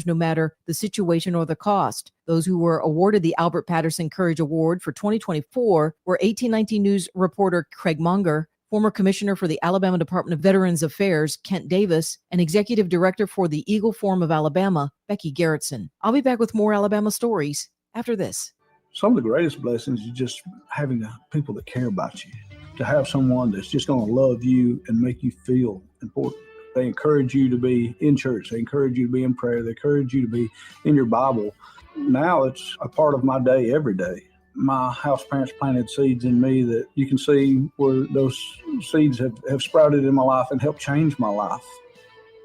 no matter the situation or the cost. Those who were awarded the Albert Patterson Courage Award for 2024 were 1819 News reporter Craig Munger, former commissioner for the Alabama Department of Veterans Affairs, Kent Davis, and executive director for the Eagle Forum of Alabama, Becky Garrettson. I'll be back with more Alabama stories after this. Some of the greatest blessings is just having the people that care about you, to have someone that's just going to love you and make you feel important. They encourage you to be in church. They encourage you to be in prayer. They encourage you to be in your Bible. Now it's a part of my day every day. My house parents planted seeds in me that you can see where those seeds have sprouted in my life and helped change my life.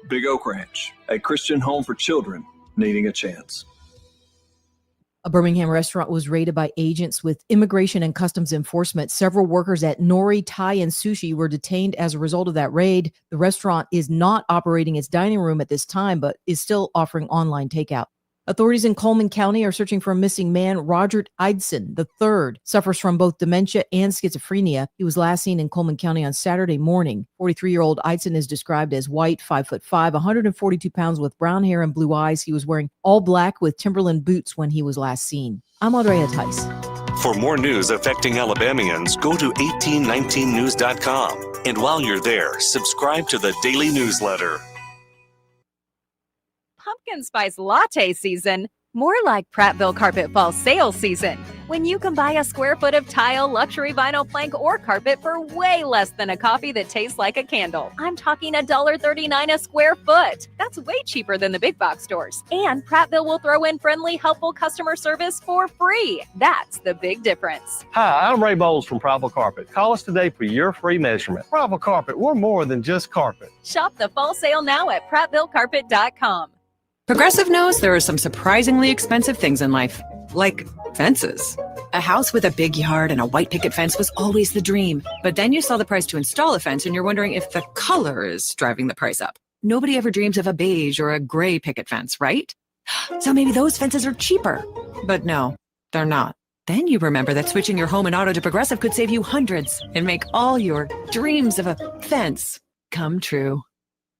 Big Oak Ranch, a Christian home for children needing a chance. A Birmingham restaurant was raided by agents with Immigration and Customs Enforcement. Several workers at Nori Thai and Sushi were detained as a result of that raid. The restaurant is not operating its dining room at this time, but is still offering online takeout. Authorities in Coleman County are searching for a missing man. Roger Eidson III suffers from both dementia and schizophrenia. He was last seen in Coleman County on Saturday morning. 43-year-old Eidson is described as white, 5'5", 142 pounds with brown hair and blue eyes. He was wearing all black with Timberland boots when he was last seen. I'm Andrea Tice. For more news affecting Alabamians, go to 1819news.com. And while you're there, subscribe to the daily newsletter. Pumpkin spice latte season, more like Prattville Carpet Fall sale season, when you can buy a square foot of tile, luxury vinyl plank, or carpet for way less than a coffee that tastes like a candle. I'm talking $1.39 a square foot. That's way cheaper than the big box stores. And Prattville will throw in friendly, helpful customer service for free. That's the big difference. Hi, I'm Ray Bowles from Prattville Carpet. Call us today for your free measurement. Prattville Carpet, we're more than just carpet. Shop the fall sale now at prattvillecarpet.com. Progressive knows there are some surprisingly expensive things in life, like fences. A house with a big yard and a white picket fence was always the dream. But then you saw the price to install a fence and you're wondering if the color is driving the price up. Nobody ever dreams of a beige or a gray picket fence, right? So maybe those fences are cheaper. But no, they're not. Then you remember that switching your home and auto to Progressive could save you hundreds and make all your dreams of a fence come true.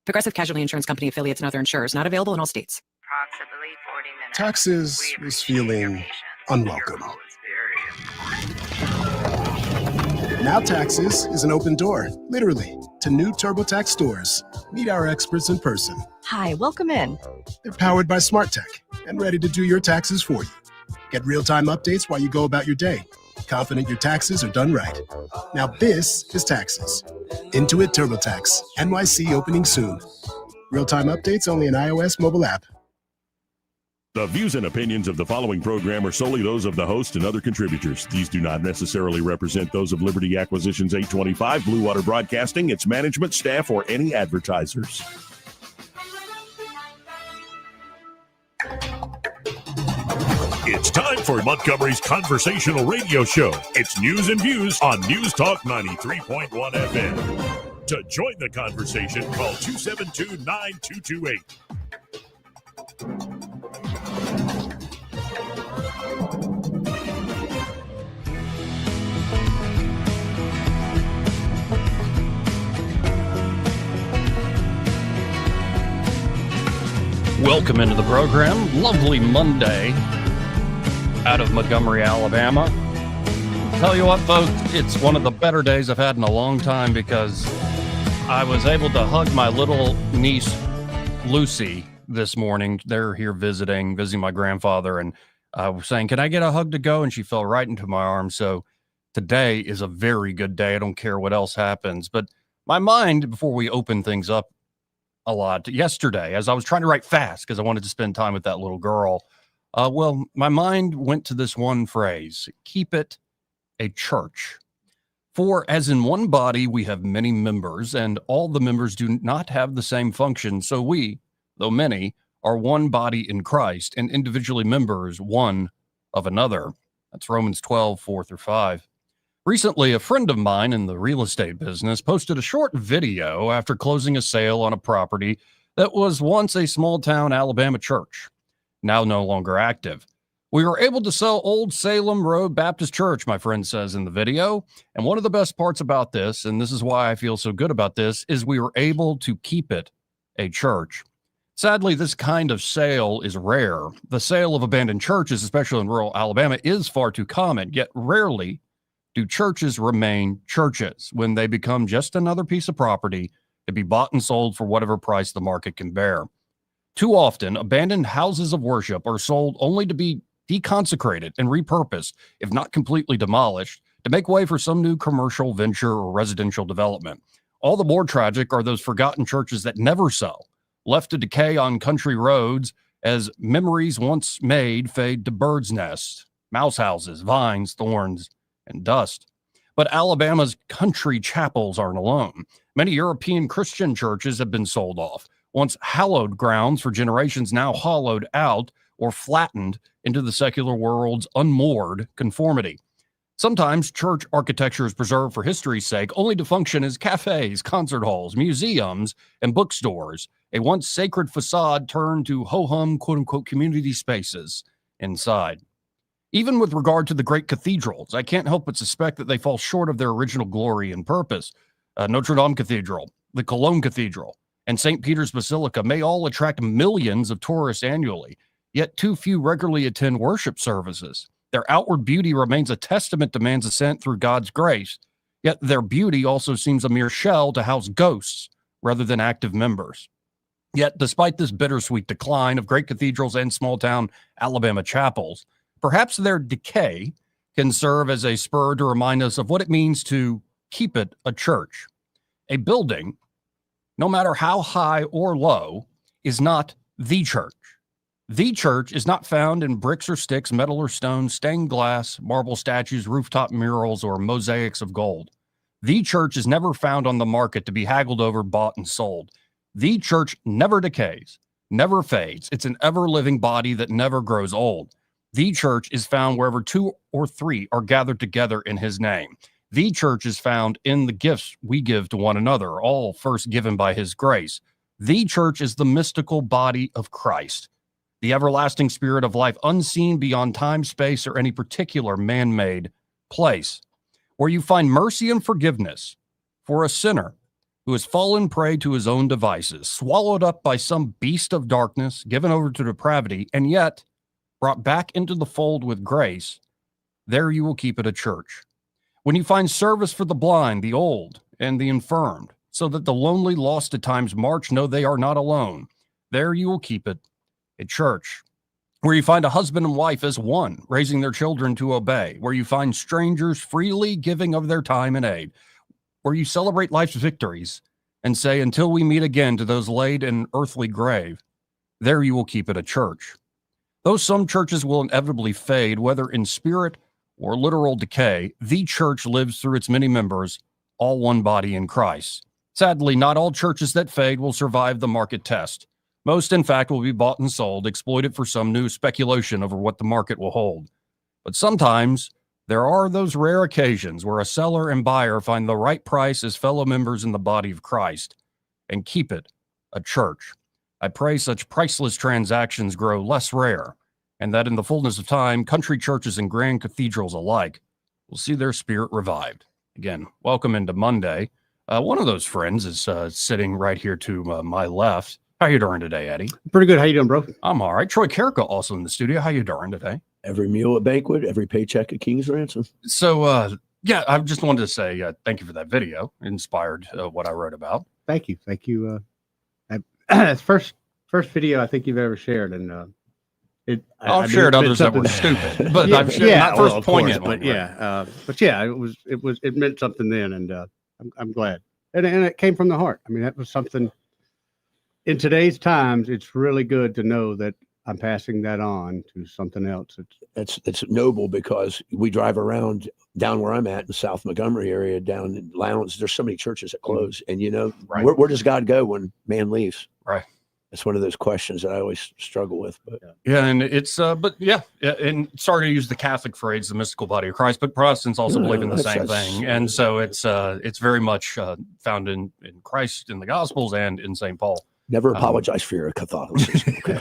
Progressive Casualty Insurance Company affiliates and other insurers. Not available in all states. Approximately 40 minutes. Taxes was feeling unwelcome. Now Taxes is an open door, literally, to new TurboTax stores. Meet our experts in person. Hi, welcome in. They're powered by smart tech and ready to do your taxes for you. Get real-time updates while you go about your day. Confident your taxes are done right. Now this is Taxes. Intuit TurboTax. NYC opening soon. Real-time updates only in iOS mobile app. The views and opinions of the following program are solely those of the host and other contributors. These do not necessarily represent those of Liberty Acquisitions 825, Blue Water Broadcasting, its management, staff, or any advertisers. It's time for Montgomery's conversational radio show. It's news and views on News Talk 93.1 FM. To join the conversation, call 272-9228. Welcome into the program. Lovely Monday out of Montgomery, Alabama. Tell you what, folks, it's one of the better days I've had in a long time because I was able to hug my little niece, Lucy, this morning. They're here visiting my grandfather, and I was saying, can I get a hug to go? And she fell right into my arms. So today is a very good day. I don't care what else happens. But my mind, before we open things up a lot, yesterday, as I was trying to write fast because I wanted to spend time with that little girl, my mind went to this one phrase: keep it a church. For as in one body we have many members, and all the members do not have the same function, so we, though many, are one body in Christ, and individually members one of another. That's Romans 12:4-5. Recently, a friend of mine in the real estate business posted a short video after closing a sale on a property that was once a small-town Alabama church, now no longer active. We were able to sell Old Salem Road Baptist Church, my friend says in the video. And one of the best parts about this, and this is why I feel so good about this, is we were able to keep it a church. Sadly, this kind of sale is rare. The sale of abandoned churches, especially in rural Alabama, is far too common, yet rarely do churches remain churches when they become just another piece of property to be bought and sold for whatever price the market can bear. Too often, abandoned houses of worship are sold only to be deconsecrated and repurposed, if not completely demolished, to make way for some new commercial venture or residential development. All the more tragic are those forgotten churches that never sell, left to decay on country roads as memories once made fade to birds' nests, mouse houses, vines, thorns, and dust. But Alabama's country chapels aren't alone. Many European Christian churches have been sold off, once hallowed grounds for generations now hollowed out or flattened into the secular world's unmoored conformity. Sometimes church architecture is preserved for history's sake, only to function as cafes, concert halls, museums, and bookstores. A once sacred facade turned to ho-hum, quote-unquote, community spaces inside. Even with regard to the great cathedrals, I can't help but suspect that they fall short of their original glory and purpose. Notre Dame Cathedral, the Cologne Cathedral, and St. Peter's Basilica may all attract millions of tourists annually, yet too few regularly attend worship services. Their outward beauty remains a testament to man's ascent through God's grace, yet their beauty also seems a mere shell to house ghosts rather than active members. Yet, despite this bittersweet decline of great cathedrals and small-town Alabama chapels, perhaps their decay can serve as a spur to remind us of what it means to keep it a church. A building, no matter how high or low, is not the church. The church is not found in bricks or sticks, metal or stone, stained glass, marble statues, rooftop murals, or mosaics of gold. The church is never found on the market to be haggled over, bought, and sold. The church never decays, never fades. It's an ever-living body that never grows old. The church is found wherever 2 or 3 are gathered together in his name. The church is found in the gifts we give to one another, all first given by his grace. The church is the mystical body of Christ, the everlasting spirit of life, unseen beyond time, space, or any particular man-made place, where you find mercy and forgiveness for a sinner who has fallen prey to his own devices, swallowed up by some beast of darkness, given over to depravity, and yet brought back into the fold with grace. There you will keep it a church. When you find service for the blind, the old, and the infirmed, so that the lonely lost at times march, know they are not alone, there you will keep it a church. Where you find a husband and wife as one, raising their children to obey, where you find strangers freely giving of their time and aid, where you celebrate life's victories and say, until we meet again, to those laid in an earthly grave, there you will keep it a church. Though some churches will inevitably fade, whether in spirit or literal decay, the church lives through its many members, all one body in Christ. Sadly, not all churches that fade will survive the market test. Most, in fact, will be bought and sold, exploited for some new speculation over what the market will hold. But sometimes there are those rare occasions where a seller and buyer find the right price as fellow members in the body of Christ and keep it a church. I pray such priceless transactions grow less rare, and that in the fullness of time, country churches and grand cathedrals alike will see their spirit revived. Again, welcome into Monday. One of those friends is sitting right here to my left. How you doing today, Eddie? Pretty good. How you doing, bro? I'm all right. Troy Carrico also in the studio. How you doing today? Every meal a banquet, every paycheck a king's ransom. So, yeah, I just wanted to say thank you for that video. It inspired what I wrote about. Thank you. Thank you. It's first video I think you've ever shared, and I've shared others that were stupid, but I've shared not first poignant. But yeah, it meant something then, and I'm glad, and it came from the heart. I mean, that was something. In today's times, it's really good to know that I'm passing that on to something else. It's noble, because we drive around down where I'm at in the South Montgomery area, down in Lowndes. There's so many churches that close, and right. where does God go when man leaves? Right. It's one of those questions that I always struggle with. But yeah, and it's and sorry to use the Catholic phrase, the mystical body of Christ, but Protestants also believe in the same thing, and so it's very much found in Christ, in the Gospels, and in St. Paul. Never apologize for your Catholicism. Okay?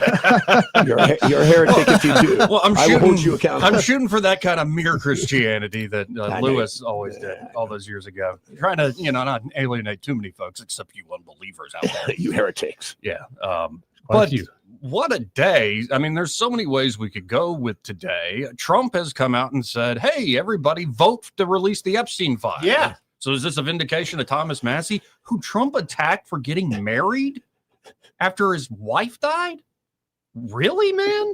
You're a heretic if you do. Well, I will hold you accountable. I'm shooting for that kind of mere Christianity that Lewis always did all those years ago. Trying to, not alienate too many folks, except you unbelievers out there. You heretics. Yeah. But what a day. I mean, there's so many ways we could go with today. Trump has come out and said, hey, everybody vote to release the Epstein file. Yeah. So is this a vindication of Thomas Massie, who Trump attacked for getting married after his wife died? Really, man?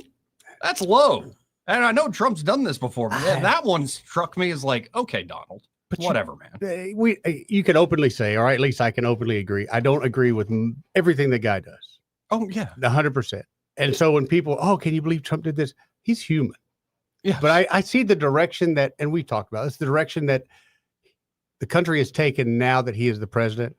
That's low. And I know Trump's done this before, but that one struck me as like, okay, Donald, but whatever, man. You can openly say, or at least I can openly agree. I don't agree with everything the guy does. Oh, yeah. 100%. And so when people, can you believe Trump did this? He's human. Yeah. But I see the direction that, and we talked about this, the direction that the country has taken now that he is the president.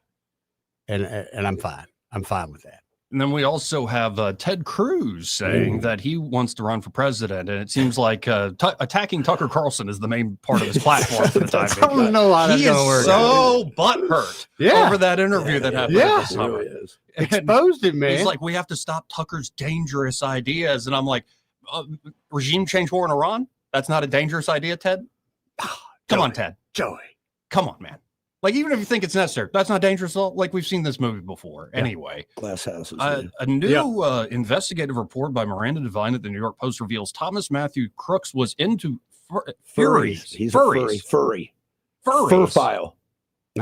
And I'm fine. I'm fine with that. And then we also have Ted Cruz saying that he wants to run for president. And it seems like attacking Tucker Carlson is the main part of his platform for the time being. I don't know how that's He is gonna work. so butthurt over that interview that happened this summer. Really is. Exposed him, man. He's like, we have to stop Tucker's dangerous ideas. And I'm like, regime change war in Iran? That's not a dangerous idea, Ted? Come on, Ted. Joey. Come on, man. Like, even if you think it's necessary, that's not dangerous at all. Like, we've seen this movie before. Yeah. Anyway. Glass houses. A new investigative report by Miranda Devine at the New York Post reveals Thomas Matthew Crooks was into furries. He's furries. a furry. Furries. Fur file.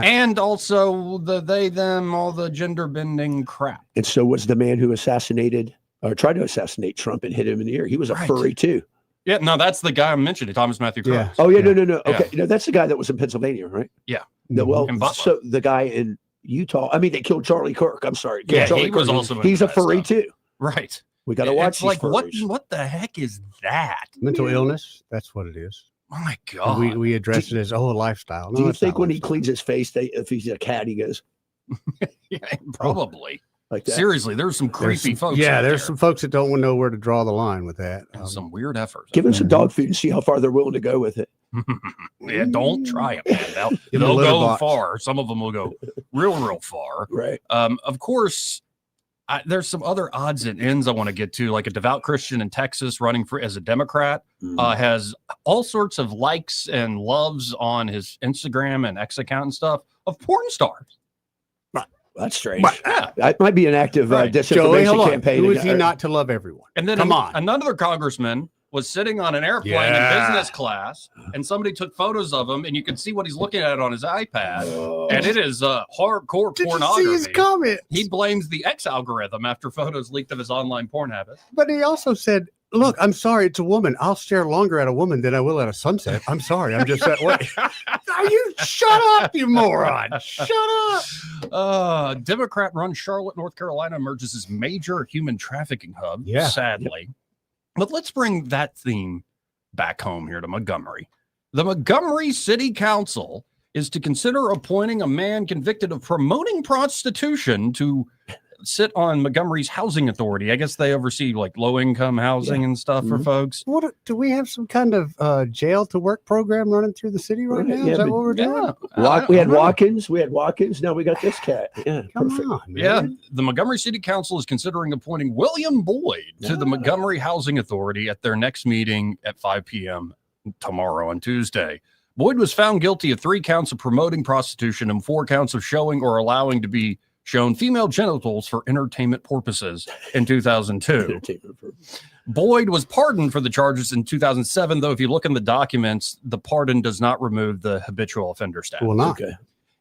And also the they, them, all the gender bending crap. And so was the man who assassinated or tried to assassinate Trump and hit him in the ear. He was a furry too. Yeah, no, that's the guy I mentioned, Thomas Matthew Crooks. Yeah. Oh, yeah, no. Okay. No, that's the guy that was in Pennsylvania, right? Yeah. Well, so the guy in Utah, I mean, they killed Charlie Kirk. I'm sorry. Yeah, Charlie he was Kirk. also He's a furry too. Right. We got to watch It's these like, furries. what the heck is that? Mental illness. That's what it is. Oh, my God. We address it as, lifestyle. Do you think when he cleans his face, if he's a cat, he goes? Yeah, probably. Like that. Seriously, there's some creepy folks. Yeah, out there's there. some folks that don't know where to draw the line with that. Some weird efforts. Give him some dog food and see how far they're willing to go with it. Yeah, don't try it, man. Give They'll him a litter go box. far. Some of them will go real far. Right. Of course, there's some other odds and ends I want to get to, like a devout Christian in Texas running for as a Democrat has all sorts of likes and loves on his Instagram and X account and stuff of porn stars. That's strange. Yeah. That might be an active Joey, disinformation hold on. campaign. Who is he not to love everyone? And then another congressman was sitting on an airplane in business class, and somebody took photos of him, and you can see what he's looking at on his iPad, and it is hardcore pornography. You see his comment? He blames the X algorithm after photos leaked of his online porn habits. But he also said, look, I'm sorry, it's a woman. I'll stare longer at a woman than I will at a sunset. I'm sorry. I'm just that way. You shut up, you moron. Shut up. Democrat-run Charlotte, North Carolina emerges as major human trafficking hub, Yeah. sadly. But let's bring that theme back home here to Montgomery. The Montgomery City Council is to consider appointing a man convicted of promoting prostitution to sit on Montgomery's housing authority. I guess they oversee like low-income housing and stuff for folks. What do we have some kind of jail to work program running through the city right now? Is that what we're doing? We had Watkins. Now we got this cat. Yeah, Come perfect. on, man. Yeah, the Montgomery City Council is considering appointing William Boyd to the Montgomery Housing Authority at their next meeting at 5 p.m. tomorrow on Tuesday. Boyd was found guilty of 3 counts of promoting prostitution and 4 counts of showing or allowing to be shown female genitals for entertainment purposes in 2002. Boyd was pardoned for the charges in 2007, though if you look in the documents, the pardon does not remove the habitual offender status. Well, not. Okay.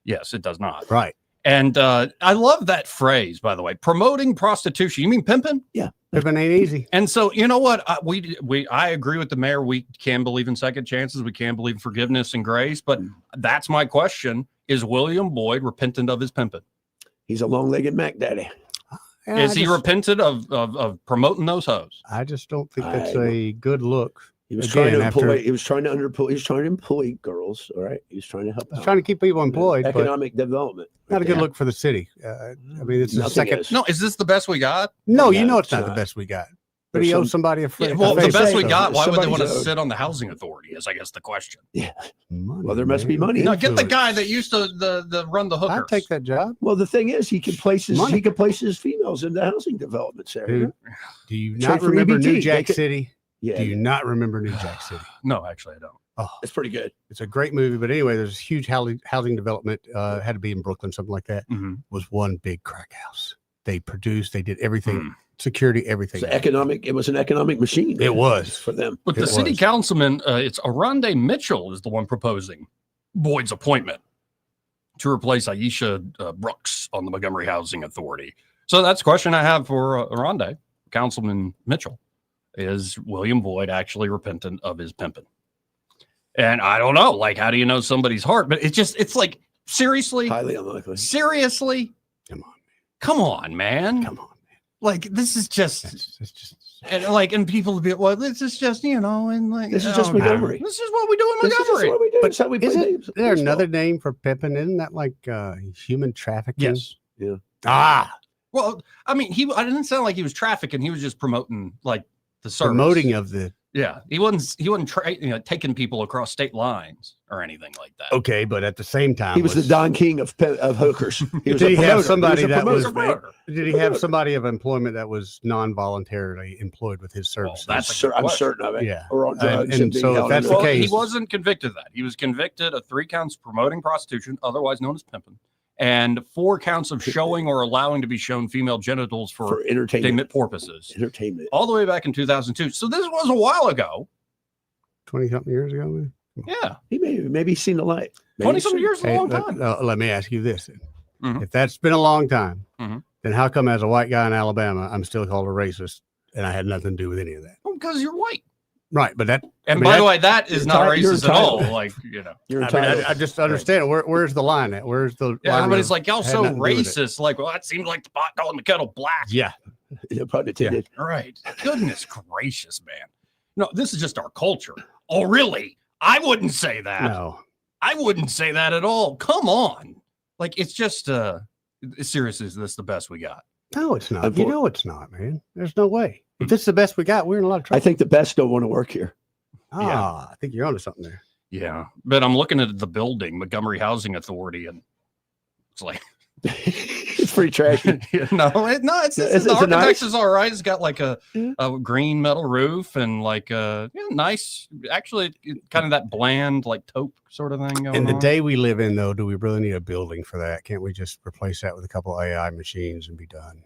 Yes, it does not. Right. And I love that phrase, by the way, promoting prostitution. You mean pimping? Yeah. Pimping ain't easy. And so, you know what? I agree with the mayor. We can believe in second chances. We can believe in forgiveness and grace. But that's my question. Is William Boyd repentant of his pimping? He's a long-legged Mac Daddy. Is he repentant of promoting those hoes? I just don't think that's a good look. He was trying to employ. He was trying to employ girls. All right. He was trying to help out. Trying to keep people employed. Economic development. Not a good look for the city. I mean, it's the second. No, is this the best we got? No, you know it's not the best we got. But he owes somebody a free. Well, the best we got. Why would they want to sit on the housing authority? Is I guess the question. Yeah. Well, there must be money. No, get the guy that used to the run the hookers. I'd take that job. Well, the thing is, he can place his females in the housing developments area. Dude, do you not remember New Jack City? Yeah. Do you not remember New Jack City? No, actually, I don't. Oh, it's pretty good. It's a great movie. But anyway, there's a huge housing development. Had to be in Brooklyn, something like that. Was one big crack house. They produced. They did everything. security, everything. It was an economic machine. It was for them. But the city councilman, it's Aronde Mitchell is the one proposing Boyd's appointment to replace Aisha Brooks on the Montgomery Housing Authority. So that's the question I have for Aronde, Councilman Mitchell. Is William Boyd actually repentant of his pimping? And I don't know, like, how do you know somebody's heart? But it's like, seriously? Highly unlikely. Seriously? Come on, man. Like, this is just, and people will be, well, this is just, and like, this is just Montgomery. This is what we do in Montgomery. This is what we do. But It's how we play games. Is there another name for pimping? Isn't that like human trafficking? Yes. Yeah. Well, I mean, I didn't sound like he was trafficking. He was just promoting like the service. Promoting of the. Yeah, he wasn't taking people across state lines or anything like that. Okay, but at the same time, He was the Don King of hookers. Did he have somebody that was? promoter. Did he have somebody of employment that was non-voluntarily employed with his services? Well, that's I'm certain of it. Yeah. Or on drugs And being so if held that's in the law. case, He wasn't convicted of that. He was convicted of 3 counts promoting prostitution, otherwise known as pimping, and 4 counts of showing or allowing to be shown female genitals for entertainment purposes. Entertainment. All the way back in 2002. So this was a while ago. 20-something years ago, man. Yeah. He maybe seen the light. 20-something years is a long time. Let me ask you this. If that's been a long time, then how come as a white guy in Alabama, I'm still called a racist and I had nothing to do with any of that? Well, because you're white. Right. But that. And by the way, that is not racist at all. Like, I just understand. Where's the line at? Where's the line? Everybody's like, y'all had so nothing to do with it? racist. Like, well, that seems like the pot calling the kettle black. Yeah. Probably did. All right. Goodness gracious, man. No, this is just our culture. Oh, really? I wouldn't say that. No. I wouldn't say that at all. Come on. Like, it's just, seriously, is this the best we got? No, it's not. You know it's not, man. There's no way. If this is the best we got, we're in a lot of trouble. I think the best don't want to work here. I think you're onto something there. Yeah. But I'm looking at the building, Montgomery Housing Authority, and it's like, it's pretty trashy. It's the architecture's all right. It's got like a green metal roof and like nice, actually kind of that bland like taupe sort of thing going In the on. day we live in, though, do we really need a building for that? Can't we just replace that with a couple of AI machines and be done?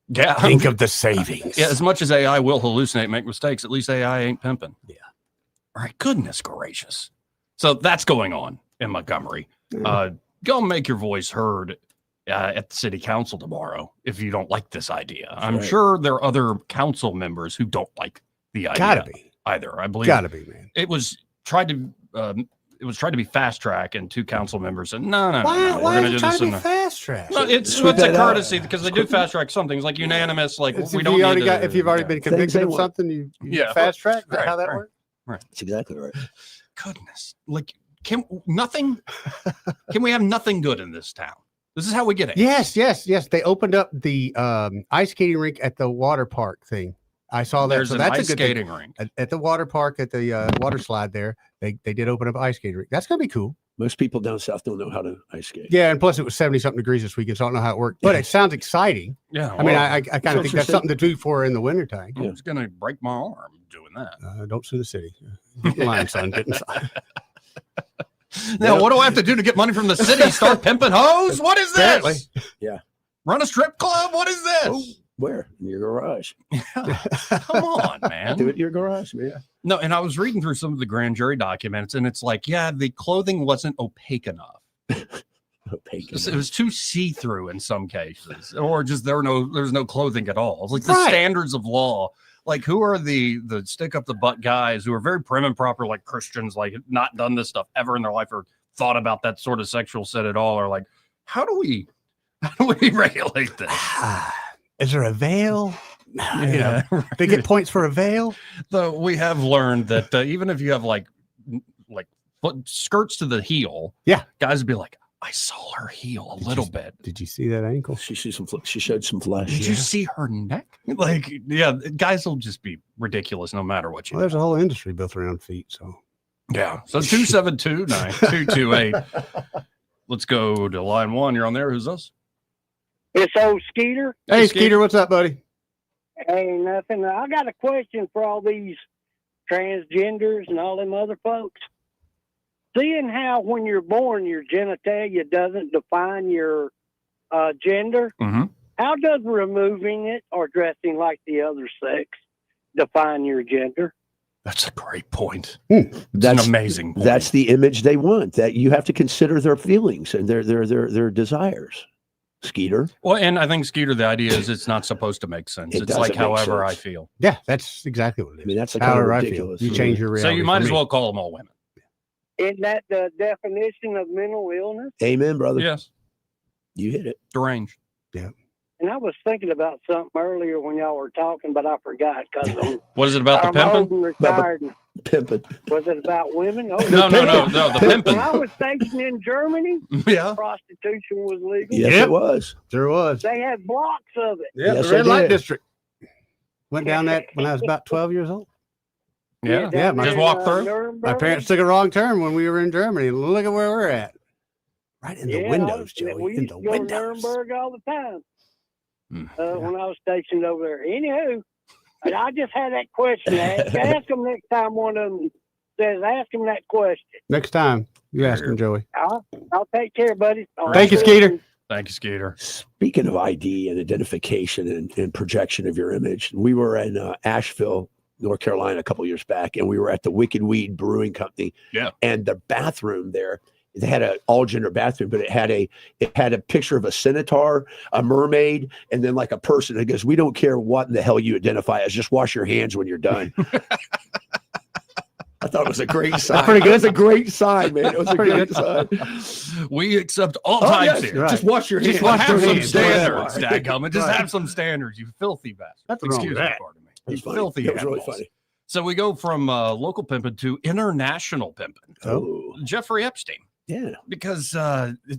Yeah. Think of the savings. Yeah, as much as AI will hallucinate, make mistakes, at least AI ain't pimping. Yeah. All right. Goodness gracious. So that's going on in Montgomery. Go make your voice heard at the city council tomorrow if you don't like this idea. I'm sure there are other council members who don't like the idea. Gotta be. Either. I believe. Gotta be, man. It was tried to be fast track, and 2 council members said, no. Why We're going to do try this to in be the fast track? No, it's a courtesy because they do fast track some things like unanimous. Like If we don't you already need got, if you've already been convicted of something, you fast track. Is that how that works? Right. That's exactly right. Goodness, like can we have nothing good in this town? This is how we get it. Yes. They opened up the ice skating rink at the water park thing. I saw that. There's so an that's ice a good skating thing. rink At the water park at the water slide there. They did open up ice skating rink. That's gonna be cool. Most people down south don't know how to ice skate. Yeah, and plus it was 70-something degrees this weekend, so I don't know how it worked. But it sounds exciting. Yeah, I mean, I kind of think that's something to do for in the wintertime. I was gonna break my arm doing that. Don't sue the city. Get in line, son. Get inside. Now, what do I have to do to get money from the city? Start pimping hoes? What is this? Apparently. Yeah. Run a strip club? What is this? Oh, where? In your garage. Come on, man. Do it in your garage, man. No, and I was reading through some of the grand jury documents, and it's like, yeah, the clothing wasn't opaque enough. It was too see-through in some cases, or just there's no clothing at all. It's like the standards of law. Like, who are the stick up the butt guys who are very prim and proper, like Christians, like not done this stuff ever in their life or thought about that sort of sexual sin at all? Or like, how do we regulate this? Is there a veil? Yeah, they get points for a veil. Though we have learned that even if you have like foot skirts to the heel, guys would be like, I saw her heel a little bit. Did you see that ankle? She showed some flesh. Did you see her neck? Like, yeah, guys will just be ridiculous no matter what you. Well, there's a whole industry built around feet. So yeah. So 272-9228. Let's go to line 1. You're on there. Who's this? It's old Skeeter. Hey, Skeeter, what's up, buddy? Hey, nothing. I got a question for all these transgenders and all them other folks. Seeing how when you're born, your genitalia doesn't define your gender, How does removing it or dressing like the other sex define your gender? That's a great point. That's an amazing point. That's the image they want. That you have to consider their feelings and their desires. Skeeter. Well, and I think, Skeeter, the idea is it's not supposed to make sense. It It's like doesn't make however sense. I feel. Yeah, that's exactly what it is. I mean, that's like however I ridiculous. feel. You change your So reality. you might for as me. well call them all women. Isn't that the definition of mental illness? Amen, brother. Yes. You hit it. Deranged. Yeah. And I was thinking about something earlier when y'all were talking, but I forgot because What is it about the I'm pimping? old and retired. Pimping. Was it about women? Oh, No, the pimping. When I was stationed in Germany, Yeah. prostitution was legal. Yes, Yep. it was. There was. They had blocks of it. Yeah, Yes, the red they light did. district. Went down that when I was about 12 years old. Yeah. down my- there Just in, walk through. Nuremberg. My parents took a wrong turn when we were in Germany. Look at where we're at. Right in the windows, Joey. We In used the to go to windows. Nuremberg all the time Mm. when I was stationed over there. Anywho, and I just had that question. Ask them next time one of them says, ask them that question. Next time, you ask him, Joey. I'll take care, buddy. All Thank you, right. Skeeter. Thank you, Skeeter. Speaking of ID and identification and projection of your image, we were in Asheville, North Carolina, a couple years back, and we were at the Wicked Weed Brewing Company. Yeah. And the bathroom there, they had an all gender bathroom, but it had a picture of a centaur, a mermaid, and then like a person. It goes, "We don't care what in the hell you identify as. Just wash your hands when you're done." I thought it was a great sign. pretty good. It was a great sign, man. It was a Pretty great good. sign. We accept all Oh, types yes. here. Right. Just wash your hands. Just wash Have your some hands. standards, Right. dadgummit. Just Right. have some standards, you filthy bastard. Nothing wrong Excuse with me, that. pardon me. It was You funny. filthy It was really animals. funny. So we go from local pimping to international pimping. Oh, Jeffrey Epstein. yeah. Because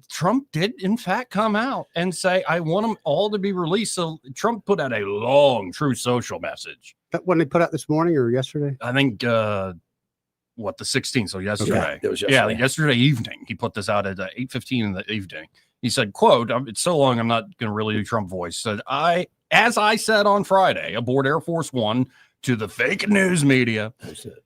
Trump did, in fact, come out and say, I want them all to be released. So Trump put out a long True Social message. That one they put out this morning or yesterday? I think, the 16th, so yesterday. It was Yeah, yesterday. yesterday evening. He put this out at 8:15 in the evening. He said, quote, it's so long, I'm not going to really do Trump voice. Said, as I said on Friday aboard Air Force One to the fake news media,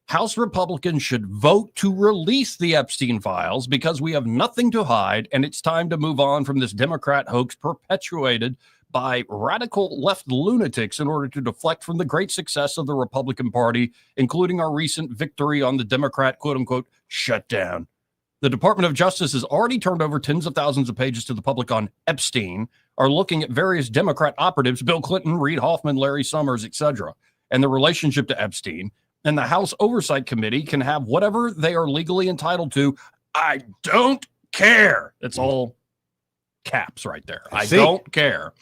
House Republicans should vote to release the Epstein files because we have nothing to hide, and it's time to move on from this Democrat hoax perpetuated by radical left lunatics in order to deflect from the great success of the Republican Party, including our recent victory on the Democrat quote-unquote shutdown. The Department of Justice has already turned over tens of thousands of pages to the public on Epstein, are looking at various Democrat operatives, Bill Clinton, Reid Hoffman, Larry Summers, etc., and the relationship to Epstein. And the House Oversight Committee can have whatever they are legally entitled to. I don't care. It's all caps right there. I don't care.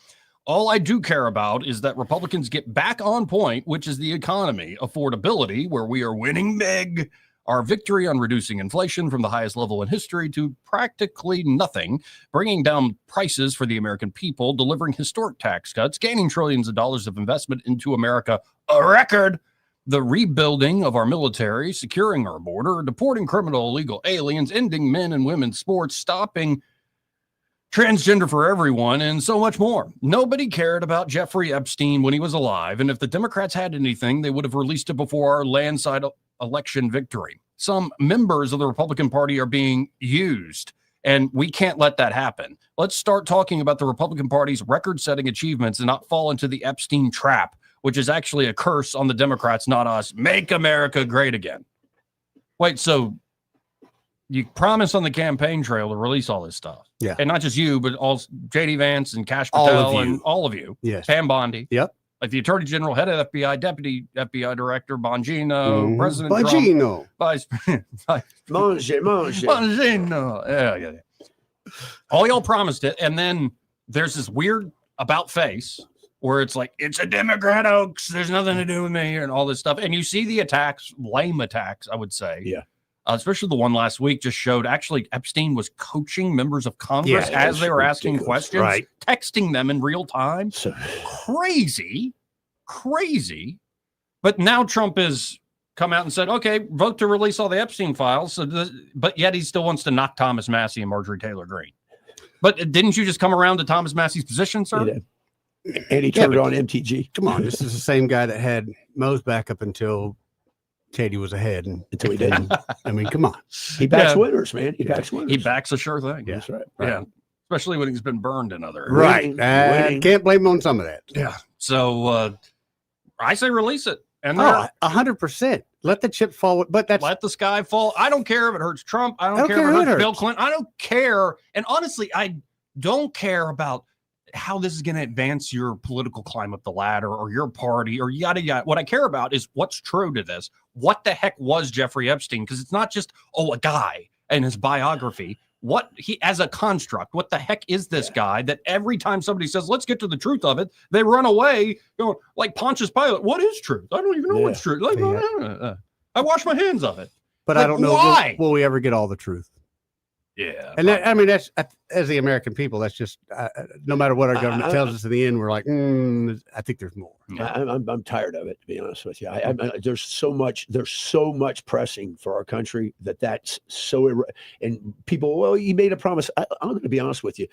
All I do care about is that Republicans get back on point, which is the economy, affordability, where we are winning big, our victory on reducing inflation from the highest level in history to practically nothing, bringing down prices for the American people, delivering historic tax cuts, gaining trillions of dollars of investment into America, a record, the rebuilding of our military, securing our border, deporting criminal illegal aliens, ending men and women's sports, stopping transgender for everyone, and so much more. Nobody cared about Jeffrey Epstein when he was alive, and if the Democrats had anything, they would have released it before our landslide election victory. Some members of the Republican Party are being used, and we can't let that happen. Let's start talking about the Republican Party's record-setting achievements and not fall into the Epstein trap, which is actually a curse on the Democrats, not us. Make America great again. Wait, so you promised on the campaign trail to release all this stuff. Yeah. And not just you, but all JD Vance and Cash All of Patel you. and all of you. Yes. Pam Bondi. Yep. Like the Attorney General, head of FBI, Deputy FBI Director, Bongino, Mhm. President Trump, Bongino. Vice Mange. Bongino. Yeah. All y'all promised it. And then there's this weird about face where it's like, it's a Democrat hoax. There's nothing to do with me and all this stuff. And you see the attacks, lame attacks, I would say. Yeah. Especially the one last week just showed actually Epstein was coaching members of Congress Yeah, as they were asking ridiculous. questions, Right. texting them in real time. So, Crazy. But now Trump has come out and said, okay, vote to release all the Epstein files. So but yet he still wants to knock Thomas Massie and Marjorie Taylor Greene. But didn't you just come around to Thomas Massie's position, sir? he did. And he turned on MTG. Come on, this is the same guy that had Moe's back up until Katie was ahead, and Until he didn't. I mean, come on. He backs Yeah. winners, man. He backs winners. He backs a sure thing. Yeah. That's right. Yeah. especially when he's been burned in other areas. Right. Can't blame him on some of that. Yeah. So I say release it. And 100%. Let the chip fall. But let the sky fall. I don't care if it hurts Trump. I don't care if it hurts Bill Clinton. I don't care. And honestly, I don't care about how this is going to advance your political climb up the ladder or your party or yada yada. What I care about is what's true to this. What the heck was Jeffrey Epstein? Because it's not just a guy and his biography. What he as a construct, what the heck is this guy that every time somebody says, let's get to the truth of it, they run away going like Pontius Pilate. What is truth? I don't even know what's truth. Like, I wash my hands of it. But like, I don't know. Why? Will we ever get all the truth? Yeah. And that, I mean, that's as the American people, that's just no matter what our government tells us in the end, we're like, I think there's more. I'm tired of it, to be honest with you. There's so much pressing for our country that's so, and people, well, you made a promise. I'm going to be honest with you.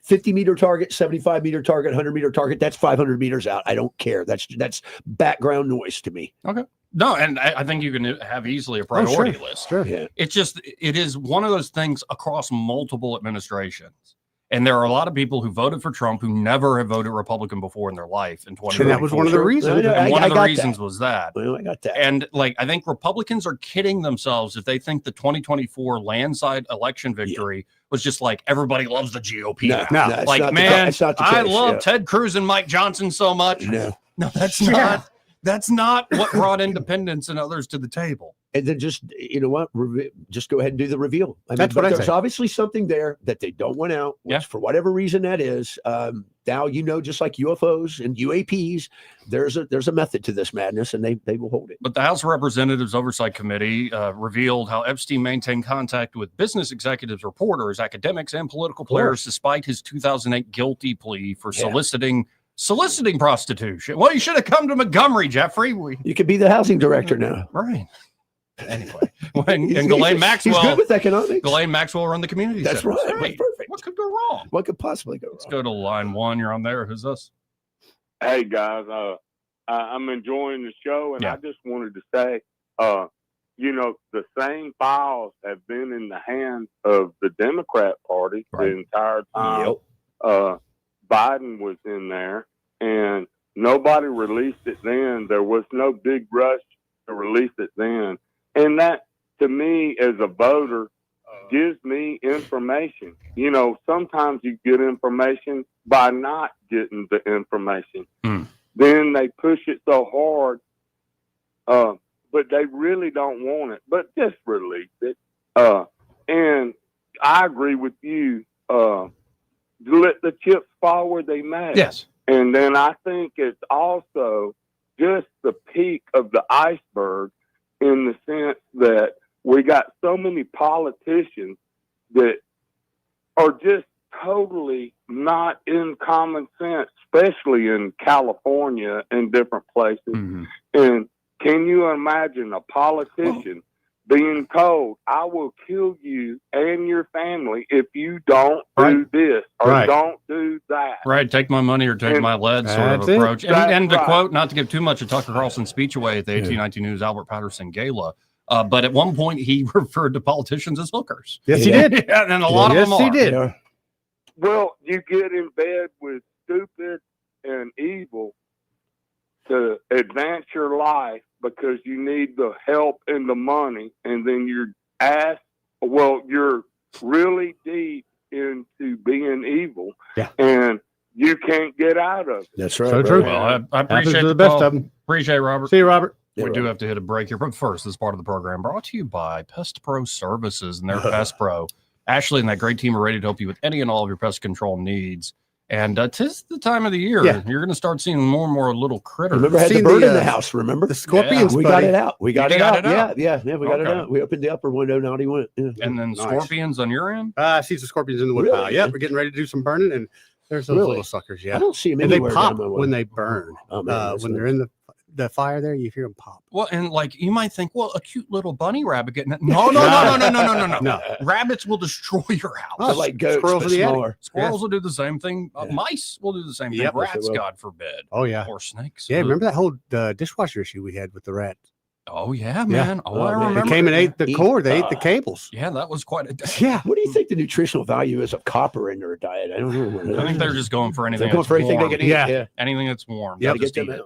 50-meter target, 75-meter target, 100-meter target. That's 500 meters out. I don't care. That's background noise to me. Okay. No, and I think you can have easily a priority list. Sure. Yeah. It's just, it is one of those things across multiple administrations. And there are a lot of people who voted for Trump who never have voted Republican before in their life in 2024. And that was one of the reasons. One of the reasons was that. Well, I got that. And like, I think Republicans are kidding themselves if they think the 2024 landslide election victory was just like everybody loves the GOP. No, like, man, I love Ted Cruz and Mike Johnson so much. No, that's not. That's not what brought independents and others to the table. And then just, you know what, just go ahead and do the reveal. That's what I say. There's obviously something there that they don't want out, which for whatever reason that is. Now, just like UFOs and UAPs, there's a method to this madness, and they will hold it. But the House of Representatives Oversight Committee revealed how Epstein maintained contact with business executives, reporters, academics, and political players despite his 2008 guilty plea for soliciting prostitution. Well, you should have come to Montgomery, Jeffrey. You could be the housing director now. Right. Anyway, and Ghislaine Maxwell. He's good with economics. Ghislaine Maxwell run the community That's centers. right. Hey, Perfect. what could go wrong? What could possibly go wrong? Let's go to line one. You're on there. Who's this? Hey, guys. I'm enjoying the show, and I just wanted to say, the same files have been in the hands of the Democrat Party the entire time. Biden was in there, and nobody released it then. There was no big rush to release it then. And that, to me, as a voter, gives me information. Sometimes you get information by not getting the information. Then they push it so hard, but they really don't want it. But just release it. And I agree with you. Let the chips fall where they may. Yes. And then I think it's also just the peak of the iceberg in the sense that we got so many politicians that are just totally not in common sense, especially in California and different places. And can you imagine a politician being told, I will kill you and your family if you don't do this or don't do that. Right. Take my money or take my lead sort of approach. And to quote, not to give too much of Tucker Carlson's speech away at the 1819 News Albert Patterson Gala, but at one point he referred to politicians as hookers. Yes, he did. And a lot of them are. Yes, he did. Well, you get in bed with stupid and evil to advance your life because you need the help and the money, and then you're really deep into being evil, and you can't get out of it. That's right. So true. Well, I appreciate the best of them. Appreciate it, Robert. See you, Robert. We do have to hit a break here, but first, this part of the program brought to you by Pest Pro Services and their Pest Pro. Ashley and that great team are ready to help you with any and all of your pest control needs. And 'tis the time of the year. You're going to start seeing more and more little critters. Remember, I had the bird in the house. Remember the scorpions? We got it out. We got it out. It Yeah. We got it out. We opened the upper window. Now he went. Yeah. And then scorpions on your end. I see some scorpions in the wood pile. Yeah, we're getting ready to do some burning, and there's those little suckers. Yeah, I don't see them and they anywhere pop down my way. when they burn. Oh, man, when they're in the fire there, you hear them pop. Well, and like you might think, well, a cute little bunny rabbit getting it. No. Rabbits will destroy your house. They're like goats, squirrels but in the attic. smaller. Squirrels will do the same thing. Mice will do the same thing. Yep. Rats, God forbid. Oh yeah. Or snakes. Yeah, remember that whole dishwasher issue we had with the rat? Oh yeah, man. Oh, I They remember. came and ate the core. They ate the cables. Yeah, that was quite a. Yeah. What do you think the nutritional value is of copper in their diet? I don't know. I think they're just going for anything. They're going that's for anything warm. they can eat. Yeah. Anything that's warm. Yeah, They'll just eat it.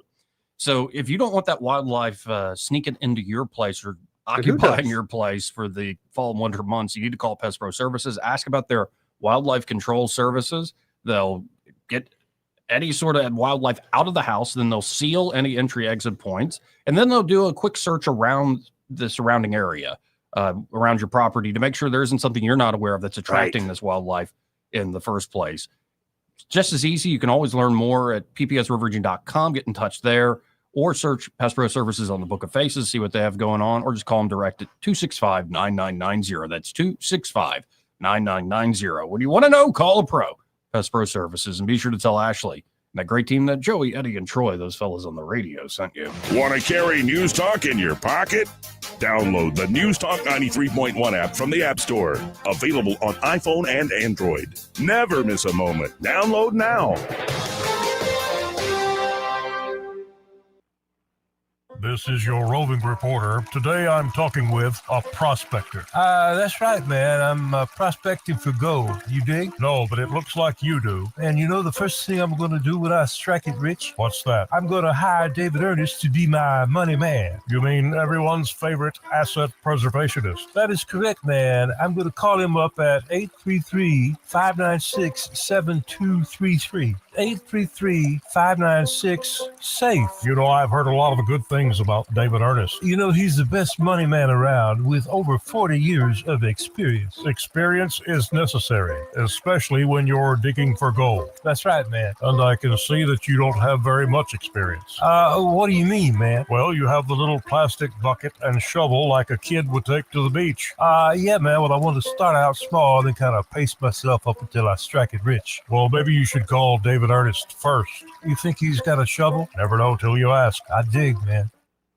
So if you don't want that wildlife sneaking into your place or occupying your place for the fall and winter months, you need to call Pest Pro Services. Ask about their wildlife control services. They'll get any sort of wildlife out of the house, then they'll seal any entry exit points, and then they'll do a quick search around the surrounding area, around your property, to make sure there isn't something you're not aware of that's attracting this wildlife in the first place. Just as easy. You can always learn more at ppsriveraging.com. Get in touch there, or search Pest Pro Services on the Book of Faces, see what they have going on, or just call them direct at 265-9990. That's 265-9990. What do you want to know? Call a pro. Pest Pro Services. And be sure to tell Ashley and that great team that Joey, Eddie, and Troy, those fellas on the radio, sent you. Want to carry News Talk in your pocket? Download the News Talk 93.1 app from the App Store. Available on iPhone and Android. Never miss a moment. Download now. This is your roving reporter. Today I'm talking with a prospector. That's right, man. I'm prospecting for gold. You dig? No, but it looks like you do. And you know the first thing I'm going to do when I strike it rich? What's that? I'm going to hire David Ernest to be my money man. You mean everyone's favorite asset preservationist? That is correct, man. I'm going to call him up at 833-596-7233. 833-596-SAFE. You know, I've heard a lot of good things about David Ernest. You know, he's the best money man around with over 40 years of experience. Experience is necessary, especially when you're digging for gold. That's right, man. And I can see that you don't have very much experience. What do you mean, man? Well, you have the little plastic bucket and shovel like a kid would take to the beach. Yeah, man. Well, I want to start out small and then kind of pace myself up until I strike it rich. Well, maybe you should call David Ernest first. You think he's got a shovel? Never know till you ask. I dig, man.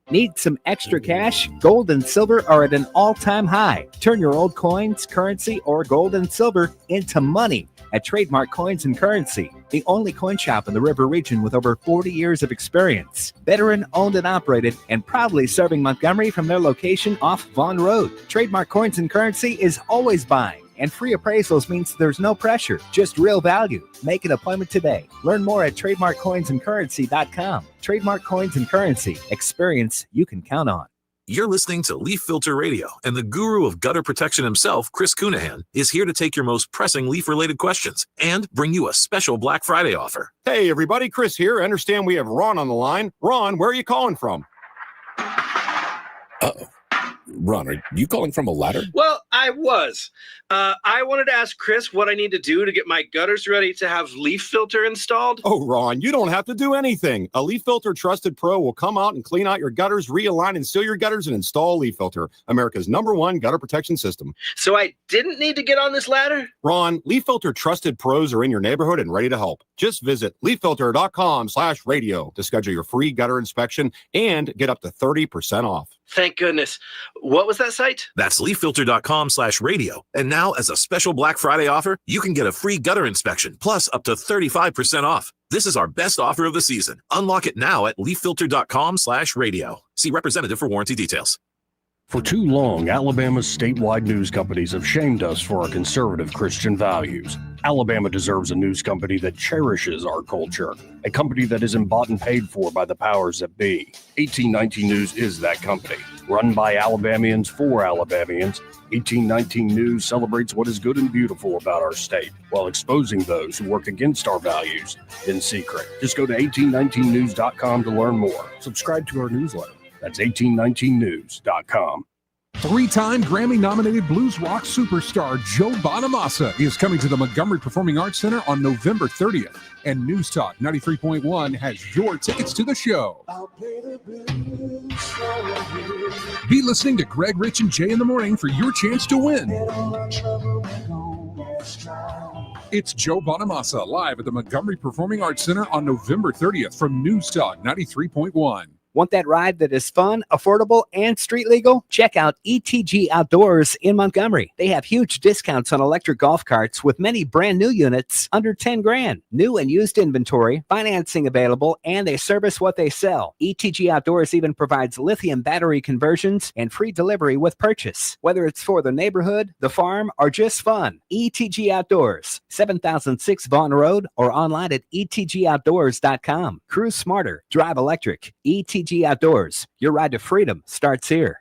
Need some extra cash? Gold and silver are at an all-time high. Turn your old coins, currency, or gold and silver into money at Trademark Coins and Currency, the only coin shop in the River region with over 40 years of experience. Veteran owned and operated, and proudly serving Montgomery from their location off Vaughn Road. Trademark Coins and Currency is always buying, and free appraisals means there's no pressure, just real value. Make an appointment today. Learn more at trademarkcoinsandcurrency.com. Trademark Coins and Currency. Experience you can count on. You're listening to Leaf Filter Radio, and the guru of gutter protection himself, Chris Cunahan, is here to take your most pressing leaf-related questions and bring you a special Black Friday offer. Hey, everybody, Chris here. I understand we have Ron on the line. Ron, where are you calling from? Uh-oh. Ron, are you calling from a ladder? Well, I was. I wanted to ask Chris what I need to do to get my gutters ready to have leaf filter installed. Oh, Ron, you don't have to do anything. A Leaf Filter Trusted Pro will come out and clean out your gutters, realign and seal your gutters, and install Leaf Filter, America's #1 gutter protection system. So I didn't need to get on this ladder? Ron, Leaf Filter Trusted Pros are in your neighborhood and ready to help. Just visit leaffilter.com/radio to schedule your free gutter inspection and get up to 30% off. Thank goodness. What was that site? That's leaffilter.com/radio. And now, as a special Black Friday offer, you can get a free gutter inspection, plus up to 35% off. This is our best offer of the season. Unlock it now at leaffilter.com/radio. See representative for warranty details. For too long, Alabama's statewide news companies have shamed us for our conservative Christian values. Alabama deserves a news company that cherishes our culture, a company that isn't bought and paid for by the powers that be. 1819 News is that company. Run by Alabamians for Alabamians, 1819 News celebrates what is good and beautiful about our state, while exposing those who work against our values in secret. Just go to 1819news.com to learn more. Subscribe to our newsletter. That's 1819news.com. Three-time Grammy-nominated blues rock superstar Joe Bonamassa is coming to the Montgomery Performing Arts Center on November 30th. And News Talk 93.1 has your tickets to the show. Be listening to Greg, Rich, and Jay in the morning for your chance to win. It's Joe Bonamassa live at the Montgomery Performing Arts Center on November 30th from News Talk 93.1. Want that ride that is fun, affordable, and street legal? Check out ETG Outdoors in Montgomery. They have huge discounts on electric golf carts with many brand new units under 10 grand. New and used inventory, financing available, and they service what they sell. ETG Outdoors even provides lithium battery conversions and free delivery with purchase. Whether it's for the neighborhood, the farm, or just fun, ETG Outdoors, 7006 Vaughn Road, or online at etgoutdoors.com. Cruise smarter, drive electric. ETG Outdoors, your ride to freedom starts here.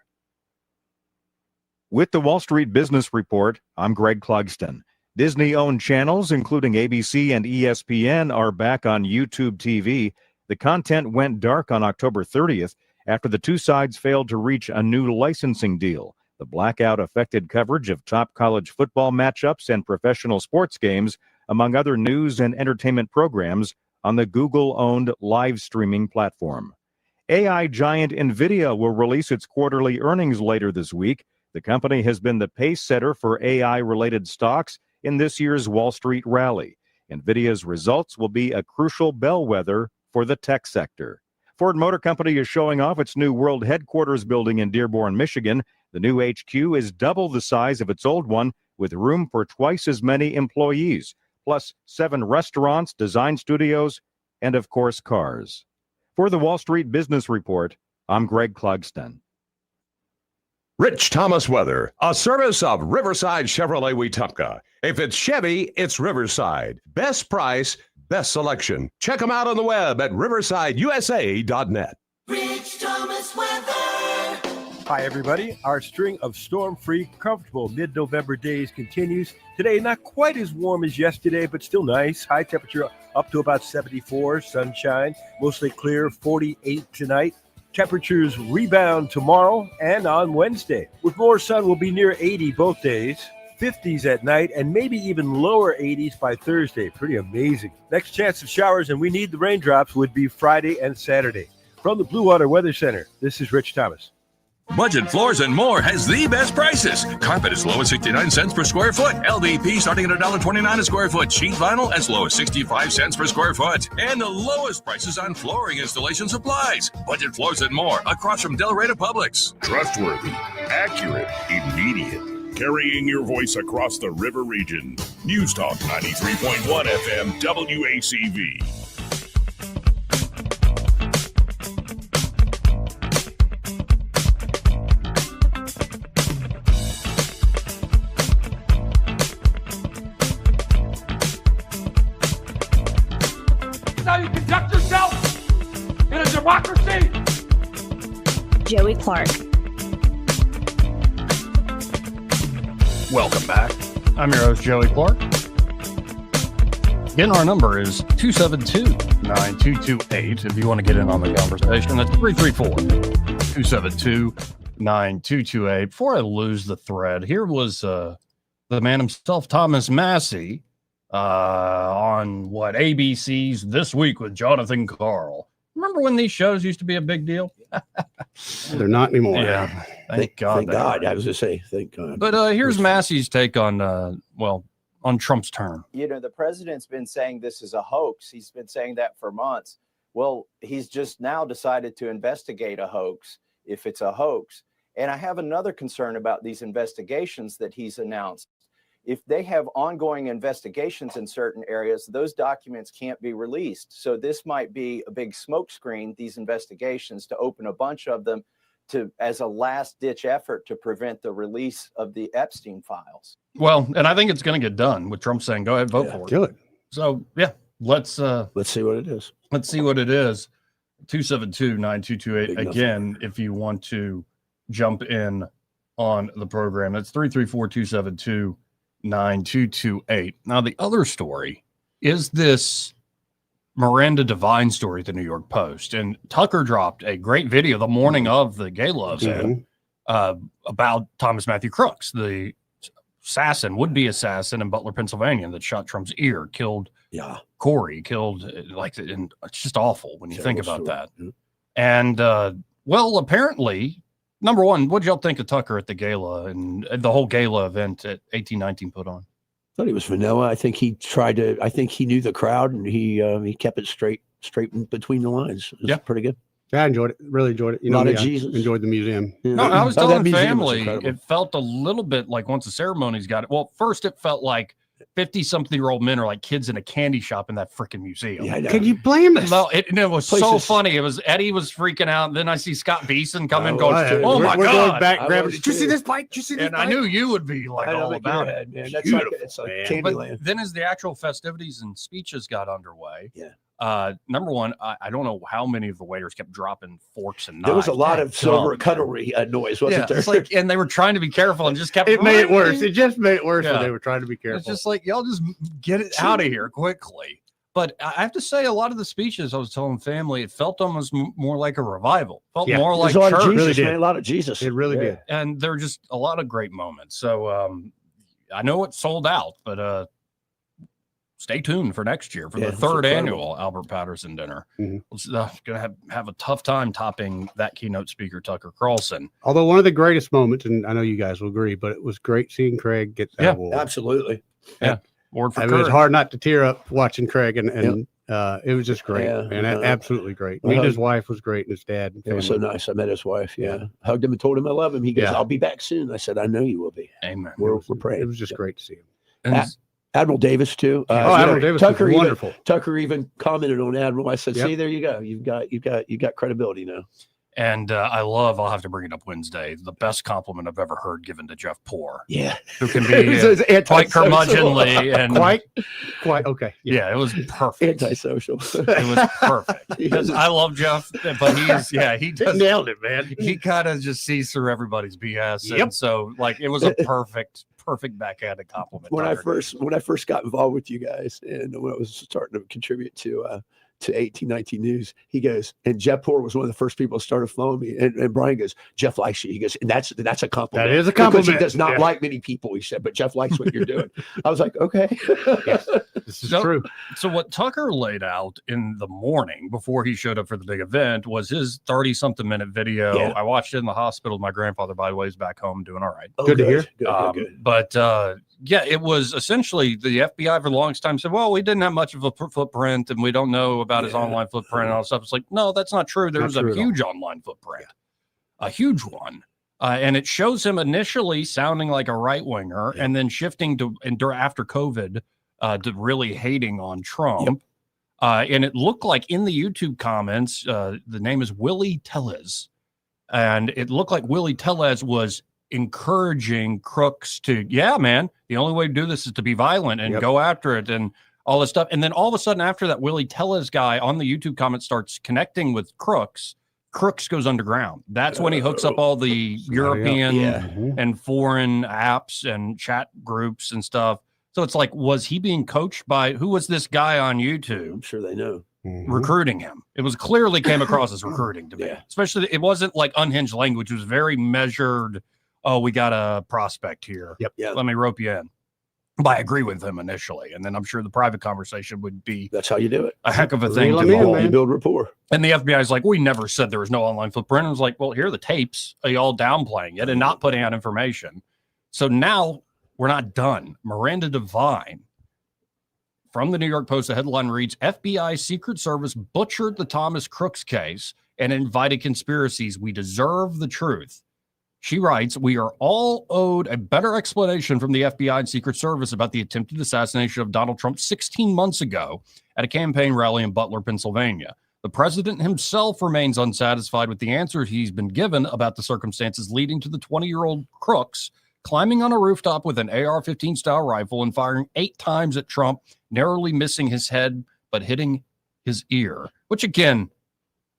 With the Wall Street Business Report, I'm Greg Clugston. Disney-owned channels, including ABC and ESPN, are back on YouTube TV. The content went dark on October 30th after the two sides failed to reach a new licensing deal. The blackout affected coverage of top college football matchups and professional sports games, among other news and entertainment programs, on the Google-owned live streaming platform. AI giant NVIDIA will release its quarterly earnings later this week. The company has been the pace setter for AI-related stocks in this year's Wall Street rally. NVIDIA's results will be a crucial bellwether for the tech sector. Ford Motor Company is showing off its new world headquarters building in Dearborn, Michigan. The new HQ is double the size of its old one, with room for twice as many employees, plus 7 restaurants, design studios, and, of course, cars. For the Wall Street Business Report, I'm Greg Clugston. Rich Thomas Weather, a service of Riverside Chevrolet Wetumpka. If it's Chevy, it's Riverside. Best price, best selection. Check them out on the web at riversideusa.net. Rich Thomas Weather. Hi, everybody. Our string of storm-free, comfortable mid-November days continues. Today, not quite as warm as yesterday, but still nice. High temperature up to about 74, sunshine, mostly clear, 48 tonight. Temperatures rebound tomorrow and on Wednesday. With more sun, we'll be near 80 both days. 50s at night, and maybe even lower 80s by Thursday. Pretty amazing. Next chance of showers, and we need the raindrops, would be Friday and Saturday. From the Blue Water Weather Center, this is Rich Thomas. Budget Floors and More has the best prices. Carpet as low as 69 cents per square foot. LVP starting at $1.29 a square foot. Sheet vinyl as low as 65 cents per square foot. And the lowest prices on flooring installation supplies. Budget Floors and More across from Del Rey to Publix. Trustworthy, accurate, immediate. Carrying your voice across the river region. News Talk 93.1 FM WACV. How you conduct yourself in a democracy. Joey Clark. Welcome back. I'm your host, Joey Clark. Again, our number is 272-9228 if you want to get in on the conversation. That's 334-272-9228. Before I lose the thread, here was the man himself, Thomas Massie, on ABC's This Week with Jonathan Carl. Remember when these shows used to be a big deal? They're not anymore. Yeah. Thank God. Thank God. I was going to say, thank God. But here's Massie's take on, on Trump's term. You know, the president's been saying this is a hoax. He's been saying that for months. Well, he's just now decided to investigate a hoax if it's a hoax. And I have another concern about these investigations that he's announced. If they have ongoing investigations in certain areas, those documents can't be released. So this might be a big smokescreen, these investigations, to open a bunch of them as a last-ditch effort to prevent the release of the Epstein files. Well, and I think it's going to get done with Trump saying, go ahead, vote for it. Do it. So, yeah, let's see what it is. Let's see what it is. 272-9228. Again, if you want to jump in on the program, that's 334-272-9228. Now, the other story is this Miranda Devine story at the New York Post. And Tucker dropped a great video the morning of the gala event about Thomas Matthew Crooks, the would-be assassin in Butler, Pennsylvania, that shot Trump's ear, killed Corey, and it's just awful when you think about that. And, apparently, number one, what did y'all think of Tucker at the gala and the whole gala event at 1819 put on? I thought he was vanilla. I think he knew the crowd, and he kept it straight between the lines. It was pretty good. Yeah, I enjoyed it. Really enjoyed it. You A lot know, of I Jesus. enjoyed the museum. Yeah. No, I was Oh, that telling museum was family, incredible. it felt a little bit like once the ceremonies got it. Well, first it felt like 50-something-year-old men are like kids in a candy shop in that freaking museum. Yeah, I know. Can you blame us? No, it was Place so is- funny. It was Eddie was freaking out. And then I see Scott Beeson come in I going, was too. "Oh my we're god!" going back, I grabbing. was Did you see too. this bike? Did you see this And bike? I knew you would be like Right on all the about gearhead, it. man. That's like Beautiful, it's like man. But Candyland. then, as the actual festivities and speeches got underway, Yeah. number one, I don't know how many of the waiters kept dropping forks and knives. There was a lot of silver God, cutlery noise, wasn't there? It's like, and they were trying to be careful and just kept. It made it worse. It just made it worse Yeah. when they were trying to be careful. It's just like y'all just get it out of here quickly. But I have to say, a lot of the speeches I was telling family, it felt almost more like a revival. Felt Yeah. more like There's a lot of church. Jesus, Really did. man. A lot of Jesus. It really did. And there were just a lot of great moments. So I know it sold out, but stay tuned for next year for Yeah, the it's third incredible. annual Albert Patterson dinner. Mhm. It's going to have a tough time topping that keynote speaker, Tucker Carlson. Although one of the greatest moments, and I know you guys will agree, but it was great seeing Craig get that Yeah. award. Absolutely. Word for I mean, it's Kurt. hard not to tear up watching Craig, and it was just great, Yeah. man. Absolutely great. Well, Meeting his wife was great, and his dad. And It was so family. nice. I met his wife. Yeah. Hugged him and told him I love him. He goes, Yeah. I'll be back soon. I said, I know you will be. Amen. We're praying. It was just great to see him. And Admiral Davis too. Admiral Davis Tucker was even, wonderful. Tucker even commented on Admiral. I said, Yep. see, there you go. You got credibility now. And I'll have to bring it up Wednesday, the best compliment I've ever heard given to Jeff Poor, Yeah. who can It was be quite curmudgeonly and quite okay. yeah, it was perfect. Antisocial. It was perfect. Because I love Jeff, but he does nailed it, man. He kind of just sees through everybody's BS. Yep. And so like it was a perfect backhanded compliment. when I Tucker. first got involved with you guys and when I was starting to contribute to 1819 News, he goes, and Jeff Poor was one of the first people that started following me. And Brian goes, Jeff likes you. He goes, and that's a compliment. That is a Because compliment. he does not Yeah. like many people, he said, but Jeff likes what you're doing. I was like, okay. This is true. So what Tucker laid out in the morning before he showed up for the big event was his 30-something minute video. Yeah. I watched it in the hospital. My grandfather, by the way, is back home doing all right. Oh, Good to hear. Good. But yeah, it was essentially the FBI for the longest time said, well, we didn't have much of a footprint and we don't know about his online footprint and all that stuff. It's like, no, that's not true. There's Not true a at all. huge online footprint, a huge one. And it shows him initially sounding like a right winger and then shifting to after COVID to really hating on Trump. And it looked like in the YouTube comments, the name is Willie Tellez. And it looked like Willie Tellez was encouraging Crooks to, yeah, man, the only way to do this is to be violent and go after it and all this stuff. And then all of a sudden after that, Willie Tellez guy on the YouTube comment starts connecting with Crooks. Crooks goes underground. That's when he hooks up all the European and foreign apps and chat groups and stuff. So it's like, was he being coached by, who was this guy on YouTube? I'm sure they know. Recruiting him. It was clearly came across as recruiting to me. Especially, it wasn't like unhinged language. It was very measured. Oh, we got a prospect here. Yep. Yeah. Let me rope you in. But I agree with him initially. And then I'm sure the private conversation would be That's how you do it. a heck of a thing Reel to him in, behold. man. You build rapport. And the FBI is like, we never said there was no online footprint. I was like, well, here are the tapes. Are y'all downplaying it and not putting out information? So now we're not done. Miranda Devine from the New York Post, the headline reads, FBI Secret Service butchered the Thomas Crooks case and invited conspiracies. We deserve the truth. She writes, we are all owed a better explanation from the FBI and Secret Service about the attempted assassination of Donald Trump 16 months ago at a campaign rally in Butler, Pennsylvania. The president himself remains unsatisfied with the answers he's been given about the circumstances leading to the 20-year-old Crooks climbing on a rooftop with an AR-15 style rifle and firing 8 times at Trump, narrowly missing his head, but hitting his ear, which again,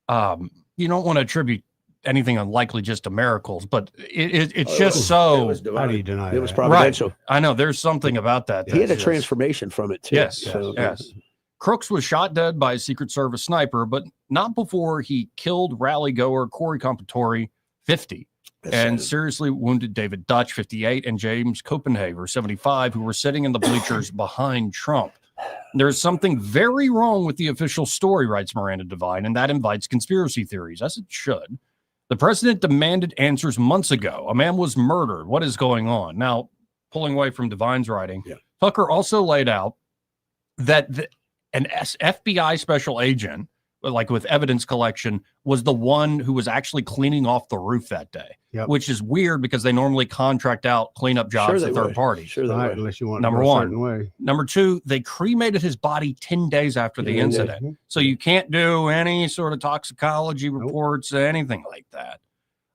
you don't want to attribute anything unlikely just to miracles, but it's just so. How do you deny It was that? providential. Right. I know there's something about that. He had a that's just- transformation from it too. Yes, So, yes. Crooks was shot dead by a Secret Service sniper, but not before he killed rally goer Corey Compatore, 50, and seriously wounded David Dutch, 58, and James Copenhaver, 75, who were sitting in the bleachers behind Trump. There's something very wrong with the official story, writes Miranda Devine, and that invites conspiracy theories, as it should. The president demanded answers months ago. A man was murdered. What is going on? Now, pulling away from Devine's writing, Tucker also laid out that an FBI special agent like with evidence collection, was the one who was actually cleaning off the roof that day, which is weird because they normally contract out cleanup jobs to third parties. Sure, right, unless you want Number to go a certain one. way. Number two, they cremated his body 10 days after the incident. So you can't do any sort of toxicology reports, anything like that.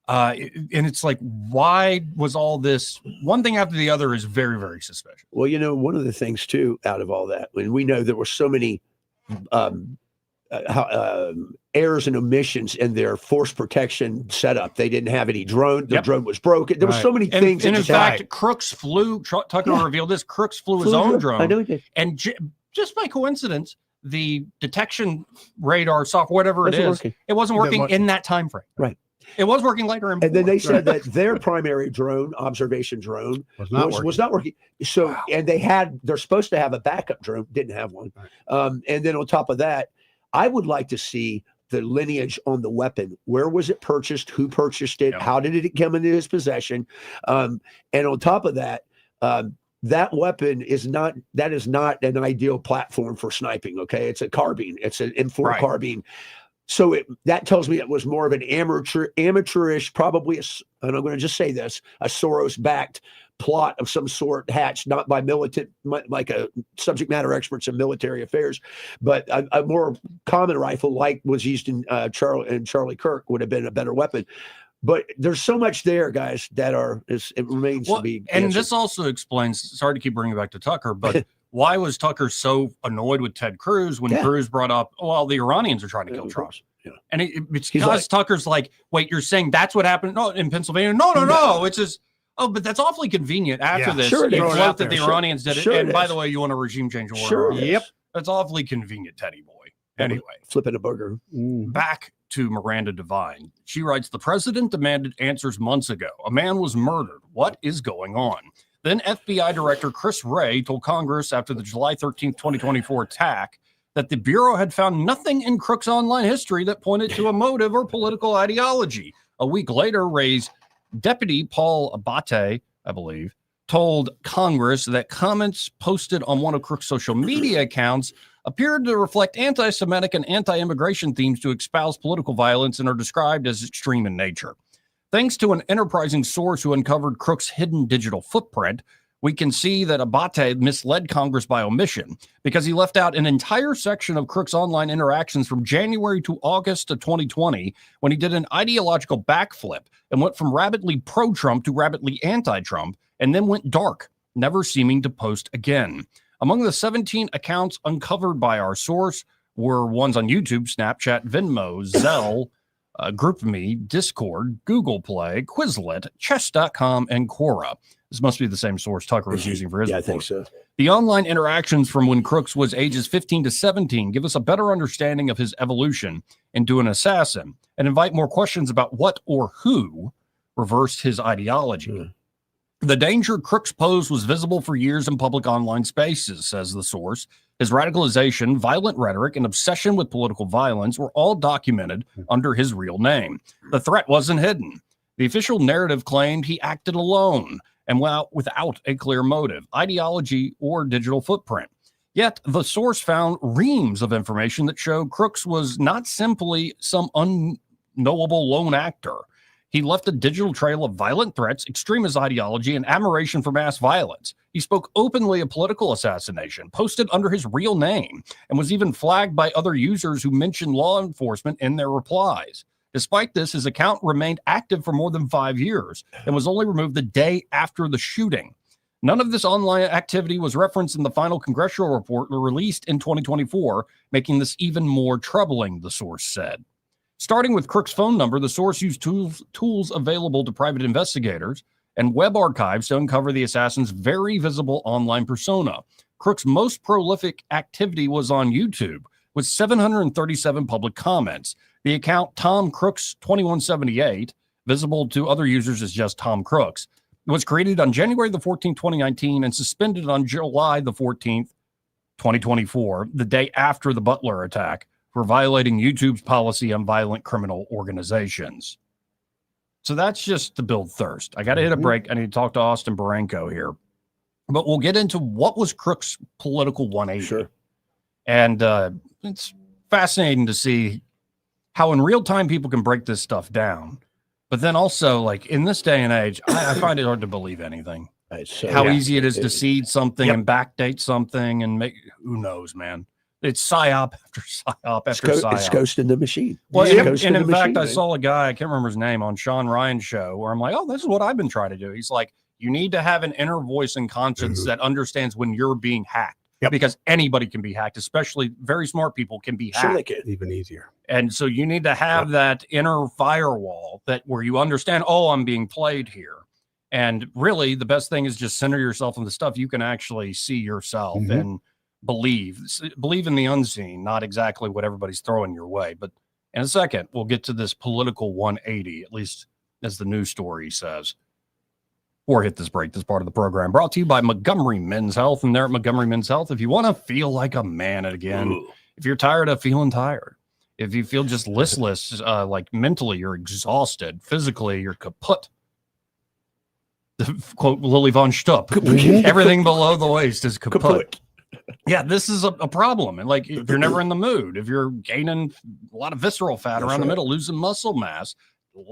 And it's like, why was all this one thing after the other is very, very suspicious. Well, you know, one of the things too, out of all that, when we know there were so many errors and omissions in their force protection setup. They didn't have any drone. The drone was broken. There were so many things. And in fact, Crooks flew, Tucker revealed this, Crooks flew his own drone. I know he did. And just by coincidence, the detection radar software, whatever it is, it wasn't working in that time frame. Right. It was working later. And then they said that their primary drone, observation drone, was not working. So, and they're supposed to have a backup drone, didn't have one. And then on top of that, I would like to see the lineage on the weapon. Where was it purchased? Who purchased it? How did it come into his possession? And on top of that, that weapon is not an ideal platform for sniping. Okay. It's a carbine. It's an M4 carbine. So that tells me it was more of an amateurish, probably, and I'm going to just say this, a Soros-backed plot of some sort hatched not by militant, like a subject matter experts in military affairs, but a more common rifle like was used in Charlie Kirk would have been a better weapon. But there's so much there, guys, that it remains to be answered. And this also explains, sorry to keep bringing it back to Tucker, but why was Tucker so annoyed with Ted Cruz when Cruz brought up, well, the Iranians are trying to kill Trump? And it's because Tucker's like, wait, you're saying that's what happened in Pennsylvania? No. It's just, but that's awfully convenient after this. Sure, you thought that the Iranians did it. And by the way, you want a regime change order. Sure. Yep. That's awfully convenient, Teddy boy. Anyway. Flipping a burger. Back to Miranda Devine. She writes, the president demanded answers months ago. A man was murdered. What is going on? Then FBI Director Chris Wray told Congress after the July 13th, 2024 attack that the Bureau had found nothing in Crooks' online history that pointed to a motive or political ideology. A week later, Wray's deputy, Paul Abate, I believe, told Congress that comments posted on one of Crooks' social media accounts appeared to reflect anti-Semitic and anti-immigration themes to espouse political violence and are described as extreme in nature. Thanks to an enterprising source who uncovered Crooks' hidden digital footprint, we can see that Abate misled Congress by omission because he left out an entire section of Crooks' online interactions from January to August of 2020 when he did an ideological backflip and went from rabidly pro-Trump to rabidly anti-Trump and then went dark, never seeming to post again. Among the 17 accounts uncovered by our source were ones on YouTube, Snapchat, Venmo, Zelle, GroupMe, Discord, Google Play, Quizlet, Chess.com, and Quora. This must be the same source Tucker was using for his report. I think so. The online interactions from when Crooks was ages 15 to 17 give us a better understanding of his evolution into an assassin and invite more questions about what or who reversed his ideology. The danger Crooks posed was visible for years in public online spaces, says the source. His radicalization, violent rhetoric, and obsession with political violence were all documented under his real name. The threat wasn't hidden. The official narrative claimed he acted alone and without a clear motive, ideology, or digital footprint. Yet the source found reams of information that showed Crooks was not simply some unknowable lone actor. He left a digital trail of violent threats, extremist ideology, and admiration for mass violence. He spoke openly of political assassination, posted under his real name, and was even flagged by other users who mentioned law enforcement in their replies. Despite this, his account remained active for more than 5 years and was only removed the day after the shooting. None of this online activity was referenced in the final congressional report released in 2024, making this even more troubling, the source said. Starting with Crooks' phone number, the source used tools available to private investigators and web archives to uncover the assassin's very visible online persona. Crooks' most prolific activity was on YouTube, with 737 public comments. The account Tom Crooks 2178, visible to other users as just Tom Crooks, was created on January the 14th, 2019, and suspended on July the 14th, 2024, the day after the Butler attack, for violating YouTube's policy on violent criminal organizations. So that's just to build thirst. I got to hit a break. I need to talk to Austin Baranko here. But we'll get into what was Crooks' political 180. Sure. And it's fascinating to see how in real time people can break this stuff down. But then also, like, in this day and age, I find it hard to believe anything. How easy it is to seed something and backdate something and make, who knows, man. It's psyop after psyop after psyop. It's ghost in the machine. Well, and in fact, I saw a guy, I can't remember his name, on Sean Ryan's show where I'm like, oh, this is what I've been trying to do. He's like, you need to have an inner voice and conscience that understands when you're being hacked. Because anybody can be hacked, especially very smart people can be hacked. Sure, they can. Even easier. And so you need to have that inner firewall that where you understand, oh, I'm being played here. And really, the best thing is just center yourself on the stuff you can actually see yourself and believe in the unseen, not exactly what everybody's throwing your way. But in a second, we'll get to this political 180, at least as the news story says. Or hit this break, this part of the program brought to you by Montgomery Men's Health. And there at Montgomery Men's Health, if you want to feel like a man again, if you're tired of feeling tired, if you feel just listless, like mentally you're exhausted, physically you're kaput. To quote Lily von Stupp, everything below the waist is kaput. Yeah, this is a problem. And like, if you're never in the mood, if you're gaining a lot of visceral fat around the middle, losing muscle mass,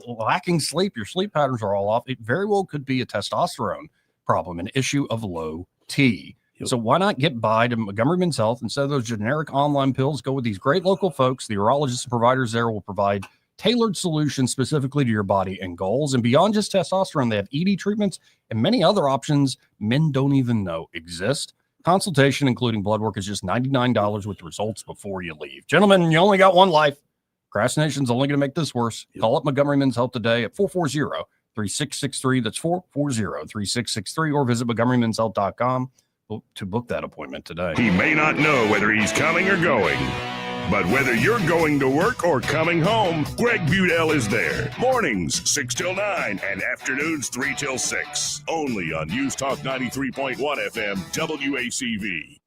lacking sleep, your sleep patterns are all off, it very well could be a testosterone problem, an issue of low T. So why not get by to Montgomery Men's Health? Instead of those generic online pills, go with these great local folks. The urologists and providers there will provide tailored solutions specifically to your body and goals. And beyond just testosterone, they have ED treatments and many other options men don't even know exist. Consultation, including blood work, is just $99 with results before you leave. Gentlemen, you only got one life. Procrastination's only going to make this worse. Call up Montgomery Men's Health today at 440-3663. That's 440-3663, or visit MontgomeryMen'sHealth.com to book that appointment today. He may not know whether he's coming or going, but whether you're going to work or coming home, Greg Budell is there. Mornings, 6 till 9, and afternoons, 3 till 6. Only on News Talk 93.1 FM, WACV.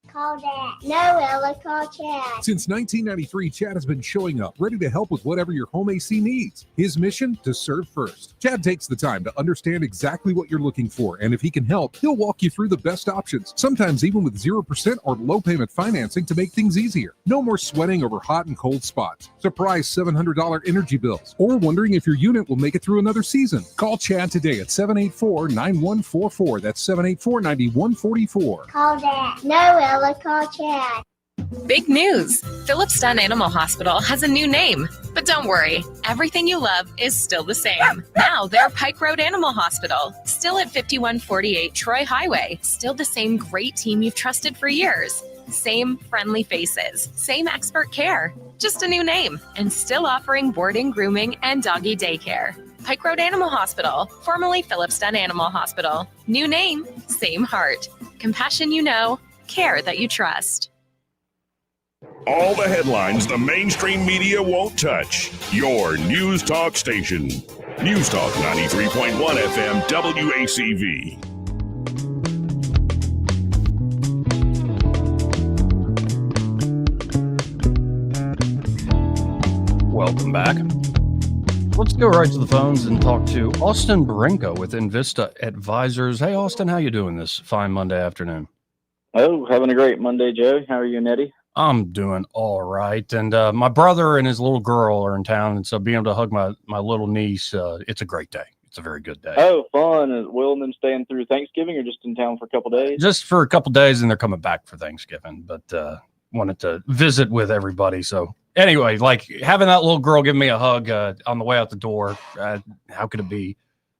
Call Dad. No, Ella, call Chad. Since 1993, Chad has been showing up, ready to help with whatever your home AC needs. His mission, to serve first. Chad takes the time to understand exactly what you're looking for, and if he can help, he'll walk you through the best options, sometimes even with 0% or low payment financing to make things easier. No more sweating over hot and cold spots, surprise $700 energy bills, or wondering if your unit will make it through another season. Call Chad today at 784-9144. That's 784-9144. Call Dad. No, Ella, call Chad. Big news! Phillips Dunn Animal Hospital has a new name. But don't worry, everything you love is still the same. Now they're Pike Road Animal Hospital, still at 5148 Troy Highway, still the same great team you've trusted for years. Same friendly faces, same expert care, just a new name, and still offering boarding, grooming, and doggy daycare. Pike Road Animal Hospital, formerly Phillips Dunn Animal Hospital. New name, same heart. Compassion you know, care that you trust. All the headlines the mainstream media won't touch. Your News Talk station. News Talk 93.1 FM WACV. Welcome back. Let's go right to the phones and talk to Austin Barenko with Invista Advisors. Hey, Austin, how you doing this fine Monday afternoon? Oh, having a great Monday, Joe. How are you, Nettie? I'm doing all right. And my brother and his little girl are in town. And so being able to hug my little niece, it's a great day. It's a very good day. Oh, fun. Is Will and them staying through Thanksgiving or just in town for a couple days? Just for a couple days, and they're coming back for Thanksgiving. But wanted to visit with everybody. So anyway, like having that little girl give me a hug on the way out the door, how could it be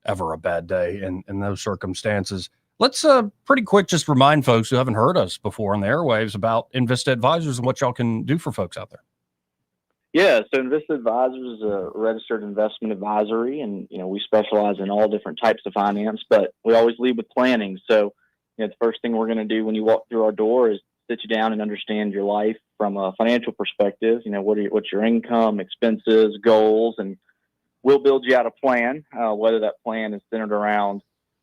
ever a bad day in those circumstances? Let's pretty quick just remind folks who haven't heard us before on the airwaves about Invista Advisors and what y'all can do for folks out there. Yeah, so Invista Advisors is a registered investment advisory, and we specialize in all different types of finance, but we always lead with planning. So the first thing we're going to do when you walk through our door is sit you down and understand your life from a financial perspective. What's your income, expenses, goals, and we'll build you out a plan, whether that plan is centered around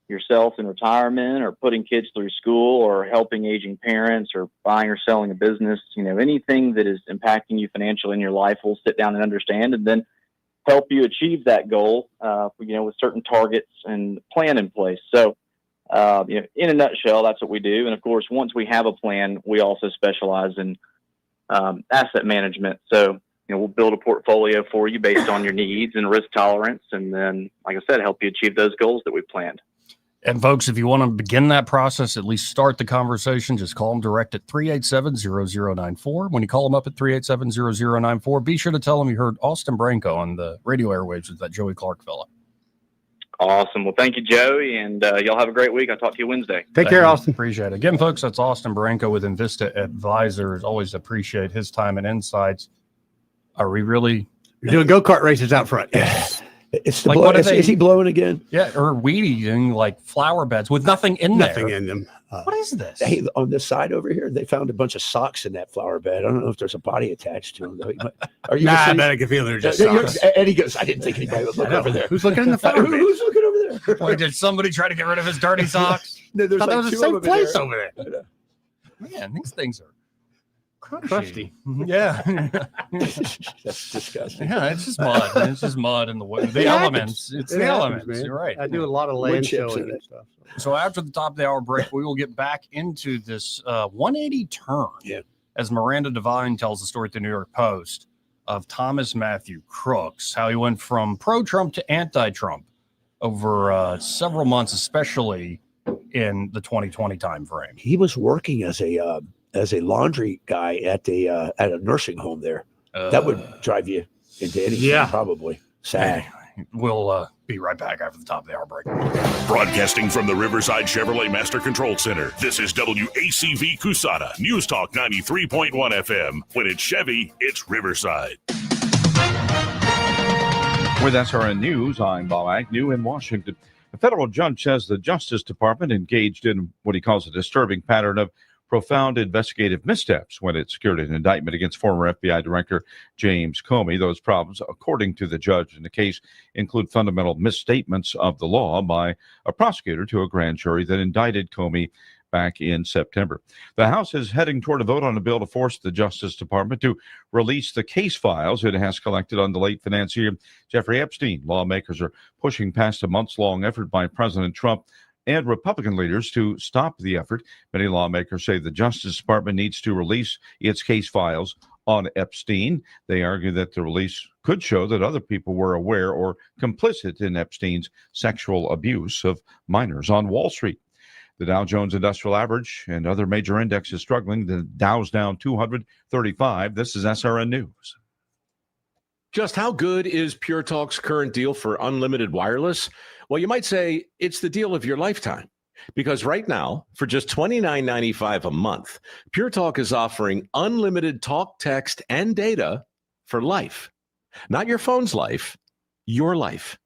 yourself in retirement or putting kids through school or helping aging parents or buying or selling a business. Anything that is impacting you financially in your life, we'll sit down and understand and then help you achieve that goal, with certain targets and plan in place. So, in a nutshell, that's what we do. And of course, once we have a plan, we also specialize in asset management. So, we'll build a portfolio for you based on your needs and risk tolerance. And then, like I said, help you achieve those goals that we've planned. And folks, if you want to begin that process, at least start the conversation, just call them direct at 387-0094. When you call them up at 387-0094, be sure to tell them you heard Austin Branco on the radio airwaves with that Joey Clark fella. Awesome. Well, thank you, Joey, and y'all have a great week. I'll talk to you Wednesday. Take care, Austin. Appreciate it. Again, folks, that's Austin Branco with Invista Advisors. Always appreciate his time and insights. Are we really... You're doing go-kart races out front. It's the blow. Is he blowing again? Yeah, or weed eating like flower beds with nothing in there. Nothing in them. What is this? Hey, on this side over here, they found a bunch of socks in that flower bed. I don't know if there's a body attached to them. Are you? I bet I can feel they're just socks. Eddie goes, I didn't think anybody would look over there. Who's looking in the flower bed? Who's looking over there? Boy, did somebody try to get rid of his dirty socks? No, there's Thought like that was the two same of them place there. over there. Man, these things are crusty. Yeah. That's disgusting. Yeah, it's just mud. It's just mud in the wood. The elements. It's the elements. Man. You're right. I do a lot of land showing and stuff. So after the top of the hour break, we will get back into this 180 turn. Yeah. As Miranda Devine tells the story at the New York Post of Thomas Matthew Crooks, how he went from pro-Trump to anti-Trump over several months, especially in the 2020 timeframe. He was working as a laundry guy at a nursing home there. That would drive you into anything, probably. Sad. We'll be right back after the top of the hour break. Broadcasting from the Riverside Chevrolet Master Control Center, this is WACV Cusada, News Talk 93.1 FM. When it's Chevy, it's Riverside. With SRN News, I'm Bob Agnew in Washington. A federal judge says the Justice Department engaged in what he calls a disturbing pattern of profound investigative missteps when it secured an indictment against former FBI Director James Comey. Those problems, according to the judge in the case, include fundamental misstatements of the law by a prosecutor to a grand jury that indicted Comey back in September. The House is heading toward a vote on a bill to force the Justice Department to release the case files it has collected on the late financier Jeffrey Epstein. Lawmakers are pushing past a months-long effort by President Trump and Republican leaders to stop the effort. Many lawmakers say the Justice Department needs to release its case files on Epstein. They argue that the release could show that other people were aware or complicit in Epstein's sexual abuse of minors on Wall Street. The Dow Jones Industrial Average and other major indexes struggling. The Dow's down 235. This is SRN News. Just how good is Pure Talk's current deal for unlimited wireless? Well, you might say it's the deal of your lifetime. Because right now, for just $29.95 a month, Pure Talk is offering unlimited talk, text, and data for life. Not your phone's life, your life.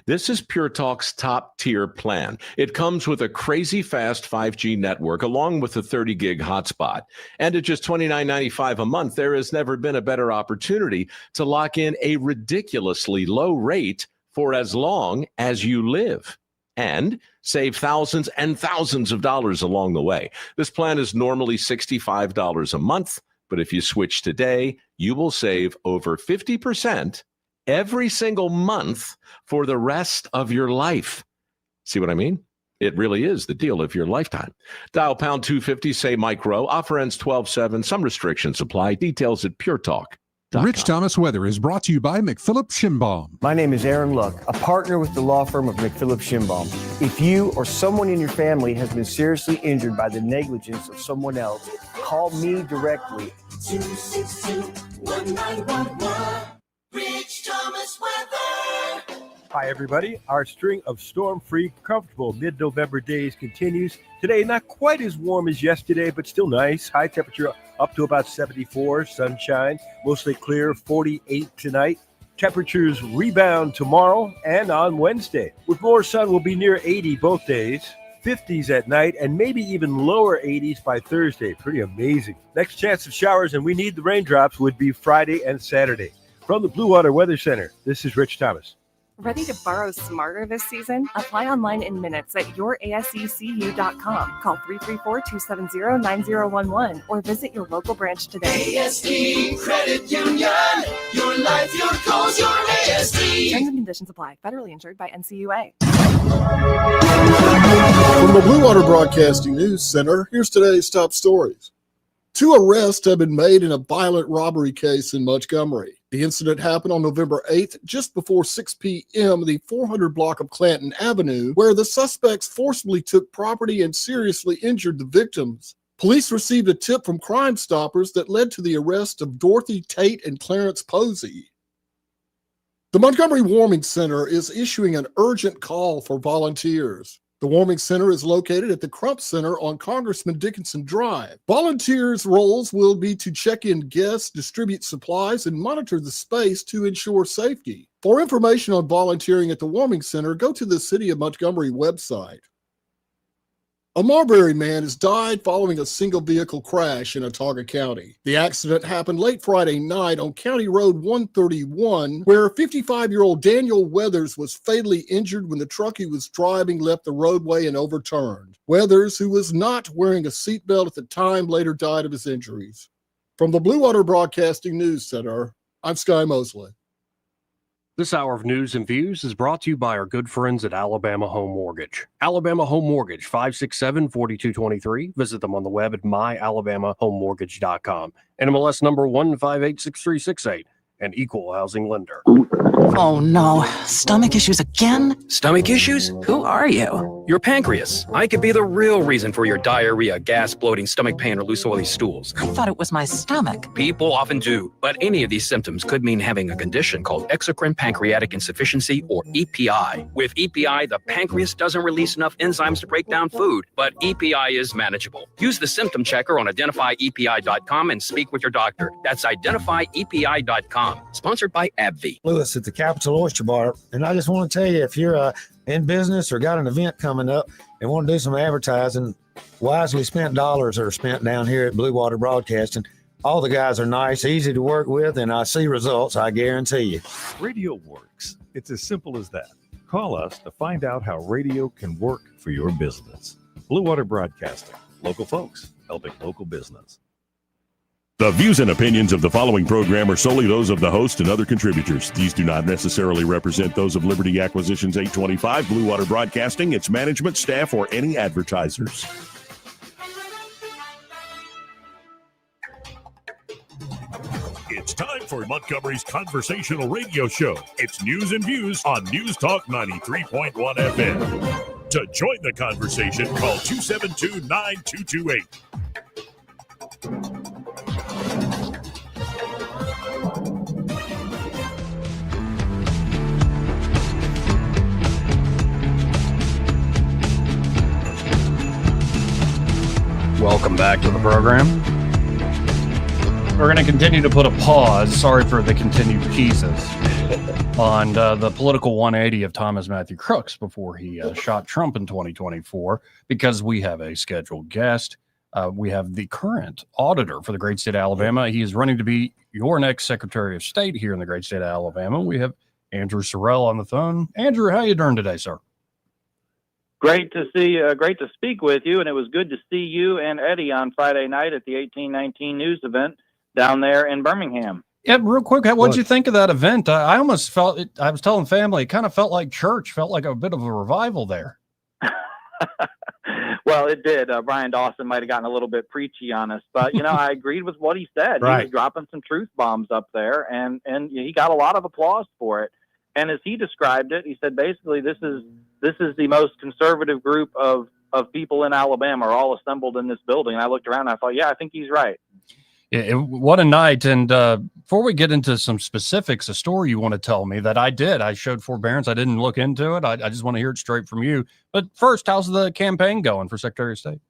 This is Pure Talk's top tier plan. It comes with a crazy fast 5G network along with a 30 gig hotspot. And at just $29.95 a month, there has never been a better opportunity to lock in a ridiculously low rate for as long as you live and save thousands and thousands of dollars along the way. This plan is normally $65 a month, but if you switch today, you will save over 50% every single month for the rest of your life. See what I mean? It really is the deal of your lifetime. Dial pound 250, say micro. Offer ends 12/7. Some restrictions apply. Details at Pure Talk. Rich Thomas Weather is brought to you by McPhillips Shinbaum. My name is Aaron Luck, a partner with the law firm of McPhillips Shinbaum. If you or someone in your family has been seriously injured by the negligence of someone else, call me directly. 262-1911. Rich Thomas Weather. Hi, everybody. Our string of storm-free, comfortable mid-November days continues. Today, not quite as warm as yesterday, but still nice. High temperature up to about 74, sunshine, mostly clear, 48 tonight. Temperatures rebound tomorrow and on Wednesday. With more sun, we'll be near 80 both days. 50s at night, and maybe even lower 80s by Thursday. Pretty amazing. Next chance of showers, and we need the raindrops, would be Friday and Saturday. From the Blue Water Weather Center, this is Rich Thomas. Ready to borrow smarter this season? Apply online in minutes at yourasecu.com. Call 334-270-9011 or visit your local branch today. ASD Credit Union. Your life, your goals, your ASD. Terms and conditions apply. Federally insured by NCUA. From the Blue Water Broadcasting News Center, here's today's top stories. 2 arrests have been made in a violent robbery case in Montgomery. The incident happened on November 8th, just before 6 p.m., the 400 block of Clanton Avenue, where the suspects forcibly took property and seriously injured the victims. Police received a tip from Crime Stoppers that led to the arrest of Dorothy Tate and Clarence Posey. The Montgomery Warming Center is issuing an urgent call for volunteers. The Warming Center is located at the Crump Center on Congressman Dickinson Drive. Volunteers' roles will be to check in guests, distribute supplies, and monitor the space to ensure safety. For information on volunteering at the Warming Center, go to the City of Montgomery website. A Marbury man has died following a single vehicle crash in Autauga County. The accident happened late Friday night on County Road 131, where 55-year-old Daniel Weathers was fatally injured when the truck he was driving left the roadway and overturned. Weathers, who was not wearing a seatbelt at the time, later died of his injuries. From the Blue Water Broadcasting News Center, I'm Sky Mosley. This hour of news and views is brought to you by our good friends at Alabama Home Mortgage. Alabama Home Mortgage, 567-4223. Visit them on the web at myalabamahomemortgage.com. NMLS number 1586368. An equal housing lender. Oh no, stomach issues again? Stomach issues? Who are you? Your pancreas. I could be the real reason for your diarrhea, gas, bloating, stomach pain, or loose oily stools. I thought it was my stomach. People often do, but any of these symptoms could mean having a condition called exocrine pancreatic insufficiency, or EPI. With EPI, the pancreas doesn't release enough enzymes to break down food, but EPI is manageable. Use the symptom checker on identifyepi.com and speak with your doctor. That's identifyepi.com. Sponsored by AbbVie. Lewis at the Capital Oyster Bar, and I just want to tell you, if you're in business or got an event coming up and want to do some advertising, wisely spent dollars are spent down here at Blue Water Broadcasting. All the guys are nice, easy to work with, and I see results, I guarantee you. Radio works. It's as simple as that. Call us to find out how radio can work for your business. Blue Water Broadcasting. Local folks helping local business. The views and opinions of the following program are solely those of the host and other contributors. These do not necessarily represent those of Liberty Acquisitions 825, Blue Water Broadcasting, its management, staff, or any advertisers. It's time for Montgomery's conversational radio show. It's News and Views on News Talk 93.1 FM. To join the conversation, call 272-9228. Welcome back to the program. We're going to continue to put a pause, sorry for the continued teases, on the political 180 of Thomas Matthew Crooks before he shot Trump in 2024, because we have a scheduled guest. We have the current auditor for the great state of Alabama. He is running to be your next Secretary of State here in the great state of Alabama. We have Andrew Sorrell on the phone. Andrew, how you doing today, sir? Great to see you. Great to speak with you, and it was good to see you and Eddie on Friday night at the 1819 News event down there in Birmingham. Yeah, real quick, what'd you think of that event? I almost felt it. I was telling family, it kind of felt like church, felt like a bit of a revival there. Well, it did. Brian Dawson might have gotten a little bit preachy on us, but I agreed with what he said. Right. He was dropping some truth bombs up there, and he got a lot of applause for it. And as he described it, he said basically this is the most conservative group of people in Alabama are all assembled in this building. And I looked around and I thought, yeah, I think he's right. What a night. And before we get into some specifics, a story you want to tell me that I did. I showed forbearance. I didn't look into it. I just want to hear it straight from you. But first, how's the campaign going for Secretary of State?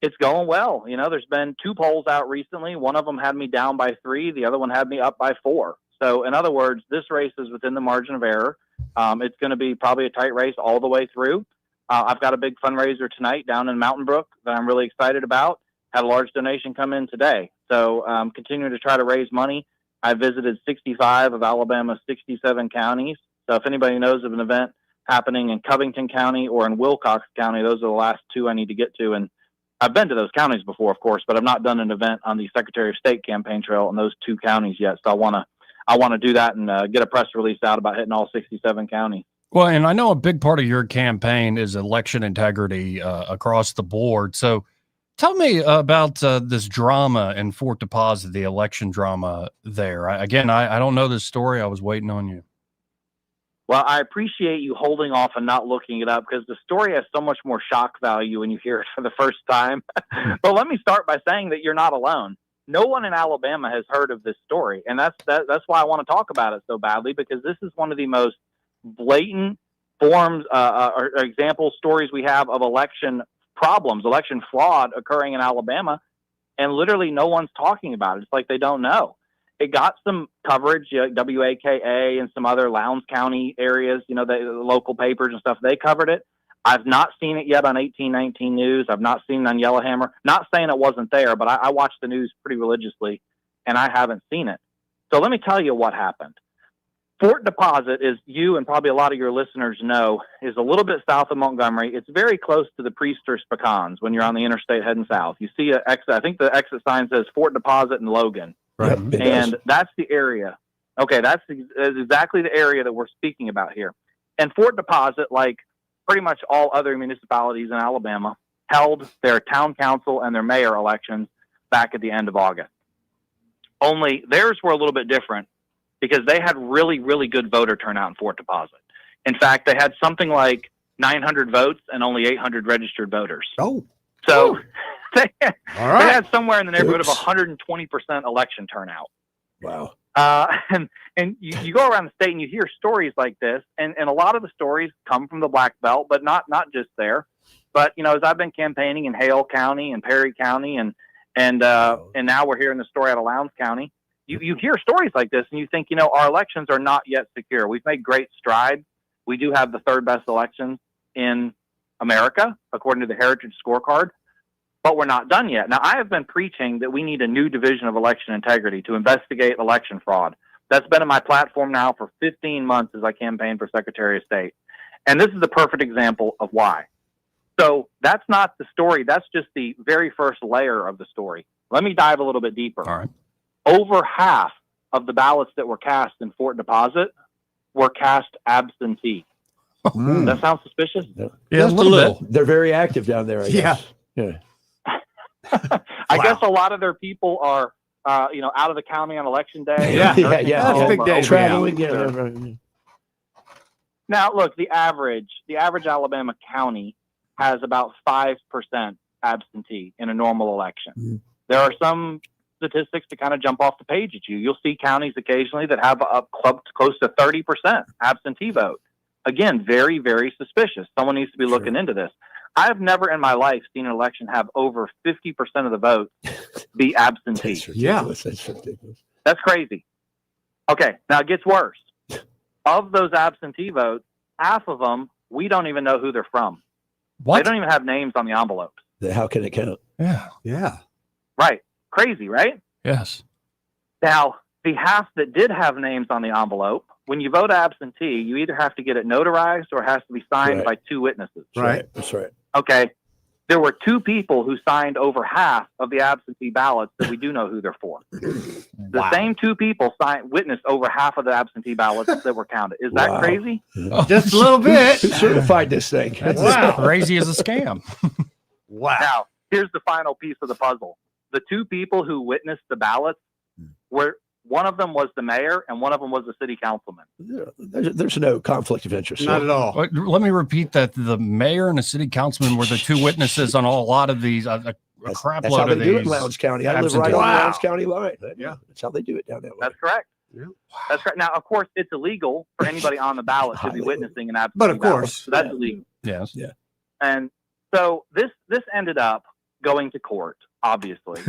It's going well. There's been 2 polls out recently. One of them had me down by 3. The other one had me up by 4. So in other words, this race is within the margin of error. It's going to be probably a tight race all the way through. I've got a big fundraiser tonight down in Mountain Brook that I'm really excited about. Had a large donation come in today. So continuing to try to raise money. I visited 65 of Alabama's 67 counties. So if anybody knows of an event happening in Covington County or in Wilcox County, those are the last 2 I need to get to. And I've been to those counties before, of course, but I've not done an event on the Secretary of State campaign trail in those 2 counties yet. So I want to do that and get a press release out about hitting all 67 counties. Well, and I know a big part of your campaign is election integrity across the board. So Tell me about this drama in Fort Deposit, the election drama there. I don't know this story. I was waiting on you. Well, I appreciate you holding off and not looking it up because the story has so much more shock value when you hear it for the first time. But let me start by saying that you're not alone. No one in Alabama has heard of this story, and that's why I want to talk about it so badly, because this is one of the most blatant forms or example stories we have of election problems, election fraud occurring in Alabama, and literally no one's talking about it. It's like they don't know. It got some coverage, WAKA and some other Lowndes County areas, the local papers and stuff, they covered it. I've not seen it yet on 1819 News. I've not seen it on Yellowhammer. Not saying it wasn't there, but I watch the news pretty religiously, and I haven't seen it. So let me tell you what happened. Fort Deposit, is you and probably a lot of your listeners know, is a little bit south of Montgomery. It's very close to the Priesters Pecans when you're on the interstate heading south. You see an exit. I think the exit sign says Fort Deposit and Logan. Right. And that's the area. Okay, that's exactly the area that we're speaking about here. And Fort Deposit, like pretty much all other municipalities in Alabama, held their town council and their mayor elections back at the end of August. Only theirs were a little bit different because they had really, really good voter turnout in Fort Deposit. In fact, they had something like 900 votes and only 800 registered voters. Oh. So they right. had somewhere in the neighborhood of 120% election turnout. Wow. And you go around the state and you hear stories like this, and a lot of the stories come from the Black Belt, but not just there. But as I've been campaigning in Hale County and Perry County, and now we're hearing the story out of Lowndes County. You hear stories like this, and you think, our elections are not yet secure. We've made great strides. We do have the third best elections in America, according to the Heritage Scorecard, but we're not done yet. Now, I have been preaching that we need a new division of election integrity to investigate election fraud. That's been in my platform now for 15 months as I campaigned for Secretary of State. And this is the perfect example of why. So that's not the story. That's just the very first layer of the story. Let me dive a little bit deeper. All right. Over half of the ballots that were cast in Fort Deposit were cast absentee. That sounds suspicious? Yeah, a little bit. They're very active down there, I guess. Yeah. I guess a lot of their people are, out of the county on election day. Yeah. That's a big day. Traveling. Yeah. Now, look, the average Alabama county has about 5% absentee in a normal election. There are some statistics to kind of jump off the page at you. You'll see counties occasionally that have up close to 30% absentee vote. Again, very, very suspicious. Someone needs to be looking into this. I've never in my life seen an election have over 50% of the vote be absentee. That's ridiculous. That's ridiculous. That's crazy. Okay, now it gets worse. Of those absentee votes, half of them, we don't even know who they're from. What? They don't even have names on the envelopes. How can it count? Yeah. Right. Crazy, right? Yes. Now, the half that did have names on the envelope, when you vote absentee, you either have to get it notarized or it has to be signed by two witnesses. Right. That's right. Okay. There were two people who signed over half of the absentee ballots that we do know who they're for. The same two people witnessed over half of the absentee ballots that were counted. Is that crazy? Just a little bit. Who certified this thing? That's as crazy as a scam. Wow. Now, here's the final piece of the puzzle. The two people who witnessed the ballots were, one of them was the mayor and one of them was the city councilman. There's no conflict of interest. Not at all. Let me repeat that. The mayor and the city councilman were the two witnesses on a lot of these, a crap That's load how they of do it these. in Lowndes County. I live right on the Lowndes County line. Yeah. That's how they do it down that way. That's correct. Yeah. That's correct. Now, of course, it's illegal for anybody on the ballot to be witnessing an absentee But of ballot. course. So that's illegal. Yes. Yeah. And so this ended up going to court, obviously.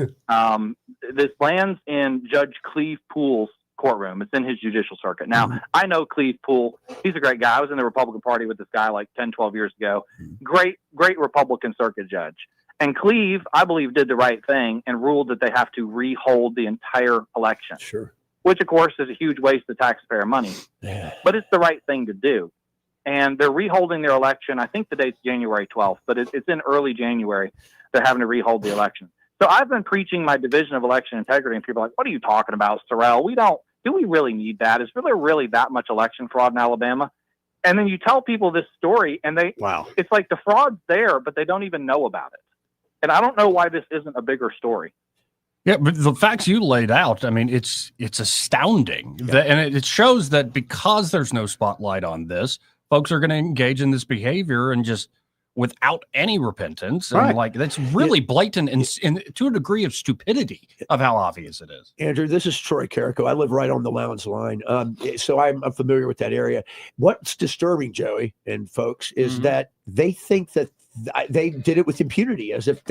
This lands in Judge Cleve Poole's courtroom. It's in his judicial circuit. Now, I know Cleve Poole. He's a great guy. I was in the Republican Party with this guy like 10, 12 years ago. Great Republican circuit judge. And Cleve, I believe, did the right thing and ruled that they have to rehold the entire election. Sure. Which, of course, is a huge waste of taxpayer money. Yeah. But it's the right thing to do. And they're reholding their election. I think the date's January 12th, but it's in early January. They're having to rehold the election. So I've been preaching my division of election integrity, and people are like, what are you talking about, Sorrell? Do we really need that? Is there really that much election fraud in Alabama? And then you tell people this story, and it's like the fraud's there, but they don't even know about it. And I don't know why this isn't a bigger story. Yeah, but the facts you laid out, I mean, it's astounding. And it shows that because there's no spotlight on this, folks are going to engage in this behavior and just without any repentance. And like, that's really blatant and to a degree of stupidity of how obvious it is. Andrew, this is Troy Carrico. I live right on the Lowndes line. So I'm familiar with that area. What's disturbing, Joey and folks, is that they think that they did it with impunity, as if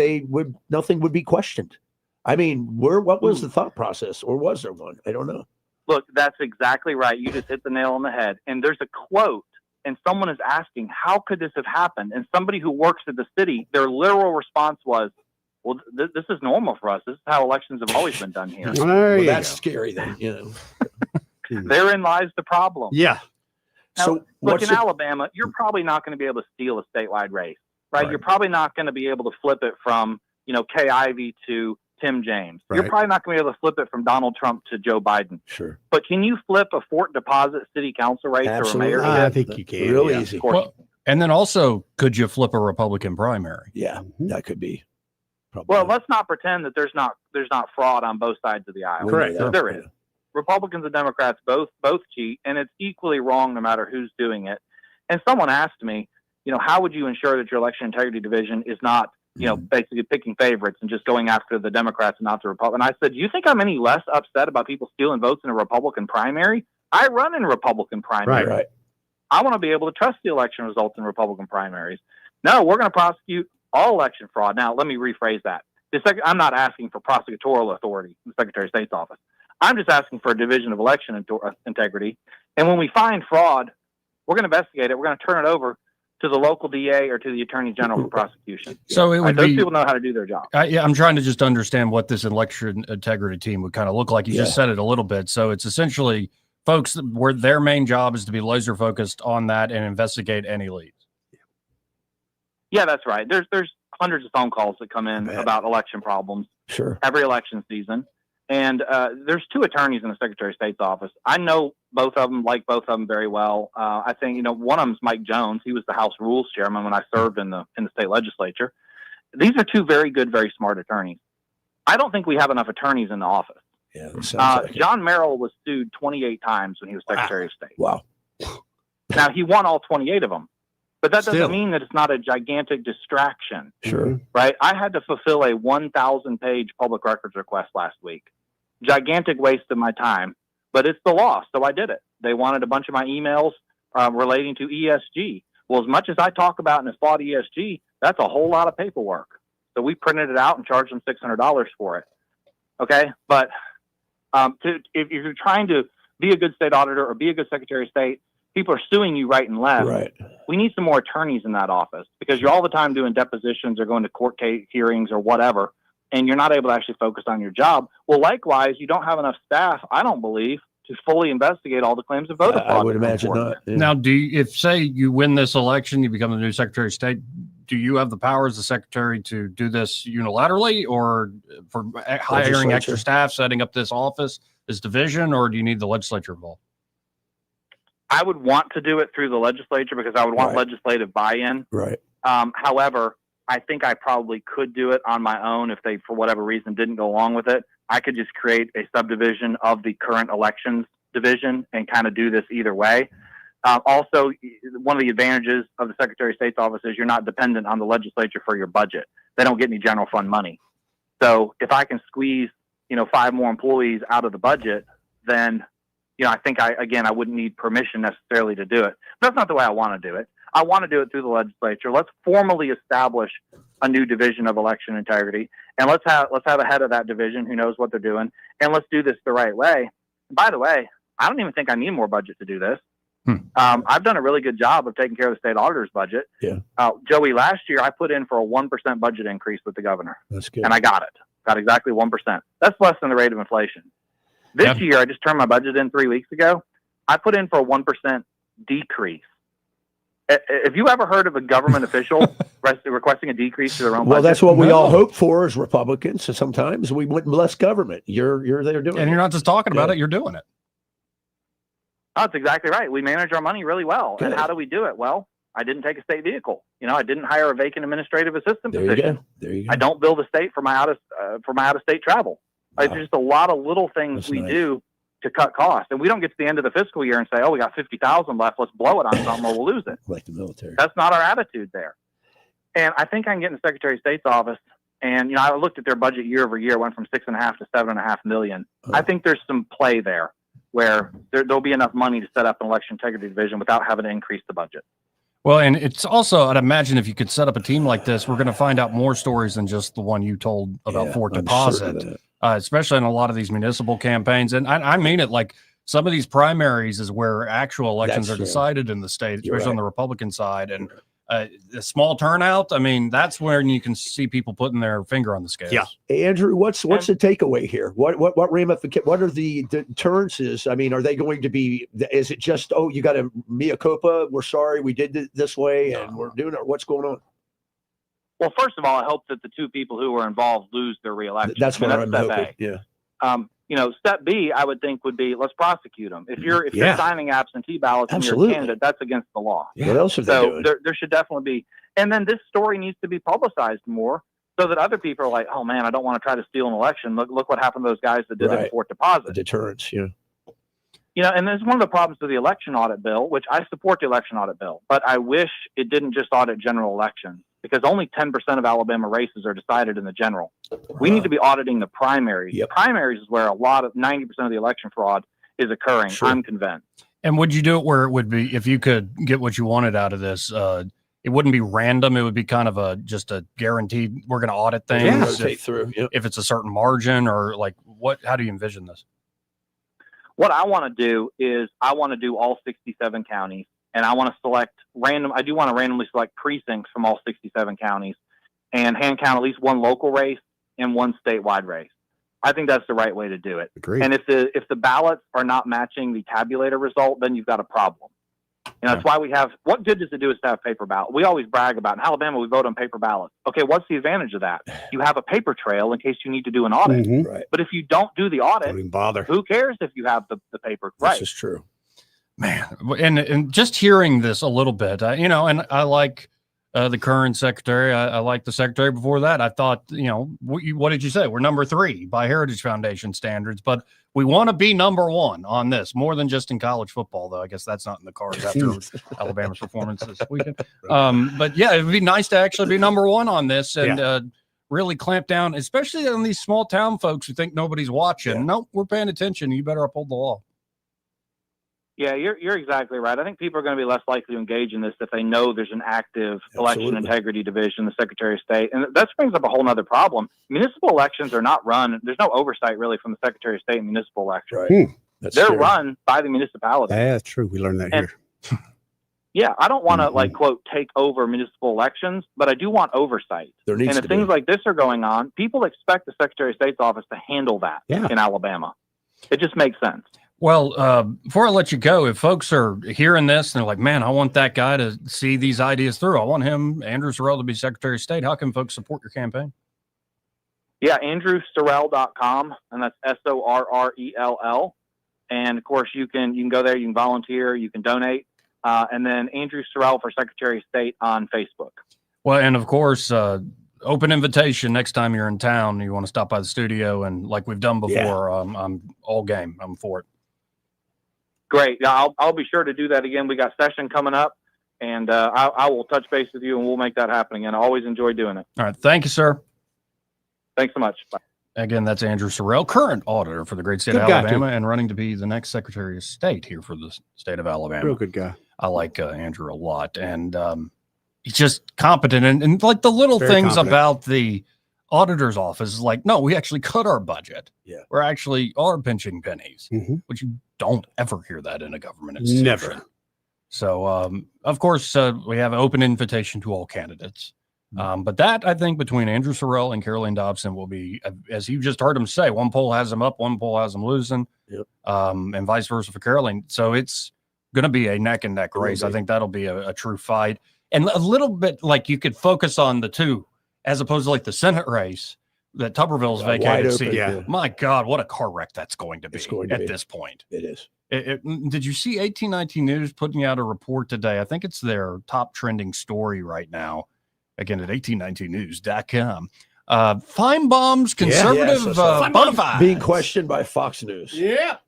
nothing would be questioned. I mean, what was the thought process, or was there one? I don't know. Look, that's exactly right. You just hit the nail on the head. And there's a quote, and someone is asking, how could this have happened? And somebody who works at the city, their literal response was, well, this is normal for us. This is how elections have always been done here. Well, that's scary then, Therein lies the problem. Yeah. Now, So look, in Alabama, you're probably not going to be able to steal a statewide race, right? You're probably not going to be able to flip it from, Kay Ivey to Tim James. You're probably not going to be able to flip it from Donald Trump to Joe Biden. Sure. But can you flip a Fort Deposit city council race or a mayor? I think you can. Real easy. Well, and then also, could you flip a Republican primary? Yeah, that could be. Well, let's not pretend that there's not fraud on both sides of the aisle. Correct. There is. Republicans and Democrats both cheat, and it's equally wrong no matter who's doing it. And someone asked me, how would you ensure that your election integrity division is not, basically picking favorites and just going after the Democrats and not the Republicans? And I said, do you think I'm any less upset about people stealing votes in a Republican primary? I run in Republican primaries. Right. I want to be able to trust the election results in Republican primaries. No, we're going to prosecute all election fraud. Now, let me rephrase that. I'm not asking for prosecutorial authority in the Secretary of State's office. I'm just asking for a division of election integrity. And when we find fraud, we're going to investigate it. We're going to turn it over to the local DA or to the Attorney General for prosecution. So it would those be, people know how to do their job. I'm trying to just understand what this election integrity team would kind of look like. You just said it a little bit. So it's essentially folks where their main job is to be laser focused on that and investigate any leads. Yeah, that's right. There's hundreds of phone calls that come in about election problems every election season. And there's two attorneys in the Secretary of State's office. I know both of them, like both of them very well. I think, one of them is Mike Jones. He was the House Rules Chairman when I served in the state legislature. These are two very good, very smart attorneys. I don't think we have enough attorneys in the office. Yeah, John Merrill was sued 28 times when he was Secretary of State. Wow. Now, he won all 28 of them. But that doesn't mean that it's not a gigantic distraction. Sure. Right? I had to fulfill a 1,000-page public records request last week. Gigantic waste of my time, but it's the law, so I did it. They wanted a bunch of my emails relating to ESG. Well, as much as I talk about and applaud ESG, that's a whole lot of paperwork. So we printed it out and charged them $600 for it. Okay? But if you're trying to be a good state auditor or be a good Secretary of State, people are suing you right and left. Right. We need some more attorneys in that office because you're all the time doing depositions or going to court hearings or whatever, and you're not able to actually focus on your job. Well, likewise, you don't have enough staff, I don't believe, to fully investigate all the claims of voter fraud. I would imagine not. Yeah. Now, if say you win this election, you become the new Secretary of State, do you have the power as the Secretary to do this unilaterally or for hiring extra staff, setting up this office, this division, or do you need the legislature involved? I would want to do it through the legislature because I would want legislative buy-in. Right. However, I think I probably could do it on my own if they, for whatever reason, didn't go along with it. I could just create a subdivision of the current elections division and kind of do this either way. Also, one of the advantages of the Secretary of State's office is you're not dependent on the legislature for your budget. They don't get any general fund money. So if I can squeeze, 5 more employees out of the budget, then I think I wouldn't need permission necessarily to do it. But that's not the way I want to do it. I want to do it through the legislature. Let's formally establish a new division of election integrity, and let's have a head of that division who knows what they're doing, and let's do this the right way. And by the way, I don't even think I need more budget to do this. I've done a really good job of taking care of the state auditor's budget. Yeah. Joey, last year I put in for a 1% budget increase with the governor. That's good. And I got it. Got exactly 1%. That's less than the rate of inflation. This year, I just turned my budget in 3 weeks ago. I put in for a 1% decrease. Have you ever heard of a government official requesting a decrease to their own budget? Well, that's what we all hope for as Republicans. So sometimes we want less government. You're there doing it. And you're not just talking about it, you're doing it. Oh, that's exactly right. We manage our money really well. Good. And how do we do it? Well, I didn't take a state vehicle. I didn't hire a vacant administrative assistant There you position. go. There you go. I don't bill the state for my out of state travel. Like, there's just a lot of little things That's we nice. do to cut costs, and we don't get to the end of the fiscal year and say, "Oh, we got 50,000 left. Let's blow it on something, or we'll lose it." Like the military. That's not our attitude there. And I think I can get in the Secretary of State's office, and I looked at their budget year over year, went from 6.5 to 7.5 million. I think there's some play there where there'll be enough money to set up an election integrity division without having to increase the budget. Well, and it's also, I'd imagine if you could set up a team like this, we're going to find out more stories than just the one you told about Fort I'm Deposit, certain of especially in a lot of these municipal campaigns. And I mean it, like some of these primaries is where actual elections That's are true. decided in the state, You're especially on right. the Republican side. And the small turnout, I mean, that's where you can see people putting their finger on the scales. Hey, Andrew, what's the takeaway here? What ramifications? What are the deterrences? I mean, are they going to be? Is it just you got a mea culpa? We're sorry we did it this way, and we're doing it. What's going on? Well, first of all, I hope that the two people who were involved lose their reelection. That's what I'm step hoping. A. Yeah. Step B, I would think would be let's prosecute them. If you're Yeah. signing absentee ballots and you're Absolutely. a candidate, that's against the law. What else are they So doing? there should definitely be. And then this story needs to be publicized more so that other people are like, oh man, I don't want to try to steal an election. Look what happened to those guys that did it Right. at Fort Deposit. The deterrence. Yeah. And there's one of the problems with the election audit bill, which I support the election audit bill, but I wish it didn't just audit general elections because only 10% of Alabama races are decided in the general. We need to be auditing the primaries. Yep. The primaries is where 90% of the election fraud is occurring. Sure. I'm convinced. And would you do it where it would be, if you could get what you wanted out of this, it wouldn't be random. It would be kind of just a guaranteed, we're going to audit things. Rotate through. Yep. If it's a certain margin or like how do you envision this? What I want to do is I want to do all 67 counties, and I want to select I do want to randomly select precincts from all 67 counties and hand count at least one local race and one statewide race. I think that's the right way to do it. Agreed. And if the ballots are not matching the tabulator result, then you've got a problem. That's why we have, what good does it do is to have paper ballot? We always brag about, in Alabama, we vote on paper ballots. Okay, what's the advantage of that? You have a paper trail in case you need to do an audit. Right. But if you don't do the audit, Don't even bother. who cares if you have the paper? This Right. is true. Man, and just hearing this a little bit, and I like the current secretary. I like the secretary before that. I thought, what did you say? We're number 3 by Heritage Foundation standards, but we want to be number 1 on this more than just in college football, though. I guess that's not in the cards after Alabama's performance this weekend. But yeah, it would be nice to actually be number 1 on this and really clamp down, especially on these small town folks who think nobody's watching. Yeah. Nope, we're paying attention. You better uphold the law. Yeah, you're exactly right. I think people are going to be less likely to engage in this if they know there's an active election Absolutely. integrity division, the Secretary of State. And that brings up a whole other problem. Municipal elections are not run. There's no oversight really from the Secretary of State in municipal elections. Right. That's They're true. run by the municipality. Yeah, that's true. We learned that And- here. Yeah, I don't want to quote, take over municipal elections, but I do want oversight. There needs And if to things be. like this are going on, people expect the Secretary of State's office to handle that in Alabama. It just makes sense. Well, before I let you go, if folks are hearing this and they're like, man, I want that guy to see these ideas through. I want him, Andrew Sorrell, to be Secretary of State. How can folks support your campaign? Yeah, AndrewSorrell.com, and that's SORRELL. And of course, you can go there, you can volunteer, you can donate. And then Andrew Sorrell for Secretary of State on Facebook. Well, and of course, open invitation next time you're in town. You want to stop by the studio, and like we've done before, I'm all game. I'm for it. Great. Yeah, I'll be sure to do that again. We got session coming up, and I will touch base with you, and we'll make that happen again. I always enjoy doing it. All right. Thank you, sir. Thanks so much. Bye. Again, that's Andrew Sorrell, current auditor for the great state Good of guy, Alabama, too. and running to be the next Secretary of State here for the state of Alabama. Real good guy. I like Andrew a lot, and he's just competent, and like the little Very things competent. about the auditor's office is like, no, we actually cut our budget. Yeah. We're actually are pinching pennies, which you don't ever hear that in a government institution. Never. So, of course, we have an open invitation to all candidates. But that, I think, between Andrew Sorrell and Caroline Dobson will be, as you just heard him say, one poll has him up, one poll has him losing, and vice versa for Caroline. So it's going to be a neck and neck race. I think that'll be a true fight. And a little bit like you could focus on the two as opposed to like the Senate race that Tuberville's Wide vacated open, seat. yeah. My God, what a car wreck that's going to be It's going to at be. this point. It is. Did you see 1819 News putting out a report today? I think it's their top trending story right now. Again, at 1819news.com. Finebaum's conservative bona fides being questioned by Fox News. Yeah.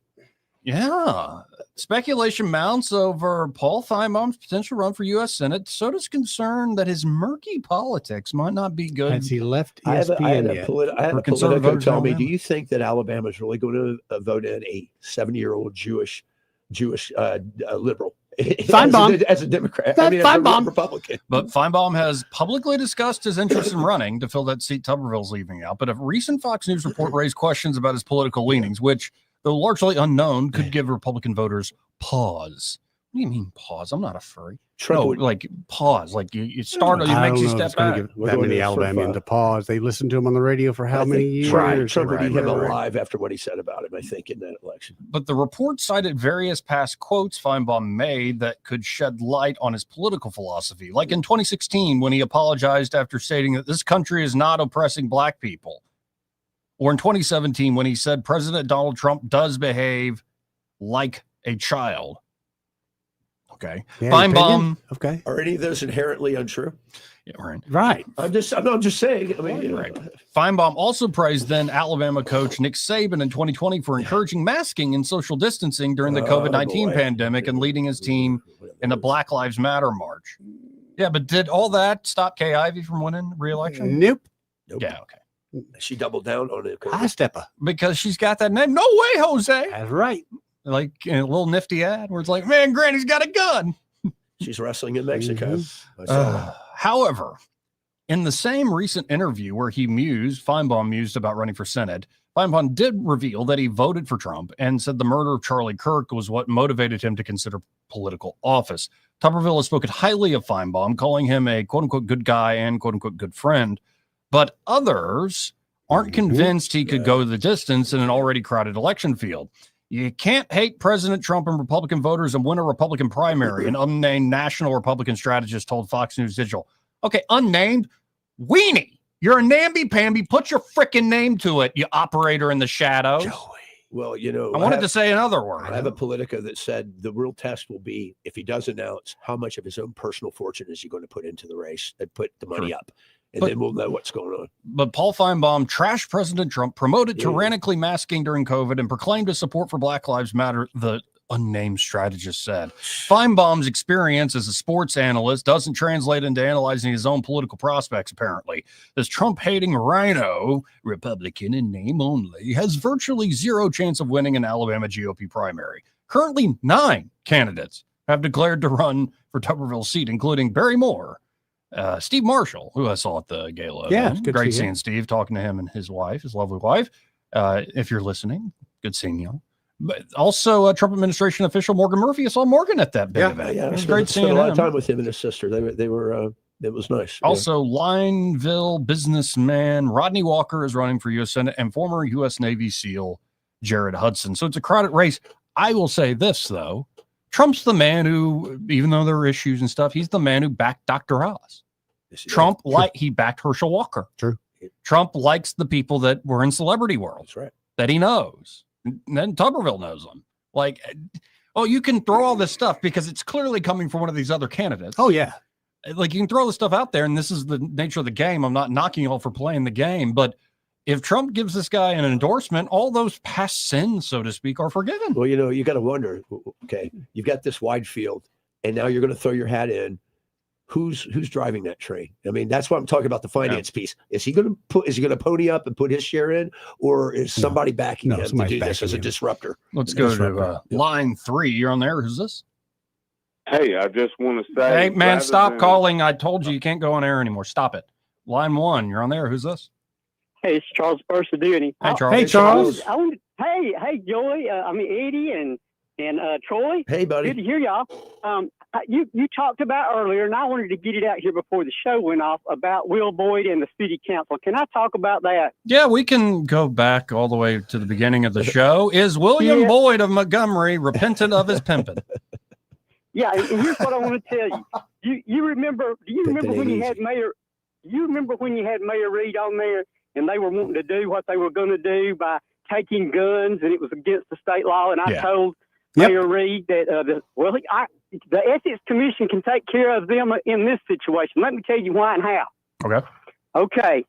Speculation mounts over Paul Finebaum's potential run for U.S. Senate. So does concern that his murky politics might not be good. Has he left I had ESPN a yet? Politico tell me, do you think that Alabama is really going to vote in a 70-year-old Jewish liberal? Finebaum. As a Democrat, As a Republican. But Finebaum has publicly discussed his interest in running to fill that seat Tuberville's leaving out. But a recent Fox News report raised questions about his political leanings, which, though largely unknown, could give Republican voters pause. What do you mean pause? I'm not a furry. Like pause. Like you start, it makes you step back. That many Alabamians a pause. They listened to him on the radio for how many years? Trump would eat him alive after what he said about him, I think, in that election. But the report cited various past quotes Finebaum made that could shed light on his political philosophy. Like in 2016, when he apologized after stating that this country is not oppressing black people. Or in 2017, when he said President Donald Trump does behave like a child. Okay. Yeah, Finebaum. Okay. Are any of those inherently untrue? Yeah, right. Right. I'm just saying. I mean, right. Finebaum also praised then Alabama coach Nick Saban in 2020 for encouraging masking and social distancing during the COVID-19 pandemic and leading his team in a Black Lives Matter march. Yeah, but did all that stop Kay Ivey from winning re-election? Nope. Yeah, okay. She doubled down on it. High stepper. Because she's got that name. No way, Jose. That's right. Like a little nifty ad where it's like, man, Granny's got a gun. She's wrestling in Mexico. However, in the same recent interview where Finebaum mused about running for Senate, Finebaum did reveal that he voted for Trump and said the murder of Charlie Kirk was what motivated him to consider political office. Tuberville has spoken highly of Finebaum, calling him a quote-unquote good guy and quote-unquote good friend, but others aren't convinced he could go the distance in an already crowded election field. You can't hate President Trump and Republican voters and win a Republican primary, an unnamed national Republican strategist told Fox News Digital. Okay, unnamed? Weenie. You're a namby-pamby. Put your freaking name to it, you operator in the shadows. Well, you know, I wanted to say another word. I have a Politico that said the real test will be if he does announce how much of his own personal fortune is he going to put into the race and put the money up. And then we'll know what's going on. But Paul Finebaum trashed President Trump, promoted tyrannically masking during COVID, and proclaimed his support for Black Lives Matter, the unnamed strategist said. Finebaum's experience as a sports analyst doesn't translate into analyzing his own political prospects, apparently. This Trump-hating rhino, Republican in name only, has virtually zero chance of winning an Alabama GOP primary. Currently, 9 candidates have declared to run for Tuberville's seat, including Barry Moore, Steve Marshall, who I saw at the gala. Yeah, it's good great seeing Steve, talking to him and his wife, his lovely wife. If you're listening, good seeing you. But also, Trump administration official Morgan Murphy. I saw Morgan at that big event. Yeah, It was I great spent seeing a lot of him. time with him and his sister. They were it was nice. Also, Lineville businessman Rodney Walker is running for U.S. Senate, and former U.S. Navy SEAL Jared Hudson. So it's a crowded race. I will say this, though. Trump's the man who, even though there are issues and stuff, he's the man who backed Dr. Oz. Trump, he backed Herschel Walker. True. Trump likes the people that were in celebrity world. That's right. That he knows. And then Tuberville knows them. Like, oh, you can throw all this stuff because it's clearly coming from one of these other candidates. Oh, yeah. Like, you can throw this stuff out there, and this is the nature of the game. I'm not knocking you all for playing the game, but if Trump gives this guy an endorsement, all those past sins, so to speak, are forgiven. Well, you know, you got to wonder, okay, you've got this wide field, and now you're going to throw your hat in. Who's driving that train? I mean, that's why I'm talking about the finance piece. Is he going to pony up and put his share in, or is somebody backing him to do this as a disruptor? Let's go to line 3. You're on there. Who's this? Hey, I just want to say. Hey, man, stop calling. I told you you can't go on air anymore. Stop it. Line 1. You're on there. Who's this? Hey, it's Charles Persidini. Hey, Charles. Hey, Charles. Hey, Joey. Eddie and Troy. Hey, buddy. Good to hear y'all. You talked about earlier, and I wanted to get it out here before the show went off about Will Boyd and the city council. Can I talk about that? Yeah, we can go back all the way to the beginning of the show. Is William Boyd of Montgomery repentant of his pimping? Yeah, and here's what I want to tell you. Do you remember when you had Mayor? You remember when you had Mayor Reed on there, and they were wanting to do what they were going to do by taking guns, and it was against the state law. And I told Mayor Reed, that the Ethics Commission can take care of them in this situation. Let me tell you why and how. Okay. Okay.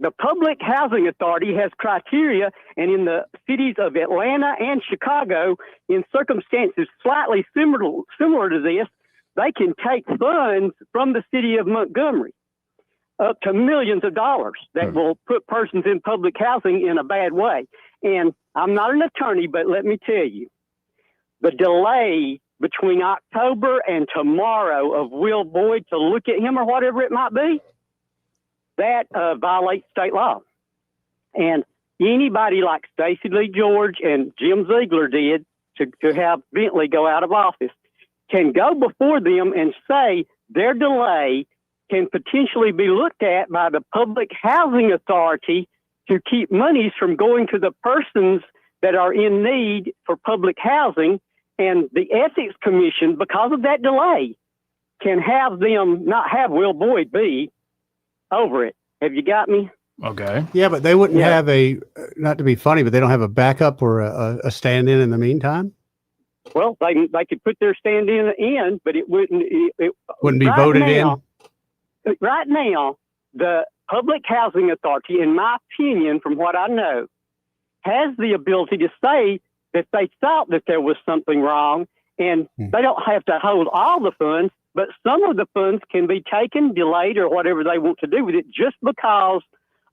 The Public Housing Authority has criteria, and in the cities of Atlanta and Chicago, in circumstances slightly similar to this, they can take funds from the city of Montgomery up to millions of dollars that will put persons in public housing in a bad way. And I'm not an attorney, but let me tell you, the delay between October and tomorrow of Will Boyd to look at him or whatever it might be, that violates state law. And anybody like Stacey Lee George and Jim Ziegler did to have Bentley go out of office can go before them and say their delay can potentially be looked at by the Public Housing Authority to keep monies from going to the persons that are in need for public housing. And the Ethics Commission, because of that delay, can have them not have Will Boyd be over it. Have you got me? Okay. Yeah, but they wouldn't have not to be funny, but they don't have a backup or a stand-in in the meantime? Well, they could put their stand-in, but it wouldn't. It wouldn't be voted in? Right now, the Public Housing Authority, in my opinion, from what I know, has the ability to say that they thought that there was something wrong, and they don't have to hold all the funds, but some of the funds can be taken, delayed, or whatever they want to do with it just because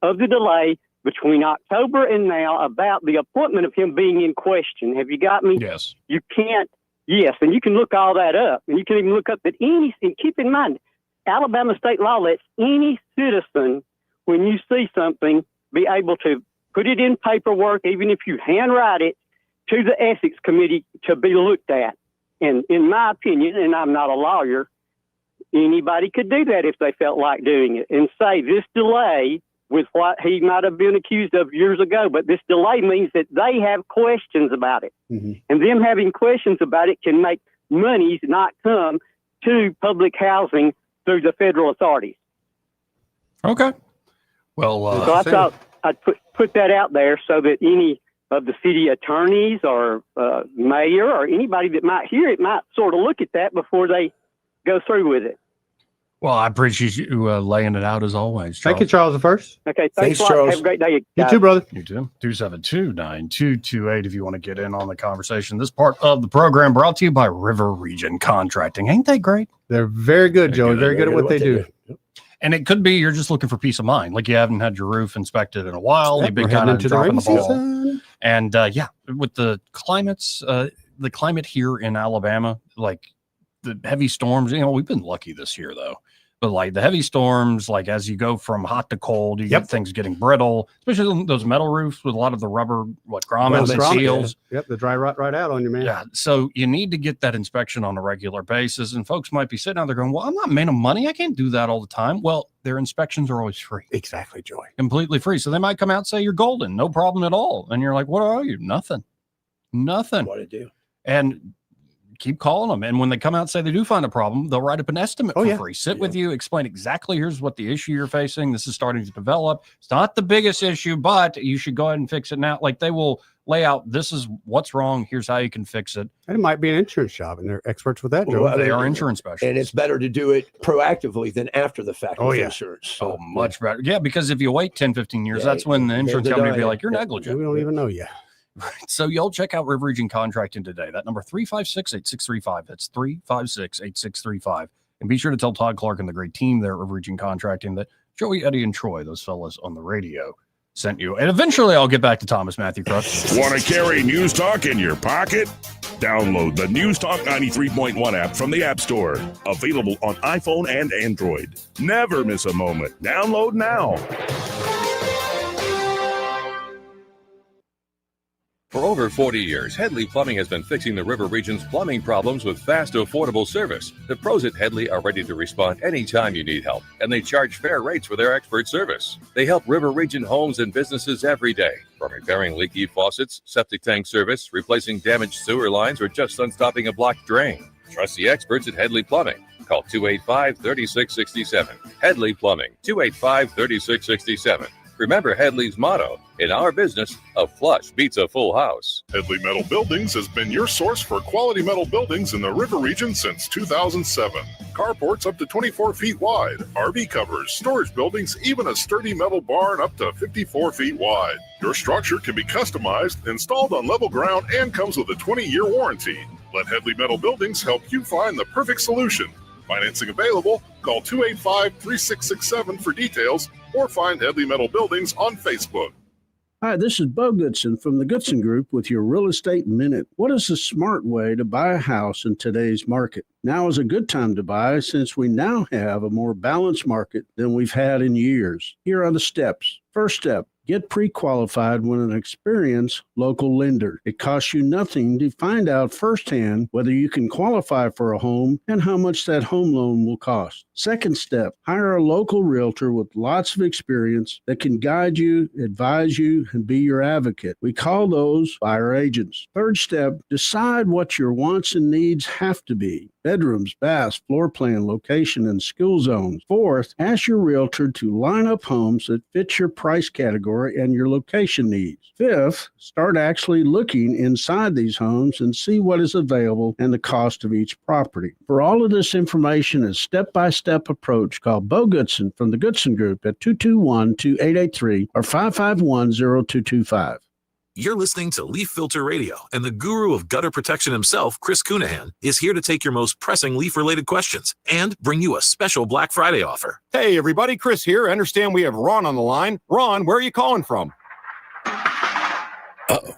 of the delay between October and now about the appointment of him being in question. Have you got me? Yes. You can't, yes, and you can look all that up. And you can even look up that and keep in mind, Alabama state law lets any citizen, when you see something, be able to put it in paperwork, even if you handwrite it, to the Ethics Committee to be looked at. And in my opinion, and I'm not a lawyer, anybody could do that if they felt like doing it and say this delay with what he might have been accused of years ago, but this delay means that they have questions about it. And them having questions about it can make monies not come to public housing through the federal authorities. Okay. Well, so I thought I'd put that out there so that any of the city attorneys or mayor or anybody that might hear it might sort of look at that before they go through with it. Well, I appreciate you laying it out as always. Thank you, Charles the First. Okay, thanks a lot. Charles. Have a great day. You too, brother. You too. 272-9228 if you want to get in on the conversation. This part of the program brought to you by River Region Contracting. Ain't they great? They're very good, Joey. Very good at what they do. And it could be you're just looking for peace of mind. Like you haven't had your roof inspected in a while. Yep, You've been we're kind heading of into the dropping rainy the ball. season. And with the climate here in Alabama, like the heavy storms, we've been lucky this year though. But like the heavy storms, like as you go from hot to cold, you get things getting brittle, especially on those metal roofs with a lot of the rubber, grommets and seals. Yep, the dry rot right out on you, man. Yeah, so you need to get that inspection on a regular basis. And folks might be sitting out there going, well, I'm not made of money. I can't do that all the time. Well, their inspections are always free. Exactly, Joy. Completely free. So they might come out and say you're golden, no problem at all. And you're like, what are you? Nothing. What to do? And keep calling them. And when they come out and say they do find a problem, they'll write up an estimate for free. Sit with you, explain exactly here's what the issue you're facing. This is starting to develop. It's not the biggest issue, but you should go ahead and fix it now. Like they will lay out, this is what's wrong. Here's how you can fix it. And it might be an insurance job, and they're experts with that, Joe. Well, they are insurance specialists. And it's better to do it proactively than after the fact with insurance. So much better. Yeah, because if you wait 10, 15 years, that's when the insurance company will be like, you're negligent. We don't even know yet. Right. So y'all check out River Region Contracting today. That number 356-8635. That's 356-8635. And be sure to tell Todd Clark and the great team there at River Region Contracting that Joey, Eddie, and Troy, those fellas on the radio, sent you. And eventually I'll get back to Thomas Matthew Crooks. Want to carry News Talk in your pocket? Download the News Talk 93.1 app from the App Store. Available on iPhone and Android. Never miss a moment. Download now. For over 40 years, Headley Plumbing has been fixing the River Region's plumbing problems with fast, affordable service. The pros at Headley are ready to respond anytime you need help, and they charge fair rates for their expert service. They help River Region homes and businesses every day, from repairing leaky faucets, septic tank service, replacing damaged sewer lines, or just unstopping a blocked drain. Trust the experts at Headley Plumbing. Call 285-3667. Headley Plumbing, 285-3667. Remember Headley's motto, in our business, a flush beats a full house. Headley Metal Buildings has been your source for quality metal buildings in the river region since 2007. Carports up to 24 feet wide, RV covers, storage buildings, even a sturdy metal barn up to 54 feet wide. Your structure can be customized, installed on level ground, and comes with a 20-year warranty. Let Headley Metal Buildings help you find the perfect solution. Financing available. Call 285-3667 for details or find Headley Metal Buildings on Facebook. Hi, this is Bo Goodson from the Goodson Group with your Real Estate Minute. What is a smart way to buy a house in today's market? Now is a good time to buy since we now have a more balanced market than we've had in years. Here are the steps. First step, get pre-qualified with an experienced local lender. It costs you nothing to find out firsthand whether you can qualify for a home and how much that home loan will cost. Second step, hire a local realtor with lots of experience that can guide you, advise you, and be your advocate. We call those buyer agents. Third step, decide what your wants and needs have to be. Bedrooms, baths, floor plan, location, and skill zones. Fourth, ask your realtor to line up homes that fit your price category and your location needs. Fifth, start actually looking inside these homes and see what is available and the cost of each property. For all of this information and step-by-step approach, call Bo Goodson from the Goodson Group at 221-2883 or 551-0225. You're listening to Leaf Filter Radio, and the guru of gutter protection himself, Chris Cunahan, is here to take your most pressing leaf-related questions and bring you a special Black Friday offer. Hey, everybody, Chris here. I understand we have Ron on the line. Ron, where are you calling from? Uh-oh.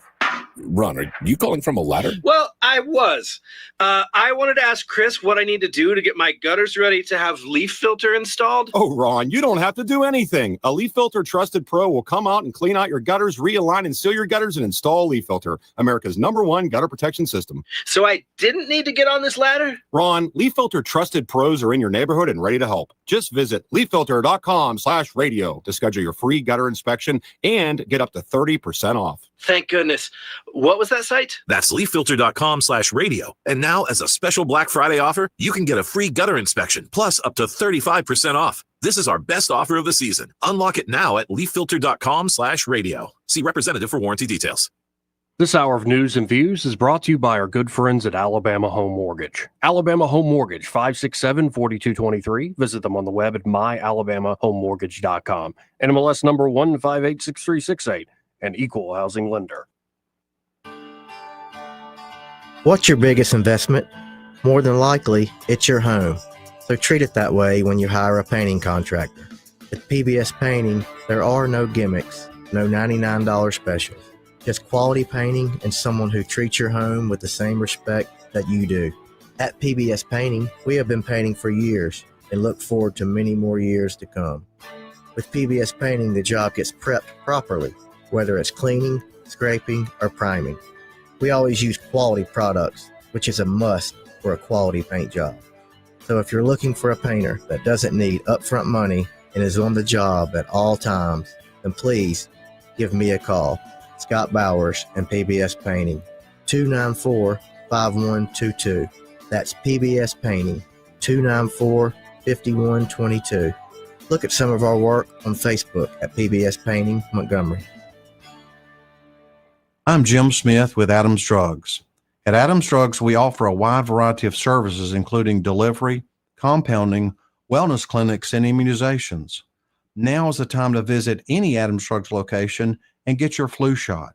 Ron, are you calling from a ladder? Well, I was. I wanted to ask Chris what I need to do to get my gutters ready to have leaf filter installed. Oh, Ron, you don't have to do anything. A Leaf Filter Trusted Pro will come out and clean out your gutters, realign and seal your gutters, and install Leaf Filter, America's #1 gutter protection system. So I didn't need to get on this ladder? Ron, Leaf Filter Trusted Pros are in your neighborhood and ready to help. Just visit leaffilter.com/radio to schedule your free gutter inspection and get up to 30% off. Thank goodness. What was that site? That's leaffilter.com/radio. And now, as a special Black Friday offer, you can get a free gutter inspection, plus up to 35% off. This is our best offer of the season. Unlock it now at leaffilter.com/radio. See representative for warranty details. This hour of news and views is brought to you by our good friends at Alabama Home Mortgage. Alabama Home Mortgage, 567-4223. Visit them on the web at myalabamahomemortgage.com. NMLS number 1586368. An equal housing lender. What's your biggest investment? More than likely, it's your home. So treat it that way when you hire a painting contractor. At PBS Painting, there are no gimmicks, no $99 specials. Just quality painting and someone who treats your home with the same respect that you do. At PBS Painting, we have been painting for years and look forward to many more years to come. With PBS Painting, the job gets prepped properly, whether it's cleaning, scraping, or priming. We always use quality products, which is a must for a quality paint job. So if you're looking for a painter that doesn't need upfront money and is on the job at all times, then please give me a call. Scott Bowers and PBS Painting, 294-5122. That's PBS Painting, 294-5122. Look at some of our work on Facebook at PBS Painting Montgomery. I'm Jim Smith with Adams Drugs. At Adams Drugs, we offer a wide variety of services, including delivery, compounding, wellness clinics, and immunizations. Now is the time to visit any Adams Drugs location and get your flu shot.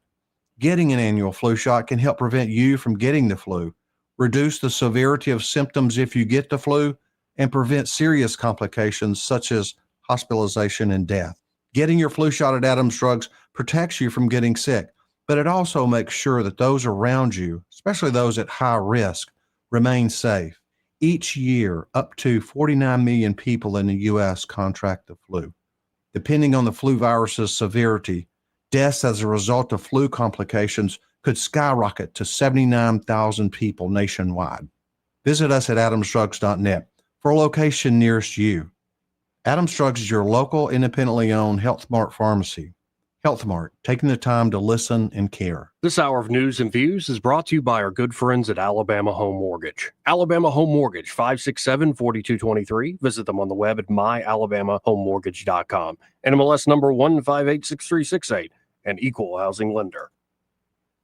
Getting an annual flu shot can help prevent you from getting the flu, reduce the severity of symptoms if you get the flu, and prevent serious complications such as hospitalization and death. Getting your flu shot at Adams Drugs protects you from getting sick, but it also makes sure that those around you, especially those at high risk, remain safe. Each year, up to 49 million people in the U.S. contract the flu. Depending on the flu virus's severity, deaths as a result of flu complications could skyrocket to 79,000 people nationwide. Visit us at adamsdrugs.net for a location nearest you. Adams Drugs is your local, independently owned Health Mart pharmacy. Health Mart, taking the time to listen and care. This hour of news and views is brought to you by our good friends at Alabama Home Mortgage. Alabama Home Mortgage, 567-4223. Visit them on the web at myalabamahomemortgage.com. NMLS number 1586368, an equal housing lender.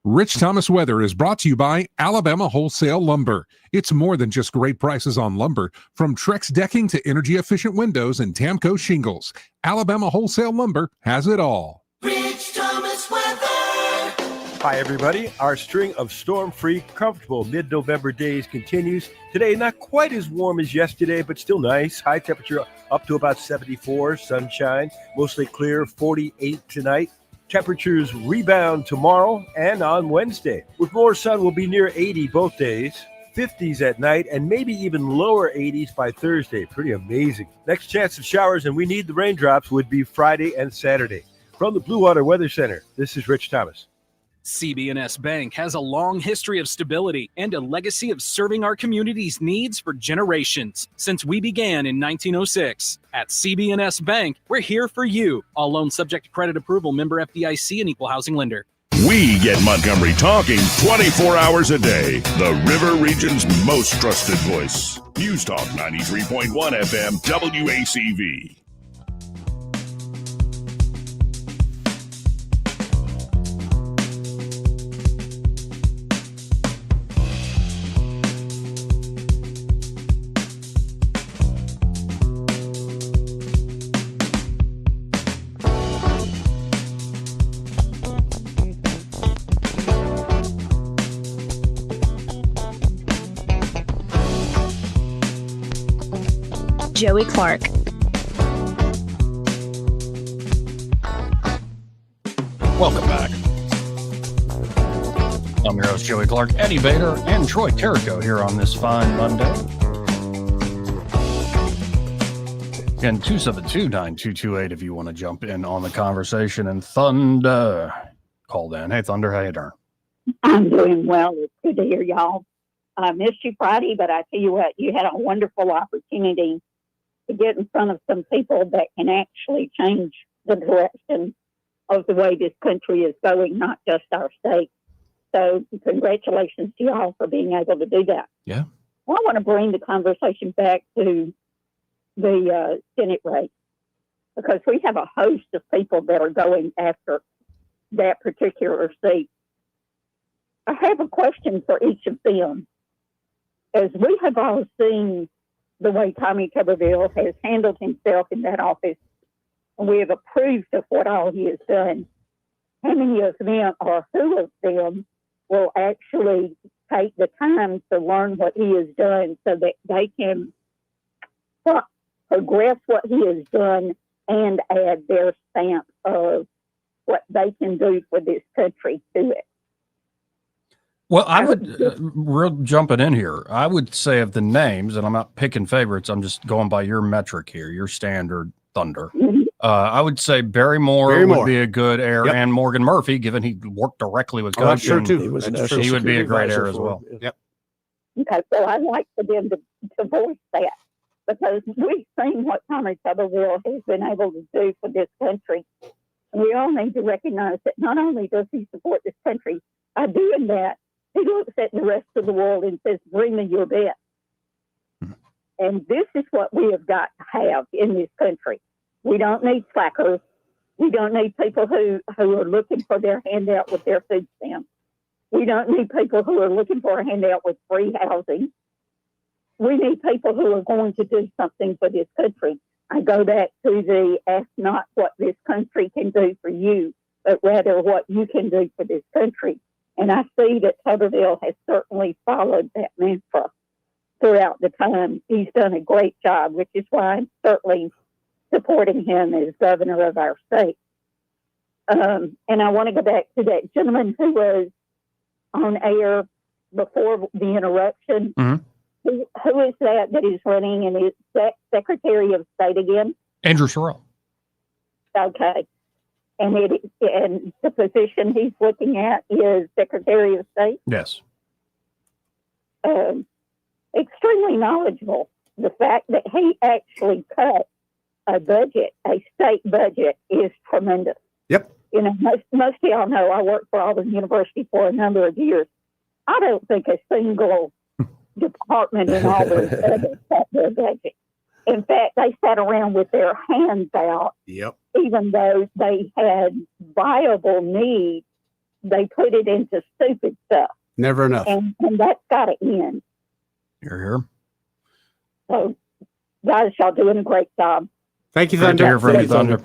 Rich Thomas Weather is brought to you by Alabama Wholesale Lumber. It's more than just great prices on lumber. From Trex decking to energy-efficient windows and Tamco shingles, Alabama Wholesale Lumber has it all. Rich Thomas Weather. Hi, everybody. Our string of storm-free, comfortable mid-November days continues. Today, not quite as warm as yesterday, but still nice. High temperature up to about 74, sunshine, mostly clear, 48 tonight. Temperatures rebound tomorrow and on Wednesday. With more sun, we'll be near 80 both days, 50s at night, and maybe even lower 80s by Thursday. Pretty amazing. Next chance of showers, and we need the raindrops, would be Friday and Saturday. From the Blue Water Weather Center, this is Rich Thomas. CB&S Bank has a long history of stability and a legacy of serving our community's needs for generations since we began in 1906. At CB&S Bank, we're here for you. All loans subject to credit approval, member FDIC, and equal housing lender. We get Montgomery talking 24 hours a day. The River Region's most trusted voice. News Talk 93.1 FM WACV. Joey Clark. Welcome back. I'm your host, Joey Clark, Eddie Bader, and Troy Carrico here on this fine Monday. Again, 272-9228 if you want to jump in on the conversation. And Thunder called in. Hey, Thunder, how you doing? I'm doing well. It's good to hear y'all. I missed you Friday, but I tell you what, you had a wonderful opportunity to get in front of some people that can actually change the direction of the way this country is going, not just our state. So congratulations to y'all for being able to do that. Yeah. Well, I want to bring the conversation back to the Senate race, because we have a host of people that are going after that particular seat. I have a question for each of them. As we have all seen the way Tommy Tuberville has handled himself in that office, and we have approved of what all he has done, how many of them or who of them will actually take the time to learn what he has done so that they can progress what he has done and add their stamp of what they can do for this country to it? Well, I would, real jumping in here, I would say of the names, and I'm not picking favorites, I'm just going by your metric here, your standard Thunder. I would say Barry Moore would be a good heir, and Morgan Murphy, given he worked directly with Coach. That's true, too. He would be a great heir as well. Yep. Okay, so I'd like for them to voice that, because we've seen what Tommy Tuberville has been able to do for this country. And we all need to recognize that not only does he support this country by doing that, he looks at the rest of the world and says, bring me your best. And this is what we have got to have in this country. We don't need slackers. We don't need people who are looking for their handout with their food stamps. We don't need people who are looking for a handout with free housing. We need people who are going to do something for this country. I go back to the ask not what this country can do for you, but rather what you can do for this country. And I see that Tuberville has certainly followed that mantra throughout the time. He's done a great job, which is why I'm certainly supporting him as governor of our state. And I want to go back to that gentleman who was on air before the interruption. Who is that is running, and is that Secretary of State again? Andrew Sherrill. Okay. And and the position he's looking at is Secretary of State? Yes. Extremely knowledgeable. The fact that he actually cut a budget, a state budget, is tremendous. Yep. You know, most of y'all know I worked for Auburn University for a number of years. I don't think a single department in Auburn ever cut their budget. In fact, they sat around with their hands out. Yep. Even though they had viable needs, they put it into stupid stuff. Never enough. And that's got to end. You're here. So, guys, y'all doing a great job. Thank you, Great Thunder. to hear from you, Thank you, Thunder.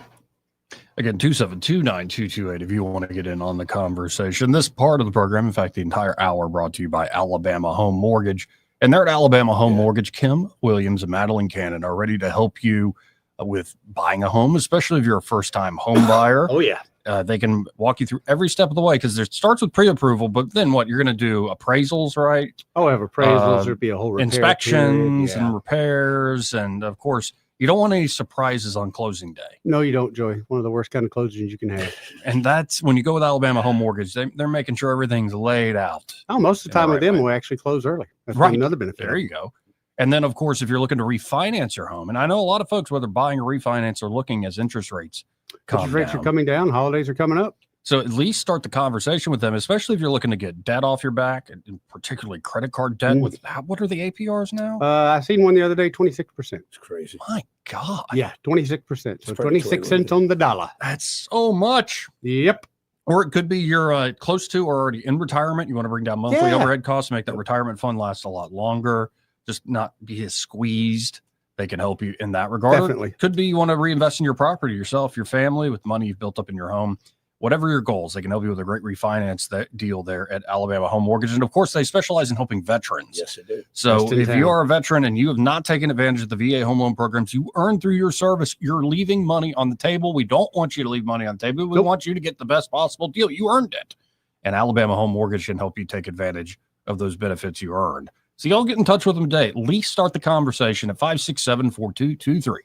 Again, 272-9228 if you want to get in on the conversation. This part of the program, in fact, the entire hour, brought to you by Alabama Home Mortgage. And they're at Alabama Home Mortgage. Kim Williams and Madeline Cannon are ready to help you with buying a home, especially if you're a first-time home buyer. Oh, yeah. They can walk you through every step of the way because it starts with pre-approval, but then what? You're going to do appraisals, right? Oh, have appraisals. There'd be a whole repair inspections period. and repairs. And, of course, you don't want any surprises on closing day. No, you don't, Joey. One of the worst kind of closings you can have. And that's when you go with Alabama Home Mortgage, they're making sure everything's laid out. Oh, most of the time with them, we'll actually close early. That's another benefit. There you go. And then, of course, if you're looking to refinance your home, and I know a lot of folks, whether buying or refinance, are looking as interest rates Interest rates are coming down. Holidays are coming up. So at least start the conversation with them, especially if you're looking to get debt off your back, and particularly credit card debt. With what are the APRs now? I seen one the other day, 26%. It's crazy. My God. Yeah, 26%. So 26 cents on the dollar. That's so much. Yep. Or it could be you're close to or already in retirement. You want to bring down monthly overhead costs, make that retirement fund last a lot longer, just not be as squeezed. They can help you in that regard. Definitely. Could be you want to reinvest in your property, yourself, your family, with money you've built up in your home. Whatever your goals, they can help you with a great refinance deal there at Alabama Home Mortgage. And of course, they specialize in helping veterans. Yes, they do. So if you are a veteran and you have not taken advantage of the VA home loan programs you earn through your service, you're leaving money on the table. We don't want you to leave money on the table. We want you to get the best possible deal. You earned it. And Alabama Home Mortgage can help you take advantage of those benefits you earned. So y'all get in touch with them today. At least start the conversation at 567-4223.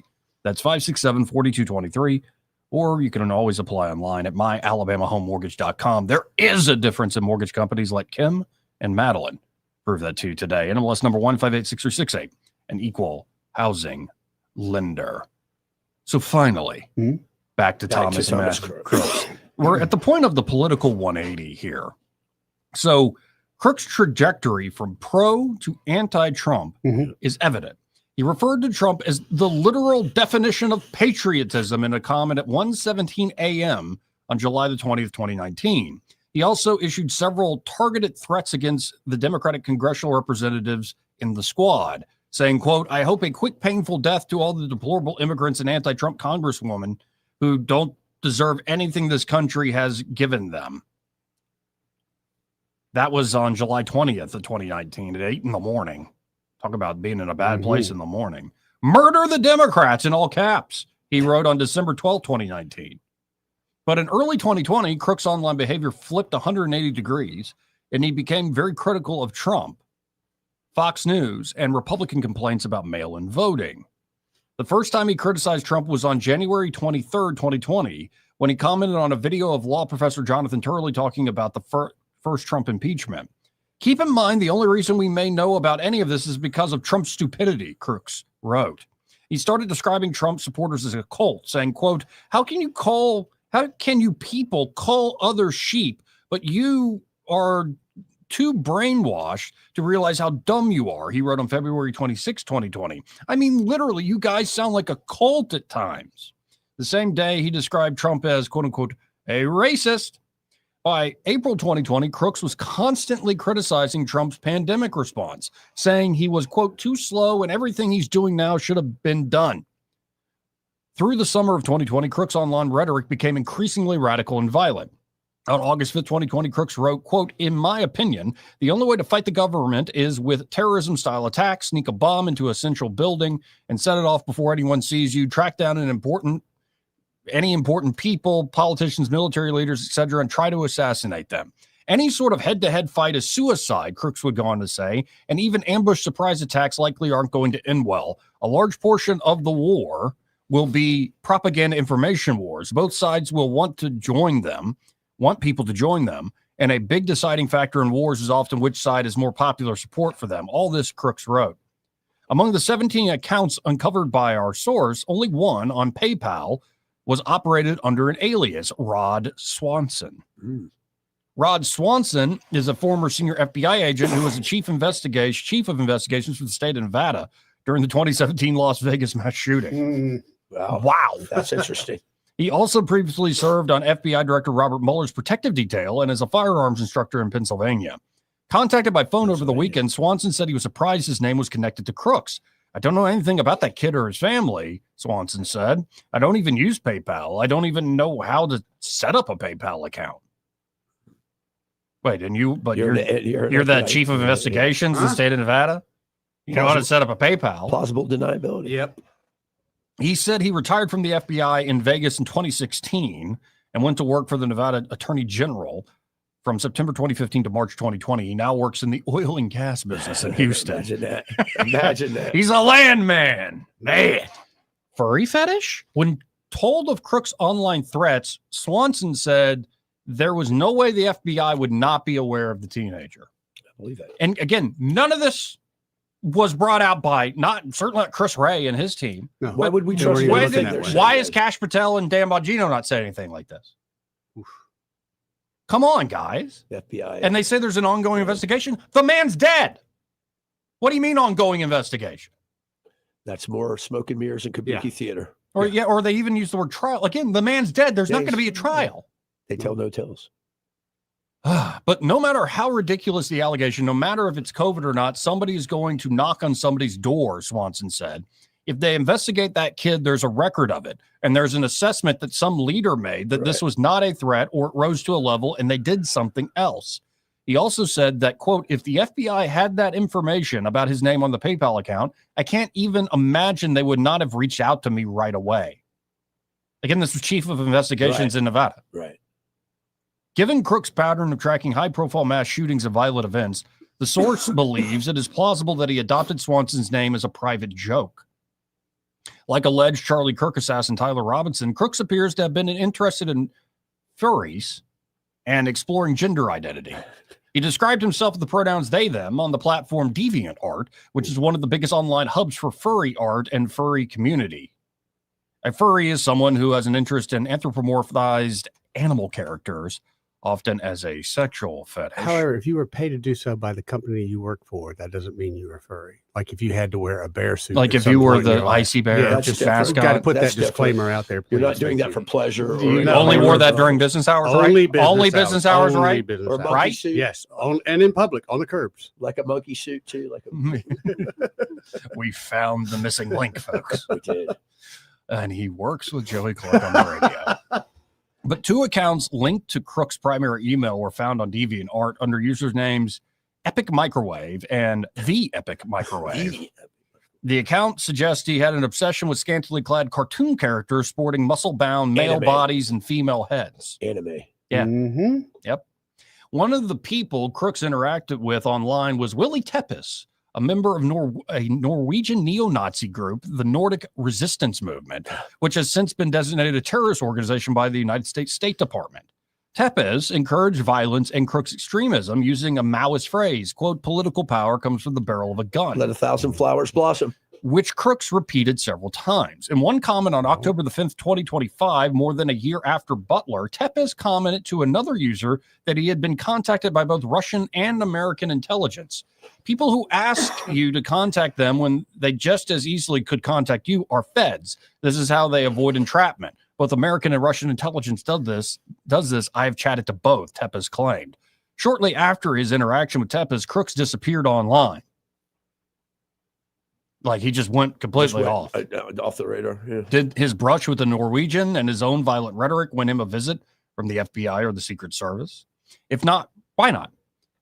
That's 567-4223. Or you can always apply online at myalabamahomemortgage.com. There is a difference in mortgage companies like Kim and Madeline. Prove that to you today. NMLS number 1586368, an equal housing lender. So finally, back to Thomas and Massie. Crooks. We're at the point of the political 180 here. So Crooks' trajectory from pro to anti-Trump is evident. He referred to Trump as the literal definition of patriotism in a comment at 1:17 a.m. on July the 20th, 2019. He also issued several targeted threats against the Democratic congressional representatives in the squad, saying, quote, "I hope a quick, painful death to all the deplorable immigrants and anti-Trump congresswomen who don't deserve anything this country has given them." That was on July 20th of 2019 at 8 in the morning. Talk about being in a bad place in the morning. "Murder the Democrats," in all caps, he wrote on December 12, 2019. But in early 2020, Crooks' online behavior flipped 180 degrees, and he became very critical of Trump, Fox News, and Republican complaints about mail-in voting. The first time he criticized Trump was on January 23rd, 2020, when he commented on a video of law professor Jonathan Turley talking about the first Trump impeachment. "Keep in mind, the only reason we may know about any of this is because of Trump's stupidity," Crooks wrote. He started describing Trump supporters as a cult, saying, quote, how can you people call other sheep, but you are too brainwashed to realize how dumb you are," he wrote on February 26, 2020. "I mean, literally, you guys sound like a cult at times." The same day, he described Trump as, quote unquote, a racist. By April 2020, Crooks was constantly criticizing Trump's pandemic response, saying he was, quote, too slow and everything he's doing now should have been done. Through the summer of 2020, Crooks' online rhetoric became increasingly radical and violent. On August 5th, 2020, Crooks wrote, quote, "In my opinion, the only way to fight the government is with terrorism-style attacks, sneak a bomb into a central building and set it off before anyone sees you, track down any important people, politicians, military leaders, etc., and try to assassinate them. Any sort of head-to-head fight is suicide," Crooks would go on to say, "and even ambush surprise attacks likely aren't going to end well. A large portion of the war will be propaganda information wars. Both sides will want people to join them, and a big deciding factor in wars is often which side has more popular support for them." All this Crooks wrote. Among the 17 accounts uncovered by our source, only one on PayPal was operated under an alias, Rod Swanson. Rod Swanson is a former senior FBI agent who was the chief of investigations for the state of Nevada during the 2017 Las Vegas mass shooting. Wow. That's interesting. He also previously served on FBI Director Robert Mueller's protective detail and as a firearms instructor in Pennsylvania. Contacted by phone over the weekend, Swanson said he was surprised his name was connected to Crooks. I don't know anything about that kid or his family, Swanson said. I don't even use PayPal. I don't even know how to set up a PayPal account. Wait, and you're the chief of investigations in the state of Nevada? You know how to set up a PayPal. Plausible deniability. Yep. He said he retired from the FBI in Vegas in 2016 and went to work for the Nevada Attorney General from September 2015 to March 2020. He now works in the oil and gas business in Houston. Imagine that. Imagine that. He's a landman. Man. Furry fetish? When told of Crooks' online threats, Swanson said there was no way the FBI would not be aware of the teenager. I believe that. And again, none of this was brought out by certainly not Chris Ray and his team. No. Why would we trust? Why is Cash Patel and Dan Bongino not saying anything like this? Oof. Come on, guys. FBI. And they say there's an ongoing investigation. The man's dead. What do you mean ongoing investigation? That's more smoke and mirrors and kabuki theater. Or they even use the word trial. Again, the man's dead. There's not going to be a trial. They tell no tales. But no matter how ridiculous the allegation, no matter if it's COVID or not, somebody is going to knock on somebody's door, Swanson said. If they investigate that kid, there's a record of it. And there's an assessment that some leader made that this was not a threat or it rose to a level and they did something else. He also said that, quote, if the FBI had that information about his name on the PayPal account, I can't even imagine they would not have reached out to me right away. Again, this was chief of investigations in Nevada. Right. Given Crooks' pattern of tracking high-profile mass shootings and violent events, the source believes it is plausible that he adopted Swanson's name as a private joke. Like alleged Charlie Kirk assassin Tyler Robinson, Crooks appears to have been interested in furries and exploring gender identity. He described himself with the pronouns they, them on the platform DeviantArt, which is one of the biggest online hubs for furry art and furry community. A furry is someone who has an interest in anthropomorphized animal characters, often as a sexual fetish. However, if you were paid to do so by the company you work for, that doesn't mean you were furry. Like if you had to wear a bear suit. Like if you were the icy bear, just mascot. Got to put that disclaimer out there. You're not doing that for pleasure. You only wore that during business hours, right? Only business hours, right? Or a monkey suit. Yes, and in public, on the curbs. Like a monkey suit too. Like a... We found the missing link, folks. We did. And he works with Joey Clark on the radio. But two accounts linked to Crooks' primary email were found on DeviantArt under usernames Epic Microwave and The Epic Microwave. The account suggests he had an obsession with scantily clad cartoon characters sporting muscle-bound male bodies and female heads. Anime. Yeah. Mm-hmm. Yep. One of the people Crooks interacted with online was Willie Tepes, a member of a Norwegian neo-Nazi group, the Nordic Resistance Movement, which has since been designated a terrorist organization by the United States State Department. Tepes encouraged violence and Crooks' extremism using a Maoist phrase, quote, political power comes from the barrel of a gun. Let 1,000 flowers blossom. Which Crooks repeated several times. In one comment on October the 5th, 2025, more than a year after Butler, Tepes commented to another user that he had been contacted by both Russian and American intelligence. People who ask you to contact them when they just as easily could contact you are feds. This is how they avoid entrapment. Both American and Russian intelligence does this. I have chatted to both, Tepes claimed. Shortly after his interaction with Tepes, Crooks disappeared online. Like he just went completely off the radar. Yeah. Did his brush with the Norwegian and his own violent rhetoric win him a visit from the FBI or the Secret Service? If not, why not?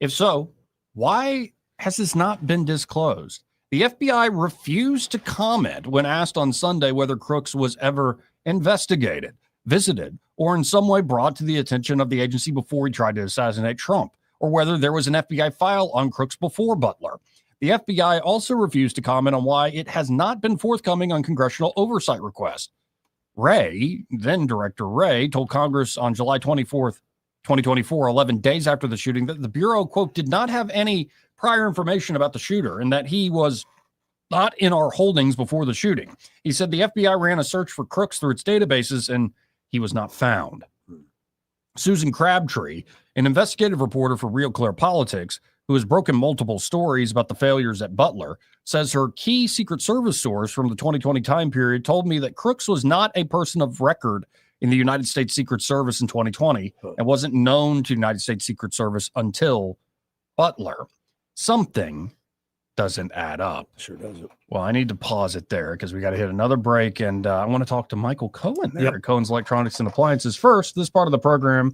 If so, why has this not been disclosed? The FBI refused to comment when asked on Sunday whether Crooks was ever investigated, visited, or in some way brought to the attention of the agency before he tried to assassinate Trump, or whether there was an FBI file on Crooks before Butler. The FBI also refused to comment on why it has not been forthcoming on congressional oversight requests. Ray, then Director Ray, told Congress on July 24th, 2024, 11 days after the shooting, that the Bureau, quote, did not have any prior information about the shooter and that he was, not in our holdings before the shooting. He said the FBI ran a search for Crooks through its databases and he was not found. Susan Crabtree, an investigative reporter for Real Clear Politics, who has broken multiple stories about the failures at Butler, says her key Secret Service source from the 2020 time period told me that Crooks was not a person of record in the United States Secret Service in 2020 and wasn't known to United States Secret Service until Butler. Something doesn't add up. Sure doesn't. Well, I need to pause it there because we got to hit another break, and I want to talk to Michael Cohen there at Cohen's Electronics and Appliances. First, this part of the program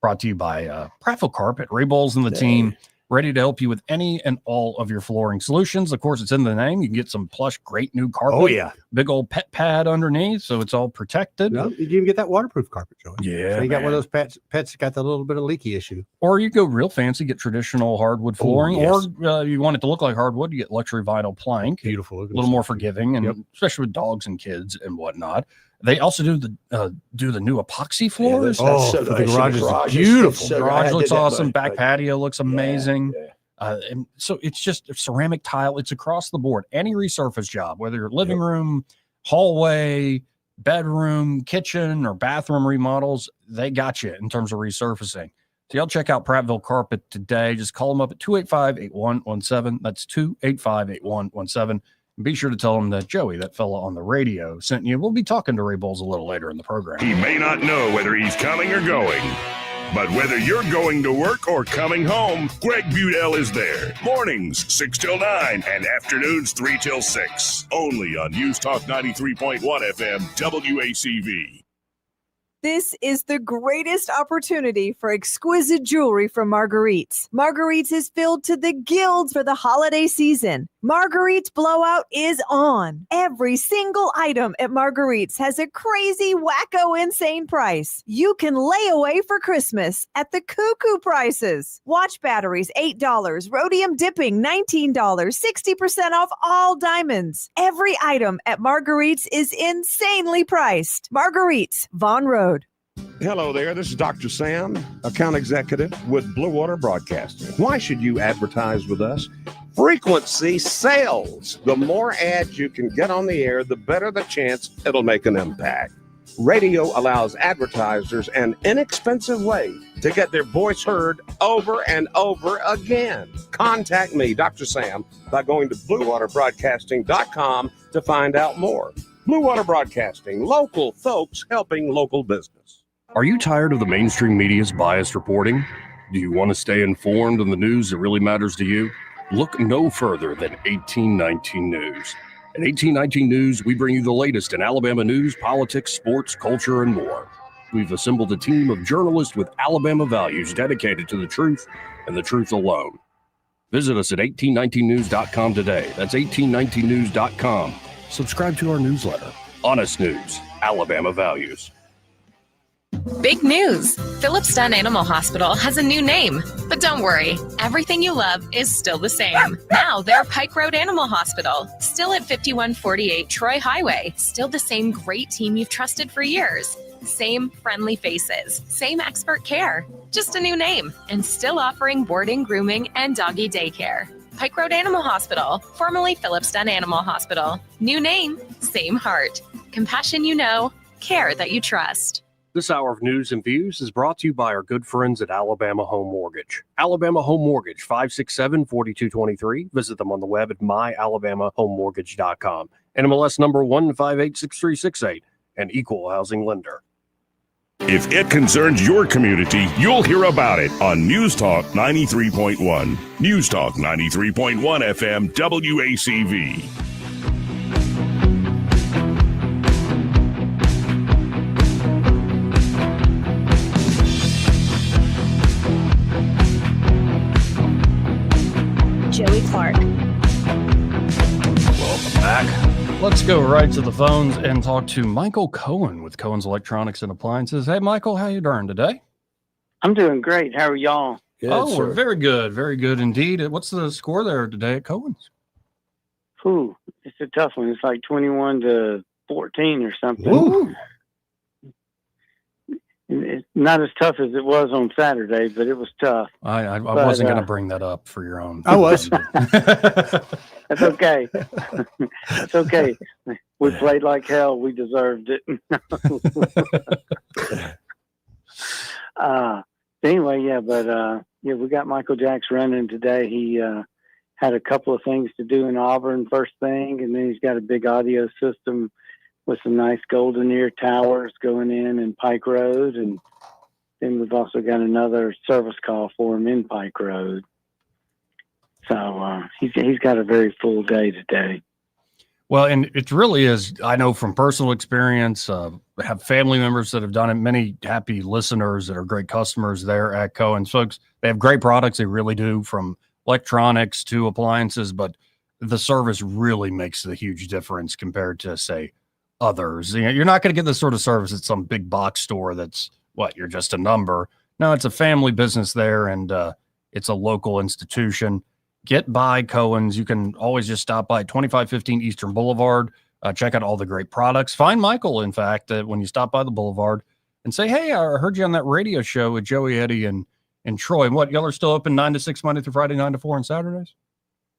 brought to you by Prattville Carpet, Ray Bowles and the team, ready to help you with any and all of your flooring solutions. Of course, it's in the name. You can get some plush, great new carpet. Oh, yeah. Big old pet pad underneath, so it's all protected. No, you even get that waterproof carpet, Joey. Yeah, So you got one man. of those pets that got the little bit of leaky issue. Or you go real fancy, get traditional hardwood flooring, yes. or you want it to look like hardwood, you get luxury vinyl plank. Beautiful. A little more forgiving, and especially with dogs and kids and whatnot. They also do the new epoxy floors. The garage is beautiful. The garage looks awesome. Back patio looks amazing. And so it's just ceramic tile. It's across the board. Any resurface job, whether you're living room, hallway, bedroom, kitchen, or bathroom remodels, they got you in terms of resurfacing. So y'all check out Prattville Carpet today. Just call them up at 285-8117. That's 285-8117. And be sure to tell them that Joey, that fella on the radio, sent you. We'll be talking to Ray Bowles a little later in the program. He may not know whether he's coming or going, but whether you're going to work or coming home, Greg Budell is there. Mornings 6 till 9 and afternoons 3 till 6. Only on News Talk 93.1 FM WACV. This is the greatest opportunity for exquisite jewelry from Marguerite's. Marguerite's is filled to the gills for the holiday season. Marguerite's blowout is on. Every single item at Marguerite's has a crazy, wacko, insane price. You can lay away for Christmas at the cuckoo prices. Watch batteries, $8. Rhodium dipping, $19. 60% off all diamonds. Every item at Marguerite's is insanely priced. Marguerite's, Vaughn Road. Hello there, this is Dr. Sam, account executive with Blue Water Broadcasting. Why should you advertise with us? Frequency sales. The more ads you can get on the air, the better the chance it'll make an impact. Radio allows advertisers an inexpensive way to get their voice heard over and over again. Contact me, Dr. Sam, by going to bluewaterbroadcasting.com to find out more. Blue Water Broadcasting, local folks helping local business. Are you tired of the mainstream media's biased reporting? Do you want to stay informed on the news that really matters to you? Look no further than 1819 News. At 1819 News, we bring you the latest in Alabama news, politics, sports, culture, and more. We've assembled a team of journalists with Alabama values dedicated to the truth and the truth alone. Visit us at 1819news.com today. That's 1819news.com. Subscribe to our newsletter. Honest News, Alabama Values. Big news! Phillips Dunn Animal Hospital has a new name. But don't worry, everything you love is still the same. Now they're Pike Road Animal Hospital, still at 5148 Troy Highway, still the same great team you've trusted for years. Same friendly faces, same expert care, just a new name, and still offering boarding, grooming, and doggy daycare. Pike Road Animal Hospital, formerly Phillips Dunn Animal Hospital. New name, same heart. Compassion you know, care that you trust. This hour of news and views is brought to you by our good friends at Alabama Home Mortgage. Alabama Home Mortgage, 567-4223. Visit them on the web at myalabamahomemortgage.com. NMLS number 1586368, an equal housing lender. If it concerns your community, you'll hear about it on News Talk 93.1. News Talk 93.1 FM WACV. Joey Clark. Welcome back. Let's go right to the phones and talk to Michael Cohen with Cohen's Electronics and Appliances. Hey, Michael, how you doing today? I'm doing great. How are y'all? We're very good indeed. What's the score there today at Cohen's? Ooh, it's a tough one. It's like 21-14 or something. Ooh. It's not as tough as it was on Saturday, but it was tough. I wasn't going to bring that up for your own. I was. That's okay. That's okay. We played like hell. We deserved it. Anyway, we got Michael Jacks running today. He had a couple of things to do in Auburn first thing, and then he's got a big audio system with some nice golden ear towers going in Pike Road, and then we've also got another service call for him in Pike Road. So he's got a very full day today. Well, and it really is, I know from personal experience, have family members that have done it, many happy listeners that are great customers there at Cohen's. Folks, they have great products. They really do, from electronics to appliances, but the service really makes the huge difference compared to, say, others. You know, you're not going to get this sort of service at some big box store that's, you're just a number. No, it's a family business there, and it's a local institution. Get by Cohen's. You can always just stop by 2515 Eastern Boulevard. Check out all the great products. Find Michael, in fact, when you stop by the Boulevard, and say, hey, I heard you on that radio show with Joey, Eddie, and Troy. And what, y'all are still open 9 to 6 Monday through Friday, 9 to 4 on Saturdays?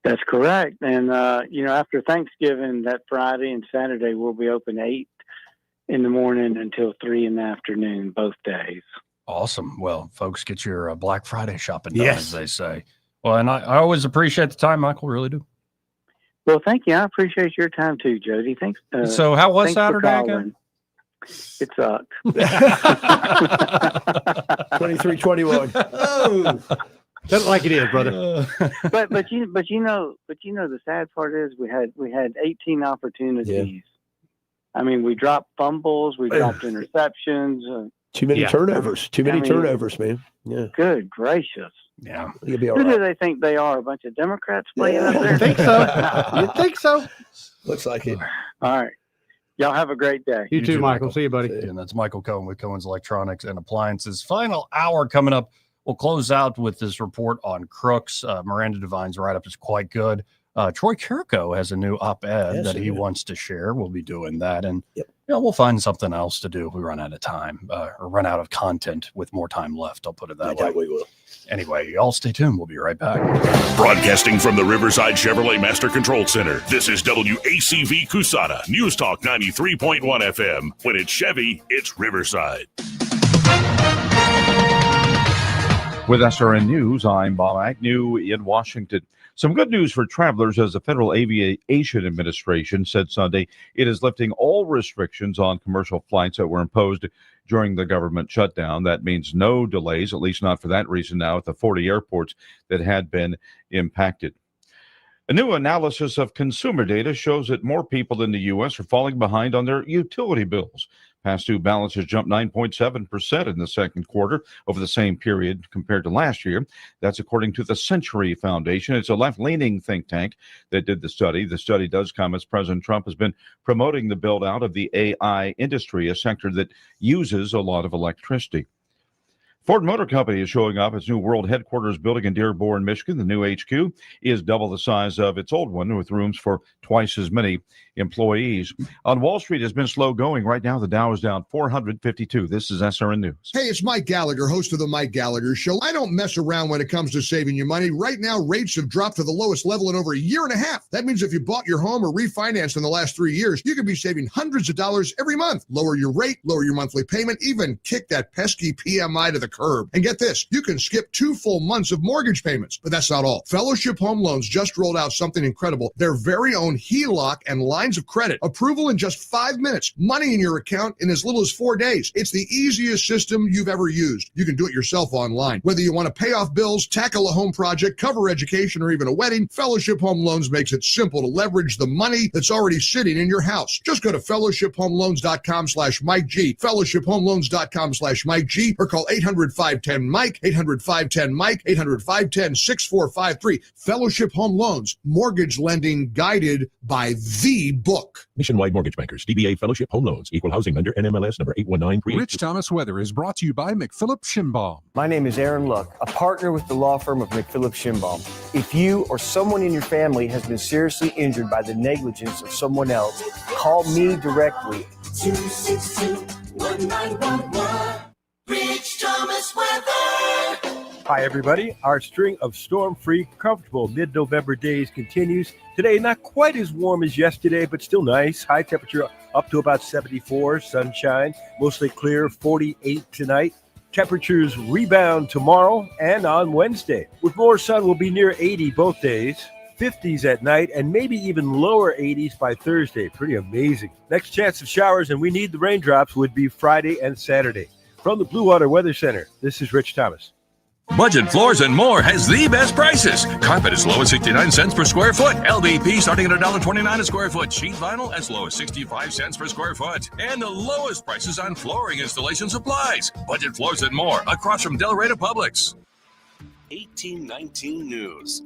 That's correct. And, after Thanksgiving, that Friday and Saturday, we'll be open 8 in the morning until 3 in the afternoon, both days. Awesome. Well, folks, get your Black Friday shopping done, as they say. Well, and I always appreciate the time, Michael. Really do. Well, thank you. I appreciate your time too, Jody. Thanks. So how was Saturday again? It sucked. 23-21. Oh, that's like it is, brother. but you know the sad part is we had 18 opportunities. Yeah. I mean, we dropped fumbles, we dropped interceptions. Too many turnovers. Too many turnovers, man. Yeah. Good gracious. Yeah. You'll be all Who right. do they think they are? A bunch of Democrats playing up there? You think so? You think so? Looks like it. All right. Y'all have a great day. You too, Michael. See you, buddy. And that's Michael Cohen with Cohen's Electronics and Appliances. Final hour coming up. We'll close out with this report on Crooks. Miranda Devine's write-up is quite good. Troy Carrico has a new op-ed that he wants to share. We'll be doing that. And we'll find something else to do if we run out of time or run out of content with more time left. I'll put it that way. We will. Anyway, y'all stay tuned. We'll be right back. Broadcasting from the Riverside Chevrolet Master Control Center, this is WACV Cusana, News Talk 93.1 FM. When it's Chevy, it's Riverside. With SRN News, I'm Bob Agnew in Washington. Some good news for travelers as the Federal Aviation Administration said Sunday it is lifting all restrictions on commercial flights that were imposed during the government shutdown. That means no delays, at least not for that reason now, at the 40 airports that had been impacted. A new analysis of consumer data shows that more people in the U.S. are falling behind on their utility bills. Past due balances jumped 9.7% in the second quarter over the same period compared to last year. That's according to the Century Foundation. It's a left-leaning think tank that did the study. The study does come as President Trump has been promoting the build-out of the AI industry, a sector that uses a lot of electricity. Ford Motor Company is showing off its new world headquarters building in Dearborn, Michigan. The new HQ is double the size of its old one, with rooms for twice as many employees. On Wall Street, it's been slow going. Right now, the Dow is down 452. This is SRN News. Hey, it's Mike Gallagher, host of the Mike Gallagher Show. I don't mess around when it comes to saving you money. Right now, rates have dropped to the lowest level in over a year and a half. That means if you bought your home or refinanced in the last 3 years, you could be saving hundreds of dollars every month. Lower your rate, lower your monthly payment, even kick that pesky PMI to the curb. And get this, you can skip 2 full months of mortgage payments. But that's not all. Fellowship Home Loans just rolled out something incredible. Their very own HELOC and lines of credit. Approval in just 5 minutes. Money in your account in as little as 4 days. It's the easiest system you've ever used. You can do it yourself online. Whether you want to pay off bills, tackle a home project, cover education, or even a wedding, Fellowship Home Loans makes it simple to leverage the money that's already sitting in your house. Just go to fellowshiphomeloans.com/Mike G, fellowshiphomeloans.com/Mike G, or call 800-510-MIKE, 800-510-MIKE, 800-510-6453. Fellowship Home Loans, mortgage lending guided by the book. Nationwide Mortgage Bankers, DBA Fellowship Home Loans, Equal Housing Lender, NMLS number 8193. Rich Thomas Weather is brought to you by McPhillips Shinbaum. My name is Aaron Luck, a partner with the law firm of McPhillips Shinbaum. If you or someone in your family has been seriously injured by the negligence of someone else, call me directly. 262-1911. Rich Thomas Weather. Hi, everybody. Our string of storm-free, comfortable mid-November days continues. Today, not quite as warm as yesterday, but still nice. High temperature up to about 74, sunshine, mostly clear, 48 tonight. Temperatures rebound tomorrow and on Wednesday. With more sun, we'll be near 80 both days. 50s at night, and maybe even lower 80s by Thursday. Pretty amazing. Next chance of showers, and we need the raindrops, would be Friday and Saturday. From the Blue Water Weather Center, this is Rich Thomas. Budget Floors and More has the best prices. Carpet as low as 69 cents per square foot. LVP starting at $1.29 a square foot. Sheet vinyl as low as 65 cents per square foot. And the lowest prices on flooring installation supplies. Budget Floors and More across from Delray Publix. 1819 News.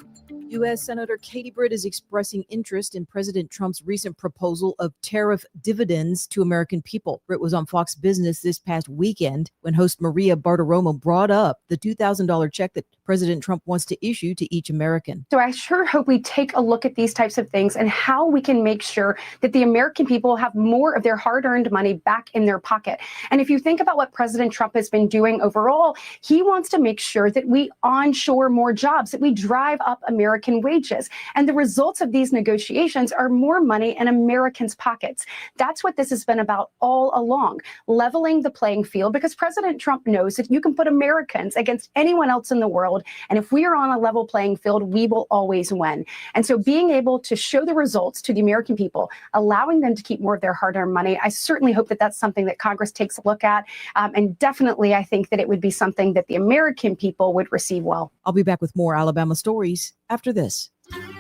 U.S. Senator Katie Britt is expressing interest in President Trump's recent proposal of tariff dividends to American people. Britt was on Fox Business this past weekend when host Maria Bartiromo brought up the $2,000 check that President Trump wants to issue to each American. So I sure hope we take a look at these types of things and how we can make sure that the American people have more of their hard-earned money back in their pocket. And if you think about what President Trump has been doing overall, he wants to make sure that we onshore more jobs, that we drive up American wages. And the results of these negotiations are more money in Americans' pockets. That's what this has been about all along, leveling the playing field, because President Trump knows that you can put Americans against anyone else in the world. And if we are on a level playing field, we will always win. And so being able to show the results to the American people, allowing them to keep more of their hard-earned money, I certainly hope that that's something that Congress takes a look at. And definitely, I think that it would be something that the American people would receive well. I'll be back with more Alabama stories after this.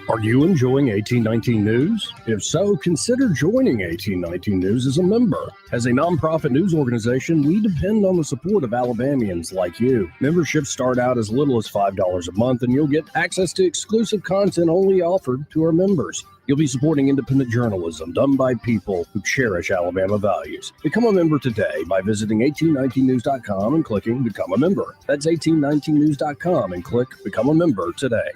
Are you enjoying 1819 News? If so, consider joining 1819 News as a member. As a nonprofit news organization, we depend on the support of Alabamians like you. Memberships start out as little as $5 a month, and you'll get access to exclusive content only offered to our members. You'll be supporting independent journalism done by people who cherish Alabama values. Become a member today by visiting 1819news.com and clicking Become a Member. That's 1819news.com and click Become a Member today.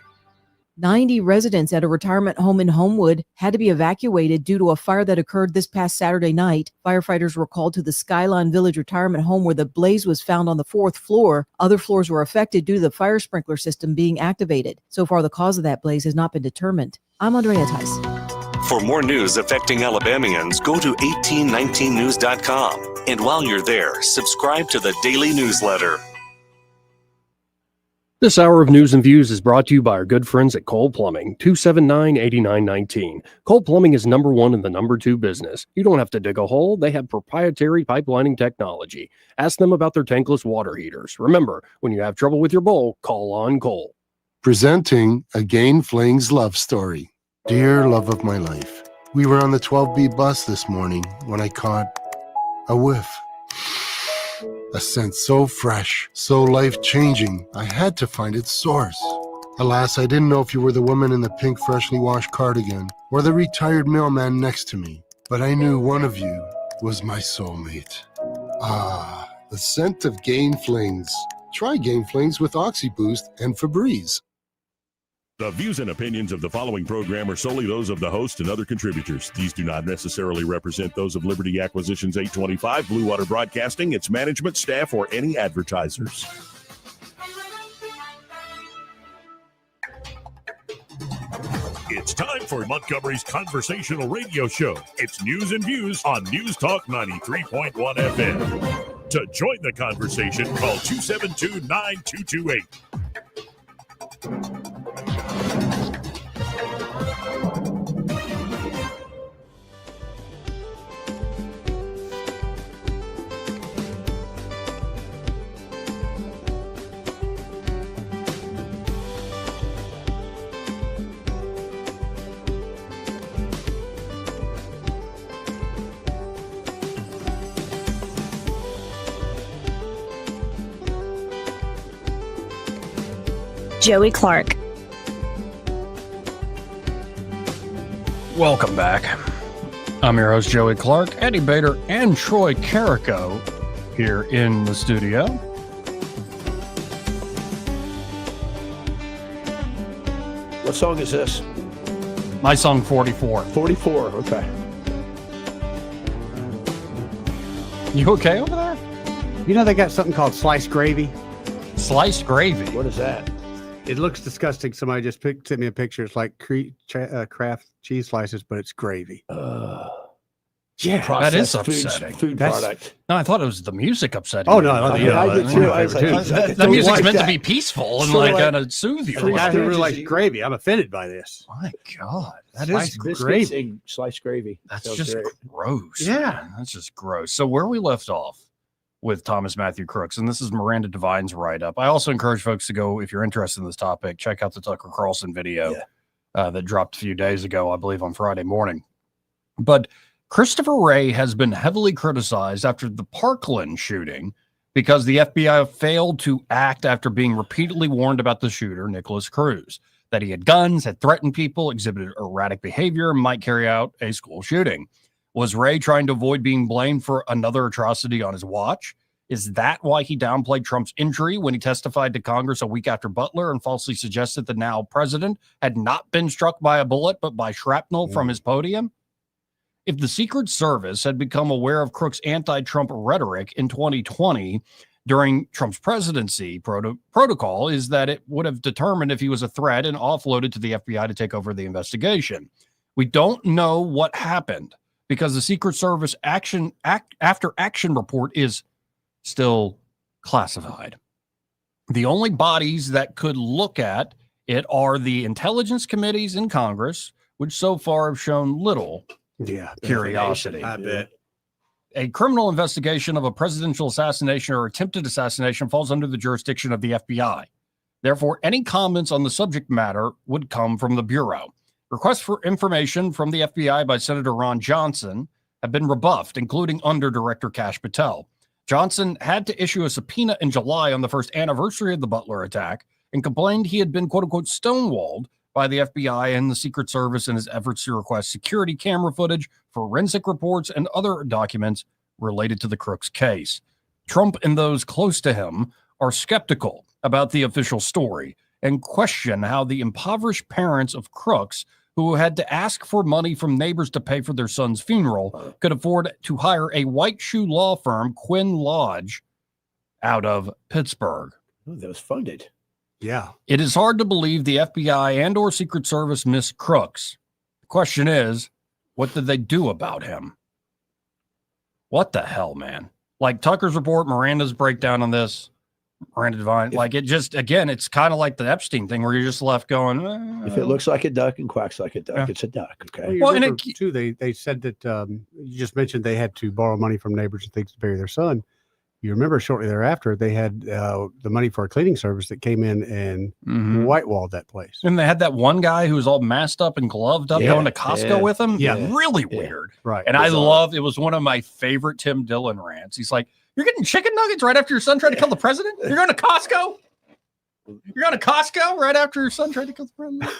90 residents at a retirement home in Homewood had to be evacuated due to a fire that occurred this past Saturday night. Firefighters were called to the Skyline Village retirement home where the blaze was found on the 4th floor. Other floors were affected due to the fire sprinkler system being activated. So far, the cause of that blaze has not been determined. I'm Andrea Tice. For more news affecting Alabamians, go to 1819news.com. And while you're there, subscribe to the daily newsletter. This hour of News and Views is brought to you by our good friends at Cole Plumbing, 279-8919. Cole Plumbing is number one in the number two business. You don't have to dig a hole. They have proprietary pipelining technology. Ask them about their tankless water heaters. Remember, when you have trouble with your bowl, call on Cole. Presenting a Gain Flings love story. Dear love of my life, we were on the 12B bus this morning when I caught a whiff. A scent so fresh, so life-changing, I had to find its source. Alas, I didn't know if you were the woman in the pink freshly washed cardigan or the retired mailman next to me, but I knew one of you was my soulmate. Ah, the scent of Gain Flings. Try Gain Flings with OxyBoost and Febreze. The views and opinions of the following program are solely those of the host and other contributors. These do not necessarily represent those of Liberty Acquisitions 825, Blue Water Broadcasting, its management, staff, or any advertisers. It's time for Montgomery's conversational radio show. It's News and Views on News Talk 93.1 FM. To join the conversation, call 272-9228. Joey Clark. Welcome back. I'm your host, Joey Clark. Eddie Bader and Troy Carrico here in the studio. What song is this? My song 44. 44, okay. You okay over there? You know they got something called sliced gravy? Sliced gravy. What is that? It looks disgusting. Somebody just sent me a picture. It's like Kraft cheese slices, but it's gravy. Yeah, that is upsetting. Food product. No, I thought it was the music upsetting. Oh, no, I did too. I was like, the music's meant to be peaceful and like kind of soothe you. For the guy who really likes gravy, I'm offended by this. My God, that Sliced is biscuits gravy. and sliced gravy. That's Sounds just great. gross. Yeah. Man. That's just gross. So where we left off with Thomas Matthew Crooks, and this is Miranda Devine's write-up. I also encourage folks to go, if you're interested in this topic, check out the Tucker Carlson video that dropped a few days ago, I believe on Friday morning. But Christopher Wray has been heavily criticized after the Parkland shooting because the FBI failed to act after being repeatedly warned about the shooter, Nicholas Cruz, that he had guns, had threatened people, exhibited erratic behavior, and might carry out a school shooting. Was Wray trying to avoid being blamed for another atrocity on his watch? Is that why he downplayed Trump's injury when he testified to Congress a week after Butler and falsely suggested the now president had not been struck by a bullet but by shrapnel from his podium? If the Secret Service had become aware of Crooks' anti-Trump rhetoric in 2020 during Trump's presidency, protocol is that it would have determined if he was a threat and offloaded to the FBI to take over the investigation. We don't know what happened because the Secret Service after action report is still classified. The only bodies that could look at it are the intelligence committees in Congress, which so far have shown little curiosity. I bet. A criminal investigation of a presidential assassination or attempted assassination falls under the jurisdiction of the FBI. Therefore, any comments on the subject matter would come from the Bureau. Requests for information from the FBI by Senator Ron Johnson have been rebuffed, including under Director Kash Patel. Johnson had to issue a subpoena in July on the first anniversary of the Butler attack and complained he had been, quote unquote, stonewalled by the FBI and the Secret Service in his efforts to request security camera footage, forensic reports, and other documents related to the Crooks case. Trump and those close to him are skeptical about the official story and question how the impoverished parents of Crooks, who had to ask for money from neighbors to pay for their son's funeral, could afford to hire a white shoe law firm, Quinn Lodge, out of Pittsburgh. Oh, that was funded. Yeah. It is hard to believe the FBI and or Secret Service missed Crooks. The question is, what did they do about him? What the hell, man? Like Tucker's report, Miranda's breakdown on this, Miranda Devine, like it just, again, it's kind of like the Epstein thing where you're just left going, If it looks like a duck and quacks like a duck, it's a duck. Okay. Well, and too, they said that you just mentioned they had to borrow money from neighbors and things to bury their son. You remember shortly thereafter, they had the money for a cleaning service that came in and white-walled that place. And they had that one guy who was all masked up and gloved up going to Costco with him. Yeah. Really weird. Right. And I loved, it was one of my favorite Tim Dillon rants. He's like, you're getting chicken nuggets right after your son tried to kill the president? You're going to Costco? You're going to Costco right after your son tried to kill the president?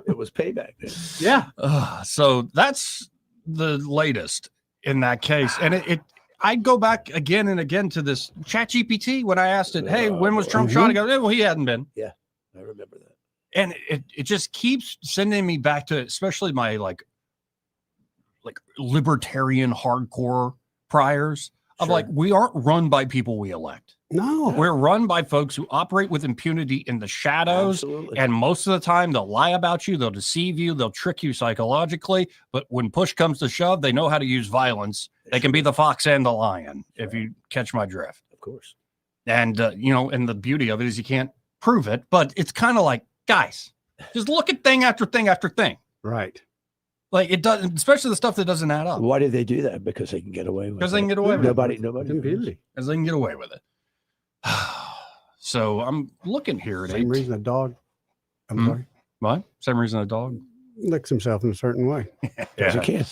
It was payback. Yeah. So that's the latest in that case. And I'd go back again and again to this ChatGPT when I asked it, hey, when was Trump shot? I go, well, he hadn't been. Yeah, I remember that. And it just keeps sending me back to, especially my like libertarian hardcore priors of like, we aren't run by people we elect. No, we're run by folks who operate with impunity in the shadows. Absolutely. And most of the time they'll lie about you, they'll deceive you, they'll trick you psychologically. But when push comes to shove, they know how to use violence. They can be the fox and the lion, if you catch my drift. Of course. And, and the beauty of it is you can't prove it, but it's kind of like, guys, just look at thing after thing after thing. Right. Like it does, especially the stuff that doesn't add up. Why do they do that? Because they can get away with it. Because they can get away with nobody, it. Nobody. Because they can get away with it. So I'm looking here at Same reason a dog. I'm sorry. What? Same reason a dog licks himself in a certain way. Yes, it can.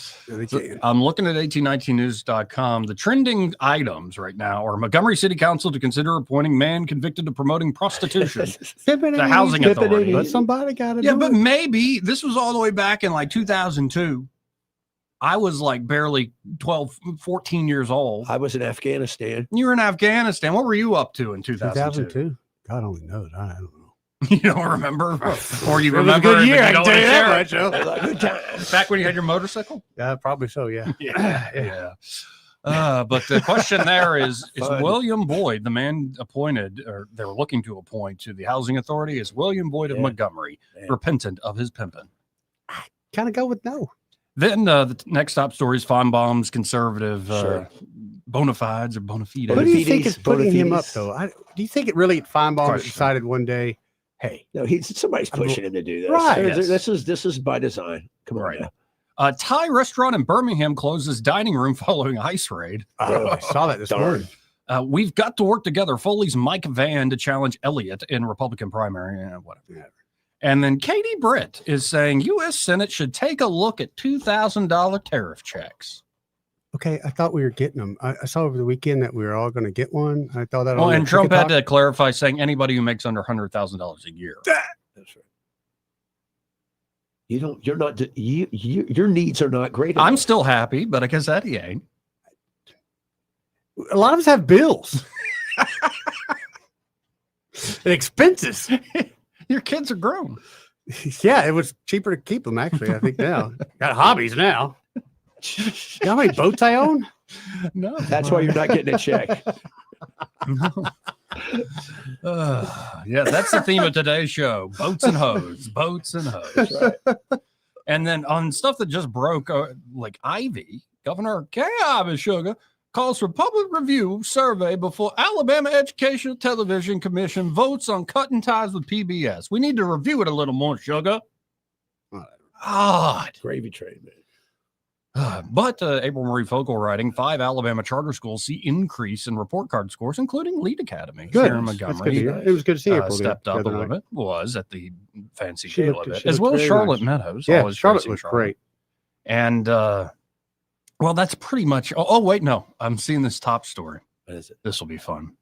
So I'm looking at 1819news.com. The trending items right now are Montgomery City Council to consider appointing man convicted of promoting prostitution. The housing authority. But somebody got to do Yeah, but it. maybe this was all the way back in like 2002. I was like barely 12, 14 years old. I was in Afghanistan. You were in Afghanistan. What were you up to in 2002? God only knows. I don't know. You don't remember? Or you It was a remember? good year, but I you don't can tell you that wanna much, share it? Back when you had your motorcycle? Yeah, probably so. Yeah. Yeah. But the question there is William Boyd, the man appointed, or they're looking to appoint to the housing authority, is William Boyd of Montgomery repentant of his pimping? Kind of go with no. Then the next top story is Finebaum's conservative bona fides or bona fides. What do you think is putting him up, though? Do you think it really Finebaum decided one day, hey, no, somebody's pushing him to do this. Right. This is by design. Come on. Now. Thai restaurant in Birmingham closes dining room following ICE raid. Oh, I saw that this morning. We've got to work together. Foley's Mike Vann to challenge Elliott in Republican primary. Whatever. And then Katie Britt is saying U.S. Senate should take a look at $2,000 tariff checks. Okay, I thought we were getting them. I saw over the weekend that we were all going to get one. I thought that. Well, and Trump had to clarify, saying anybody who makes under $100,000 a year. That's right. Your needs are not great enough. I'm still happy, but I guess Eddie ain't. A lot of us have bills and expenses. Your kids are grown. Yeah, it was cheaper to keep them, actually, I think now. Got hobbies now. You know how many boats I own? No. That's why you're not getting a check. No. Yeah, that's the theme of today's show. Boats and hoes. Boats and hoes. Right. And then on stuff that just broke, like Ivy, Governor K.I. Sugar calls for public review survey before Alabama Educational Television Commission votes on cutting ties with PBS. We need to review it a little more, Sugar. God. Gravy train, man. But April Marie Fogle writing, 5 Alabama charter schools see increase in report card scores, including Lead Academy. Good. Sharon Montgomery. It was good to see April stepped up a little bit. Was at the fancy gala bit, as well as Charlotte Meadows. Yeah, Charlotte was great. And well, that's pretty much. Oh, wait, no, I'm seeing this top story. What is it? This will be fun.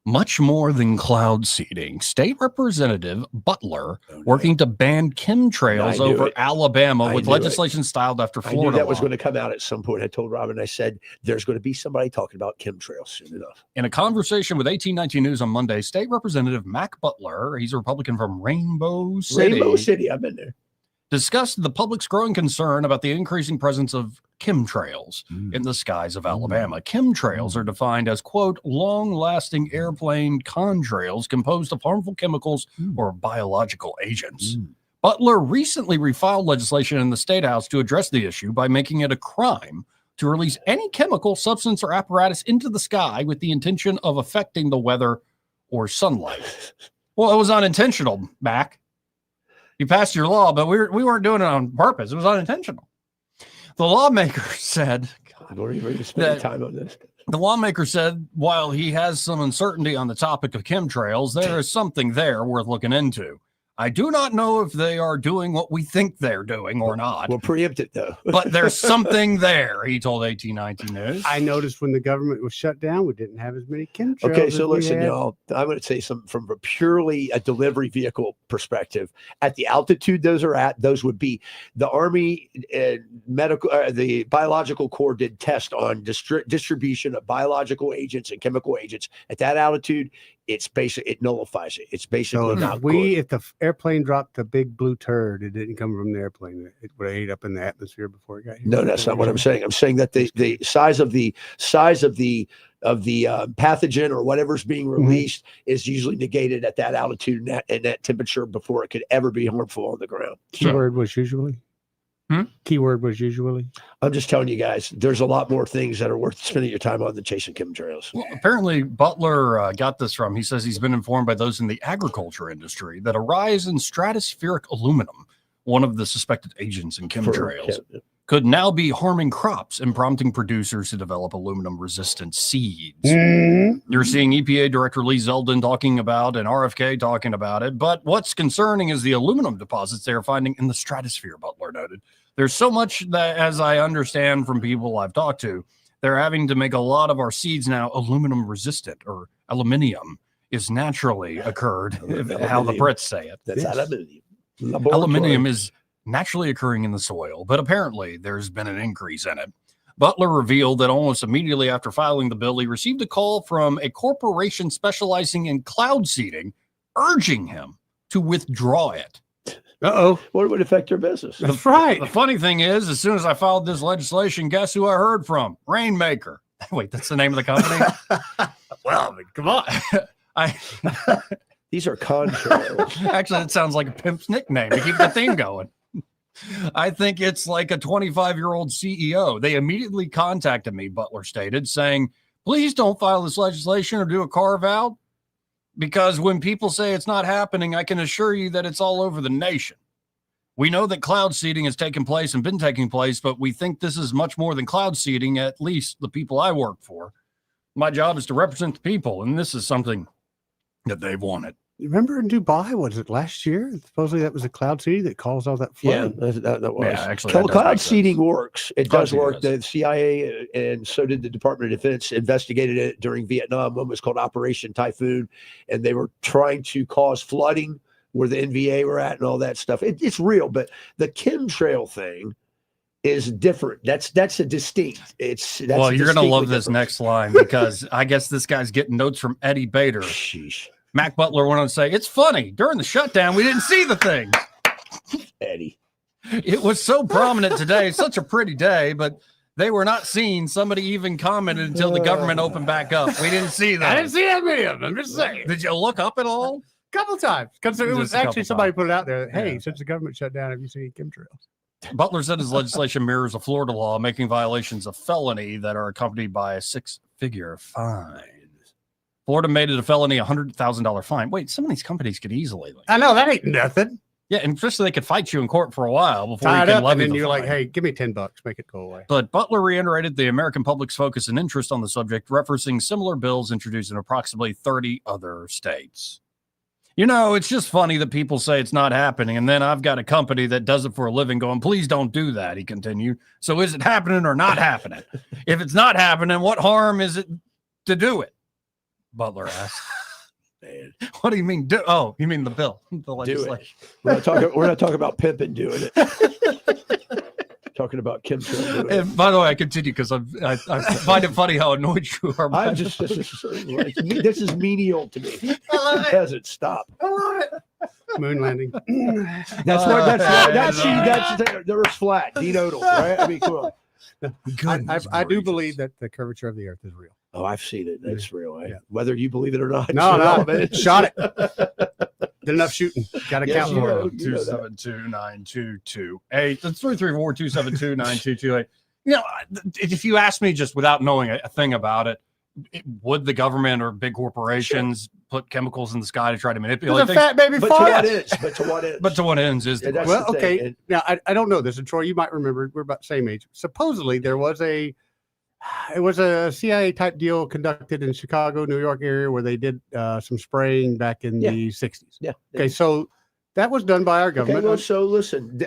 Much more than cloud seeding. State Representative Butler working to ban chemtrails over Alabama with legislation styled after Florida. I knew that was going to come out at some point. I told Robin, I said, there's going to be somebody talking about chemtrails soon enough. In a conversation with 1819 News on Monday, State Representative Mac Butler, he's a Republican from Rainbow City. Rainbow City, I've been there. Discussed the public's growing concern about the increasing presence of chemtrails in the skies of Alabama. Chemtrails are defined as, quote, long-lasting airplane contrails composed of harmful chemicals or biological agents. Butler recently refiled legislation in the State House to address the issue by making it a crime to release any chemical, substance, or apparatus into the sky with the intention of affecting the weather or sunlight. Well, it was unintentional, Mac. You passed your law, but we weren't doing it on purpose. It was unintentional. The lawmaker said, God, we're ready to spend time on this. The lawmaker said, while he has some uncertainty on the topic of chemtrails, there is something there worth looking into. I do not know if they are doing what we think they're doing or not. We'll preempt it, though. But there's something there, he told 1819 News. I noticed when the government was shut down, we didn't have as many chemtrails. Okay, so listen, y'all. I'm going to say something from a purely a delivery vehicle perspective. At the altitude those are at, those would be the Army medical, the Biological Corps did test on distribution of biological agents and chemical agents at that altitude. It's basically, it nullifies it. It's basically not good. If the airplane dropped the big blue turd, it didn't come from the airplane. It would have ate up in the atmosphere before it got here. No, that's not what I'm saying. I'm saying that the size of the pathogen or whatever's being released is usually negated at that altitude and that temperature before it could ever be harmful on the ground. Keyword was usually. Keyword was usually. I'm just telling you guys, there's a lot more things that are worth spending your time on than chasing chemtrails. Well, apparently, Butler got this from, he says he's been informed by those in the agriculture industry that a rise in stratospheric aluminum, one of the suspected agents in chemtrails, could now be harming crops and prompting producers to develop aluminum-resistant seeds. You're seeing EPA Director Lee Zeldin talking about and RFK talking about it, but what's concerning is the aluminum deposits they are finding in the stratosphere, Butler noted. There's so much that, as I understand from people I've talked to, they're having to make a lot of our seeds now aluminum resistant, or aluminium is naturally occurred, how the Brits say it. That's aluminium. Aluminium is naturally occurring in the soil, but apparently there's been an increase in it. Butler revealed that almost immediately after filing the bill, he received a call from a corporation specializing in cloud seeding, urging him to withdraw it. What would affect your business? That's right. The funny thing is, as soon as I filed this legislation, guess who I heard from? Rainmaker. Wait, that's the name of the company? Well, I mean, come on. These are contrails. Actually, it sounds like a pimp's nickname to keep the theme going. I think it's like a 25-year-old CEO. They immediately contacted me, Butler stated, saying, please don't file this legislation or do a carve-out, because when people say it's not happening, I can assure you that it's all over the nation. We know that cloud seeding has taken place and been taking place, but we think this is much more than cloud seeding, at least the people I work for. My job is to represent the people, and this is something that they've wanted. Remember in Dubai, was it last year? Supposedly that was a cloud seeding that caused all that flood. Yeah, that was. Yeah, actually, Cloud seeding works. It Cloud does work. seeding The CIA and so did the Department of Defense investigated it during Vietnam. One was called Operation Typhoon, and they were trying to cause flooding where the NVA were at and all that stuff. It's real, but the chemtrail thing is different. That's a distinct. Well, you're going to love this next line, because I guess this guy's getting notes from Eddie Bader. Sheesh. Mac Butler went on to say, it's funny. During the shutdown, we didn't see the thing. Eddie. It was so prominent today. Such a pretty day, but they were not seen. Somebody even commented until the government opened back up. We didn't see that. I didn't see that video. I'm just saying. Did you look up at all? A couple times. Because it was Just a couple actually somebody times. put it out there. Hey, Yeah. since the government shut down, have you seen chemtrails? Butler said his legislation mirrors a Florida law, making violations a felony that are accompanied by a 6-figure fine. Florida made it a felony, $100,000 fine. Wait, some of these companies could easily. I know, that ain't nothing. Yeah, and especially they could fight you in court for a while before Tied you can up, levy and then the you're like, fine. hey, give me $10, make it go away. But Butler reiterated the American public's focus and interest on the subject, referencing similar bills introduced in approximately 30 other states. You know, it's just funny that people say it's not happening, and then I've got a company that does it for a living going, please don't do that, he continued. So is it happening or not happening? If it's not happening, what harm is it to do it? Butler asked. Man. What do you mean? Oh, you mean the bill, the Do legislation. it. We're not talking about pimping doing it. Talking about chemtrail doing it. And by the way, I continue because I find it funny how annoyed you are. I'm just this is menial to me. I love It it. doesn't stop. I love it. Moon landing. That's the Earth's flat. Denodal, right? I mean, come on. I do believe that the curvature of the earth is real. Oh, I've seen it. That's real. Eh? Yeah. Whether you believe it or not. No, man. shot it. Did enough shooting. Got to count for it. 272-9228. That's 334-272-9228. You know, if you ask me just without knowing a thing about it, would the government or big corporations put chemicals in the sky to try to manipulate things? Fat baby But fart. to what ends? But to what ends? But to what ends is the that's Well, the thing. okay. And Now, I don't know this, and Troy, you might remember. We're about the same age. Supposedly, there was a CIA type deal conducted in Chicago, New York area where they did some spraying back in the 60s. Yeah. Okay, so that was done by our Okay, government. well, so listen,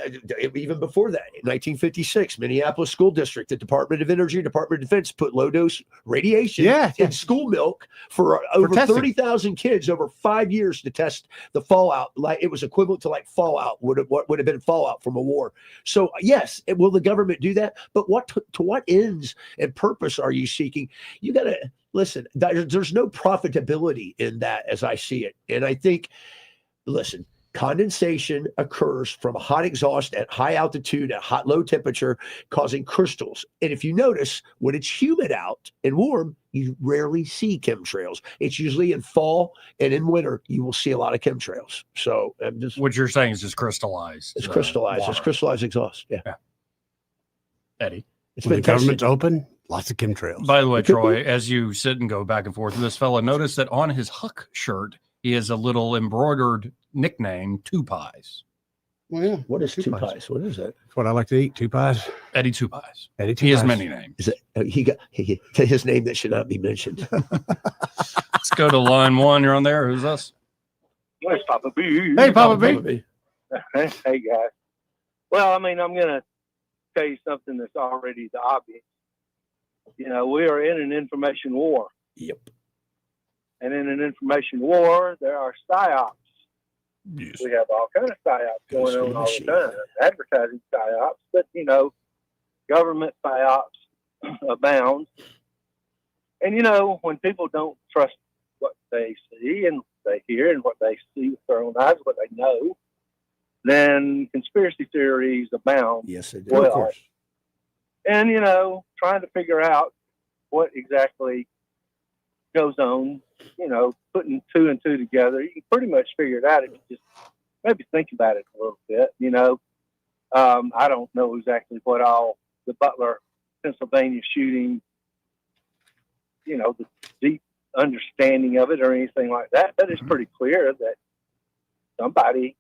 even before that, in 1956, Minneapolis School District, the Department of Energy, Department of Defense put low dose radiation in school milk for over testing. 30,000 kids over 5 years to test the fallout. Like it was equivalent to like fallout, what would have been fallout from a war. So yes, will the government do that? But to what ends and purpose are you seeking? You got to listen. There's no profitability in that, as I see it, and I think, listen. Condensation occurs from hot exhaust at high altitude at low temperature, causing crystals. And if you notice, when it's humid out and warm, you rarely see chemtrails. It's usually in fall and in winter, you will see a lot of chemtrails. So what you're saying is just crystallized. It's crystallized. water. It's crystallized exhaust. Yeah. Eddie. It's When been the government's tested. open, lots of chemtrails. By the way, Troy, as you sit and go back and forth with this fella, notice that on his Huck shirt, he has a little embroidered nickname, Two Pies. Well, yeah. What is two pies? What is that? That's what I like to eat. 2 pies. Eddie Two Pies. Eddie Two He has Pies. many names. Is it he got his name that should not be mentioned? Let's go to line one. You're on there. Who's us? Where's Papa B? Hey, Papa B. Hey, guys. Well, I mean, I'm going to tell you something that's already the obvious. You know, we are in an information war. Yep. And in an information war, there are psyops. Yes. We have all kinds of psyops going on all the time. Advertising psyops, but, you know, government psyops abound. And, you know, when people don't trust what they see and what they hear and what they see with their own eyes, what they know, then conspiracy theories abound. Yes, they do. Well, Of course. and, you know, trying to figure out what exactly goes on, putting two and two together, you can pretty much figure it out if you just maybe think about it a little bit, I don't know exactly what all the Butler, Pennsylvania shooting, the deep understanding of it or anything like that, but it's pretty clear that somebody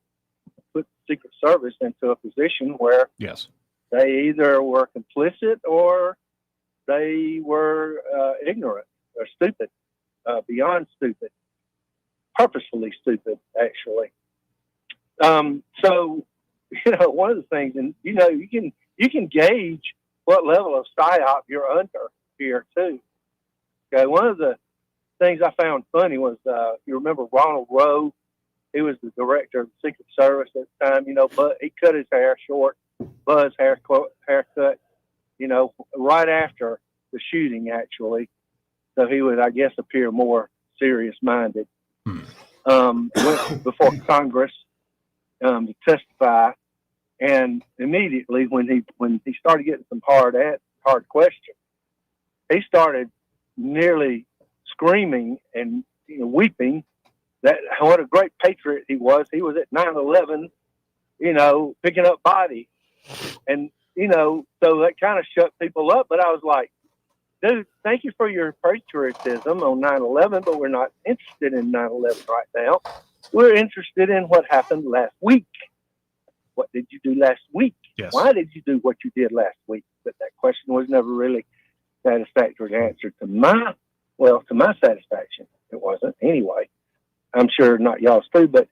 put the Secret Service into a position where yes, they either were complicit or they were ignorant or stupid, beyond stupid, purposefully stupid, actually. So, one of the things, and you can gauge what level of psyop you're under here too. Okay, one of the things I found funny was you remember Ronald Rowe? He was the director of the Secret Service at the time, but he cut his hair short, Buzz haircut, right after the shooting, actually. So he would, I guess, appear more serious-minded. Went before Congress to testify, and immediately when he started getting some hard questions, he started nearly screaming and weeping that what a great patriot he was. He was at 9/11, picking up bodies, and so that kind of shut people up. But I was like, dude, thank you for your patriotism on 9/11, but we're not interested in 9/11 right now. We're interested in what happened last week. What did you do last week? Yes. Why did you do what you did last week? But that question was never really satisfactory answered to my satisfaction. It wasn't anyway. I'm sure not y'all's too, but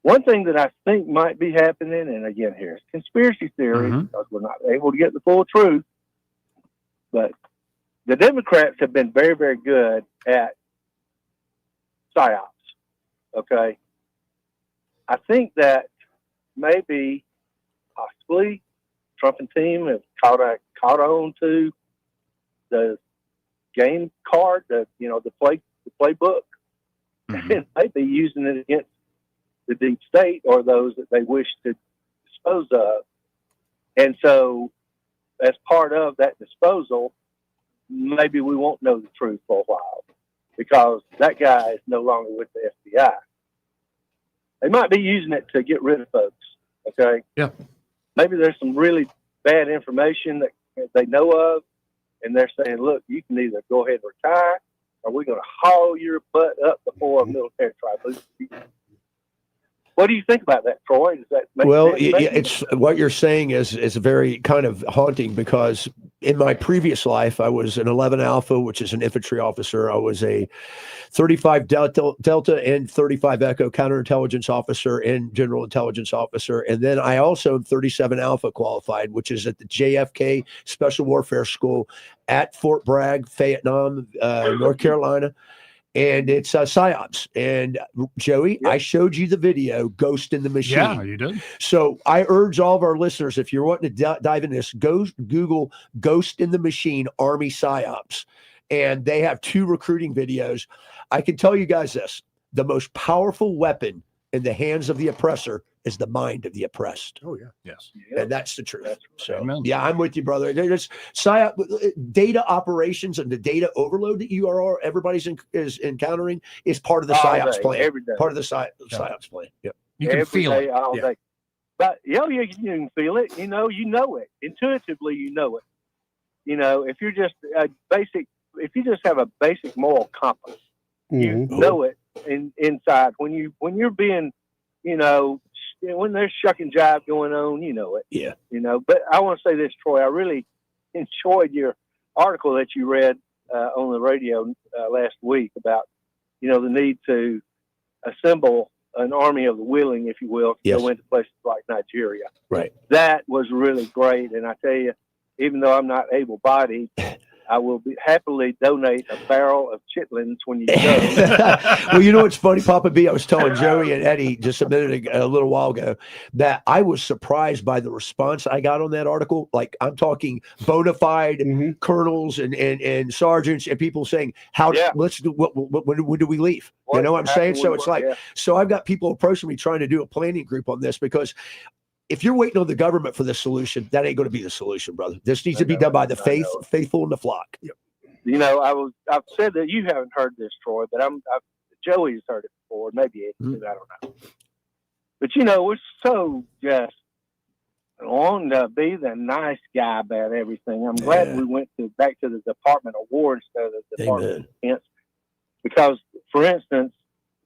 one thing that I think might be happening, and again, here's conspiracy theory, because we're not able to get the full truth, but the Democrats have been very, very good at psyops. Okay. I think that maybe, possibly, Trump and team have caught on to the game card, the playbook, and maybe using it against the deep state or those that they wish to dispose of. And so, as part of that disposal, maybe we won't know the truth for a while because that guy is no longer with the FBI. They might be using it to get rid of folks. Okay. Yeah. Maybe there's some really bad information that they know of, and they're saying, look, you can either go ahead and retire or we're going to haul your butt up before a military tribunal. What do you think about that, Troy? Does that make sense? Yeah, it's what you're saying is very kind of haunting because in my previous life, I was an 11 Alpha, which is an infantry officer. I was a 35 Delta and 35 Echo counterintelligence officer and general intelligence officer. And then I also am 37 Alpha qualified, which is at the JFK Special Warfare School at Fort Bragg, Fayetteville, North Carolina. And it's PsyOps. And Joey, I showed you the video, Ghost in the Machine. Yeah, you did. So I urge all of our listeners, if you're wanting to dive in this, go Google Ghost in the Machine Army PsyOps. And they have 2 recruiting videos. I can tell you guys this, the most powerful weapon in the hands of the oppressor is the mind of the oppressed. Oh, yeah. Yes. And that's the truth. So, Amen. yeah, I'm with you, brother. There's PsyOp, data operations and the data overload that everybody's is encountering is part of the PsyOps plan. Every day. Part of the PsyOps plan. Yep. You can feel it. All day. But you can feel it. You know it. Intuitively, you know it. If you're just if you just have a basic moral compass, you know it inside. When you're being, when there's shuck and jive going on, you know it. Yeah. But I want to say this, Troy. I really enjoyed your article that you read on the radio last week about, the need to assemble an army of the willing, if you will, to go into places like Nigeria. Right. That was really great. And I tell you, even though I'm not able-bodied, I will happily donate a barrel of chitlins when you go. Well, you know what's funny, Papa B? I was telling Joey and Eddie just a little while ago that I was surprised by the response I got on that article. Like I'm talking bona fide colonels and sergeants and people saying, let's do when do we leave? You know what I'm saying? So it's like, so I've got people approaching me trying to do a planning group on this because if you're waiting on the government for the solution, that ain't going to be the solution, brother. This needs to be done by the faithful in the flock. Yep. I've said that you haven't heard this, Troy, but Joey's heard it before, maybe Eddie too, I don't know. But we're so just wanting to be the nice guy about everything. I'm glad we went back to the Department of War instead of the Department of Defense, because, for instance,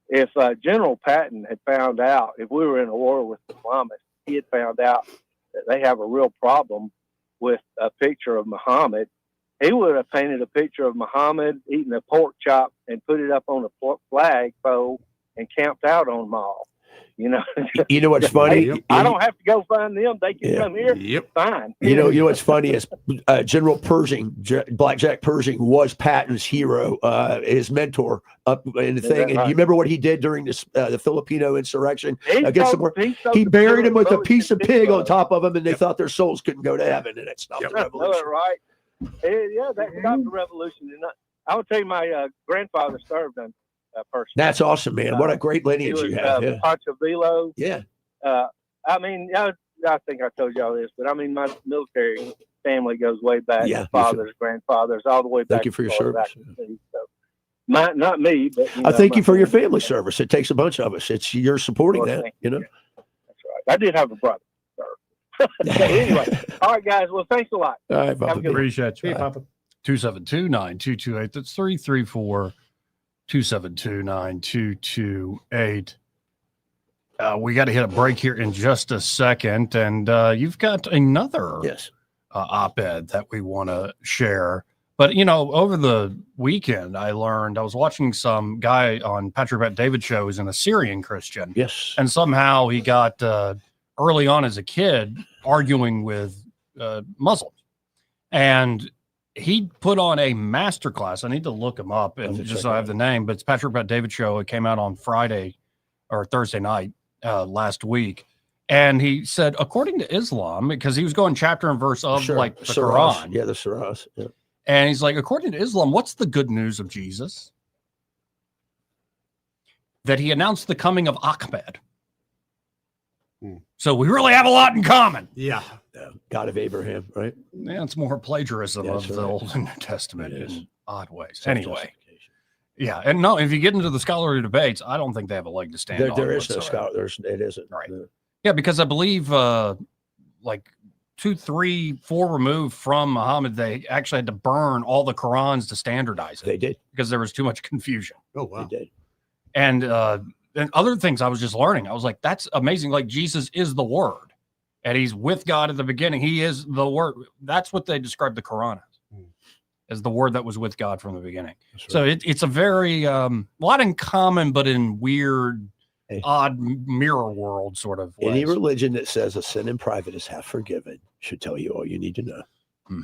if General Patton had found out, if we were in a war with the Islamists, he had found out that they have a real problem with a picture of Muhammad, he would have painted a picture of Muhammad eating a pork chop and put it up on a flag pole and camped out on them all. You know what's funny? I don't have to go find them. They can come here. Yep. Fine. You know what's funny is General Pershing, Blackjack Pershing, was Patton's hero, his mentor up in the thing. And you remember what he did during this the Filipino insurrection against the war? He buried him with a piece of pig on top of him, and they thought their souls couldn't go to heaven, and it stopped the revolution. Right. Yeah, that stopped the revolution. And I will tell you, my grandfather served in person. That's awesome, man. What a great lineage you have. Pancho Villa. Yeah. I think I told you all this, but my military family goes way back. Yeah, fathers, grandfathers, all the way back. Thank you for your service. Not me, but I thank you for your family service. It takes a bunch of us. You're supporting that, That's right. I did have a brother. Anyway, all right, guys. Well, thanks a lot. All right, Papa. Appreciate you. Hey, Papa. 272-9228. That's 334-272-9228. We got to hit a break here in just a second, and you've got another op-ed that we want to share. But over the weekend, I learned I was watching some guy on Patrick Bet David show who's an Assyrian Christian. Yes, and somehow he got early on as a kid arguing with Muslims, and he put on a masterclass. I need to look him up and just so I have the name, but it's Patrick Bet David show. It came out on Friday or Thursday night last week. And he said, according to Islam, because he was going chapter and verse of like the Quran. Yeah, the Surahs. Yeah. And he's like, according to Islam, what's the good news of Jesus? That he announced the coming of Ahmed. So we really have a lot in common. Yeah. God of Abraham, right? Yeah, it's more plagiarism of the Old and New Testament in odd ways. Anyway. Yeah. And no, if you get into the scholarly debates, I don't think they have a leg to stand on. There is no scholar. It isn't. Right. Yeah, because I believe like 2, 3, 4 removed from Muhammad, they actually had to burn all the Qurans to standardize it. They did. Because there was too much confusion. Oh, wow. They did. And other things I was just learning. I was like, that's amazing. Like Jesus is the Word. And he's with God at the beginning. He is the Word. That's what they describe the Quran as the Word that was with God from the beginning. Right. So it's a very, lot in common, but in weird, odd mirror world sort of ways. Any religion that says a sin in private is half forgiven should tell you all you need to know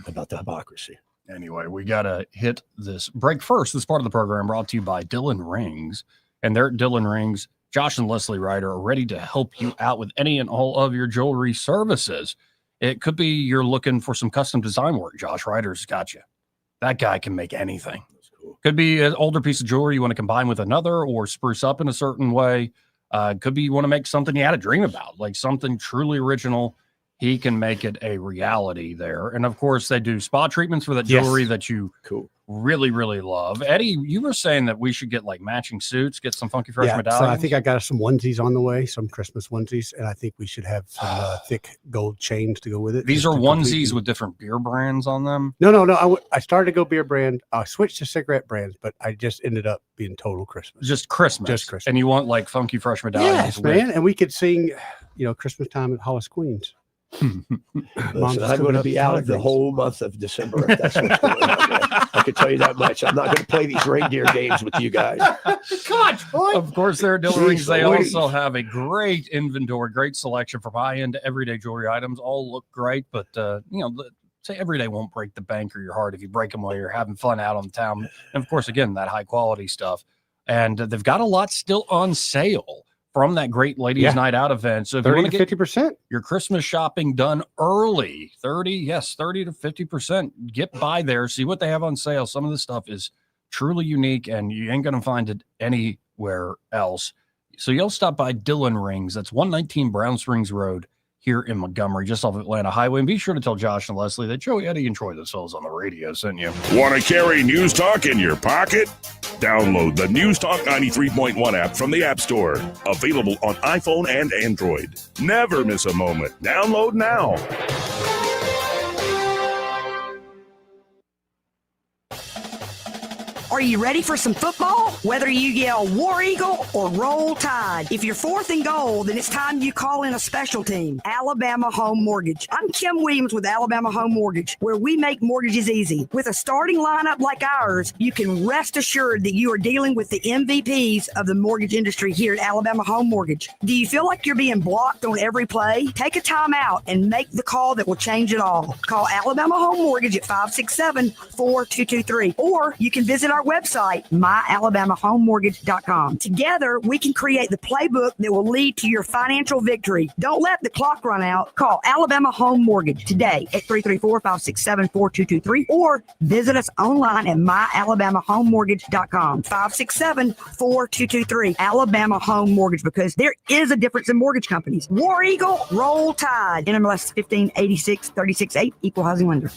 about the hypocrisy. Anyway, we got to hit this break first. This part of the program brought to you by Dylan Rings. And they're at Dylan Rings. Josh and Leslie Ryder are ready to help you out with any and all of your jewelry services. It could be you're looking for some custom design work. Josh Ryder's got you. That guy can make anything. That's cool. Could be an older piece of jewelry you want to combine with another or spruce up in a certain way. Could be you want to make something you had a dream about, like something truly original. He can make it a reality there. And of course, they do spa treatments for that jewelry that you really, really love. Eddie, you were saying that we should get like matching suits, get some funky fresh medallions. So I think I got some onesies on the way, some Christmas onesies, and I think we should have some thick gold chains to go with it. These are onesies with different beer brands on them? No. I started to go beer brand. I switched to cigarette brands, but I just ended up being total Christmas. Just Christmas. And you want like funky fresh medallions? Yes, man. And we could sing, Christmas time at Hollis Queens. Listen, I'm going to be out the whole month of December if that's what's going on. I can tell you that much. I'm not going to play these reindeer games with you guys. God, of course, they're Dylan Rings. They also have a great inventory, great selection for high-end everyday jewelry items. All look great, but say everyday won't break the bank or your heart if you break them while you're having fun out on the town. And of course, again, that high-quality stuff. And they've got a lot still on sale from that great ladies' night out event. So if 30 you want to 50%, your Christmas shopping done early, 30 to 50%, get by there, see what they have on sale. Some of the stuff is truly unique and you ain't going to find it anywhere else. So you'll stop by Dylan Rings. That's 119 Brown Springs Road here in Montgomery, just off Atlanta Highway. And be sure to tell Josh and Leslie that Joey Eddie enjoyed themselves on the radio, didn't you? Want to carry News Talk in your pocket? Download the News Talk 93.1 app from the App Store. Available on iPhone and Android. Never miss a moment. Download now. Are you ready for some football? Whether you yell War Eagle or Roll Tide, if you're fourth and goal, then it's time you call in a special team, Alabama Home Mortgage. I'm Kim Williams with Alabama Home Mortgage, where we make mortgages easy. With a starting lineup like ours, you can rest assured that you are dealing with the MVPs of the mortgage industry here at Alabama Home Mortgage. Do you feel like you're being blocked on every play? Take a time out and make the call that will change it all. Call Alabama Home Mortgage at 567-4223, or you can visit our website, myalabamahomemortgage.com. Together, we can create the playbook that will lead to your financial victory. Don't let the clock run out. Call Alabama Home Mortgage today at 334-567-4223, or visit us online at myalabamahomemortgage.com. 567-4223. Alabama Home Mortgage, because there is a difference in mortgage companies. War Eagle, Roll Tide. NMLS 1586-36-8, Equal Housing Lender.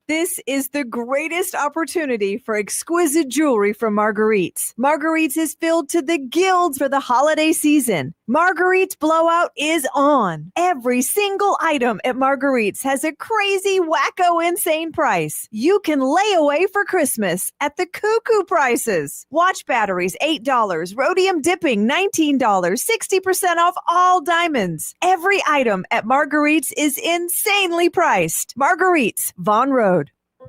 This is the greatest opportunity for exquisite jewelry from Marguerite's. Marguerite's is filled to the gills for the holiday season. Marguerite's blowout is on. Every single item at Marguerite's has a crazy, wacko, insane price. You can lay away for Christmas at the cuckoo prices. Watch batteries, $8. Rhodium dipping, $19. 60% off all diamonds. Every item at Marguerite's is insanely priced. Marguerite's, Vaughn Road.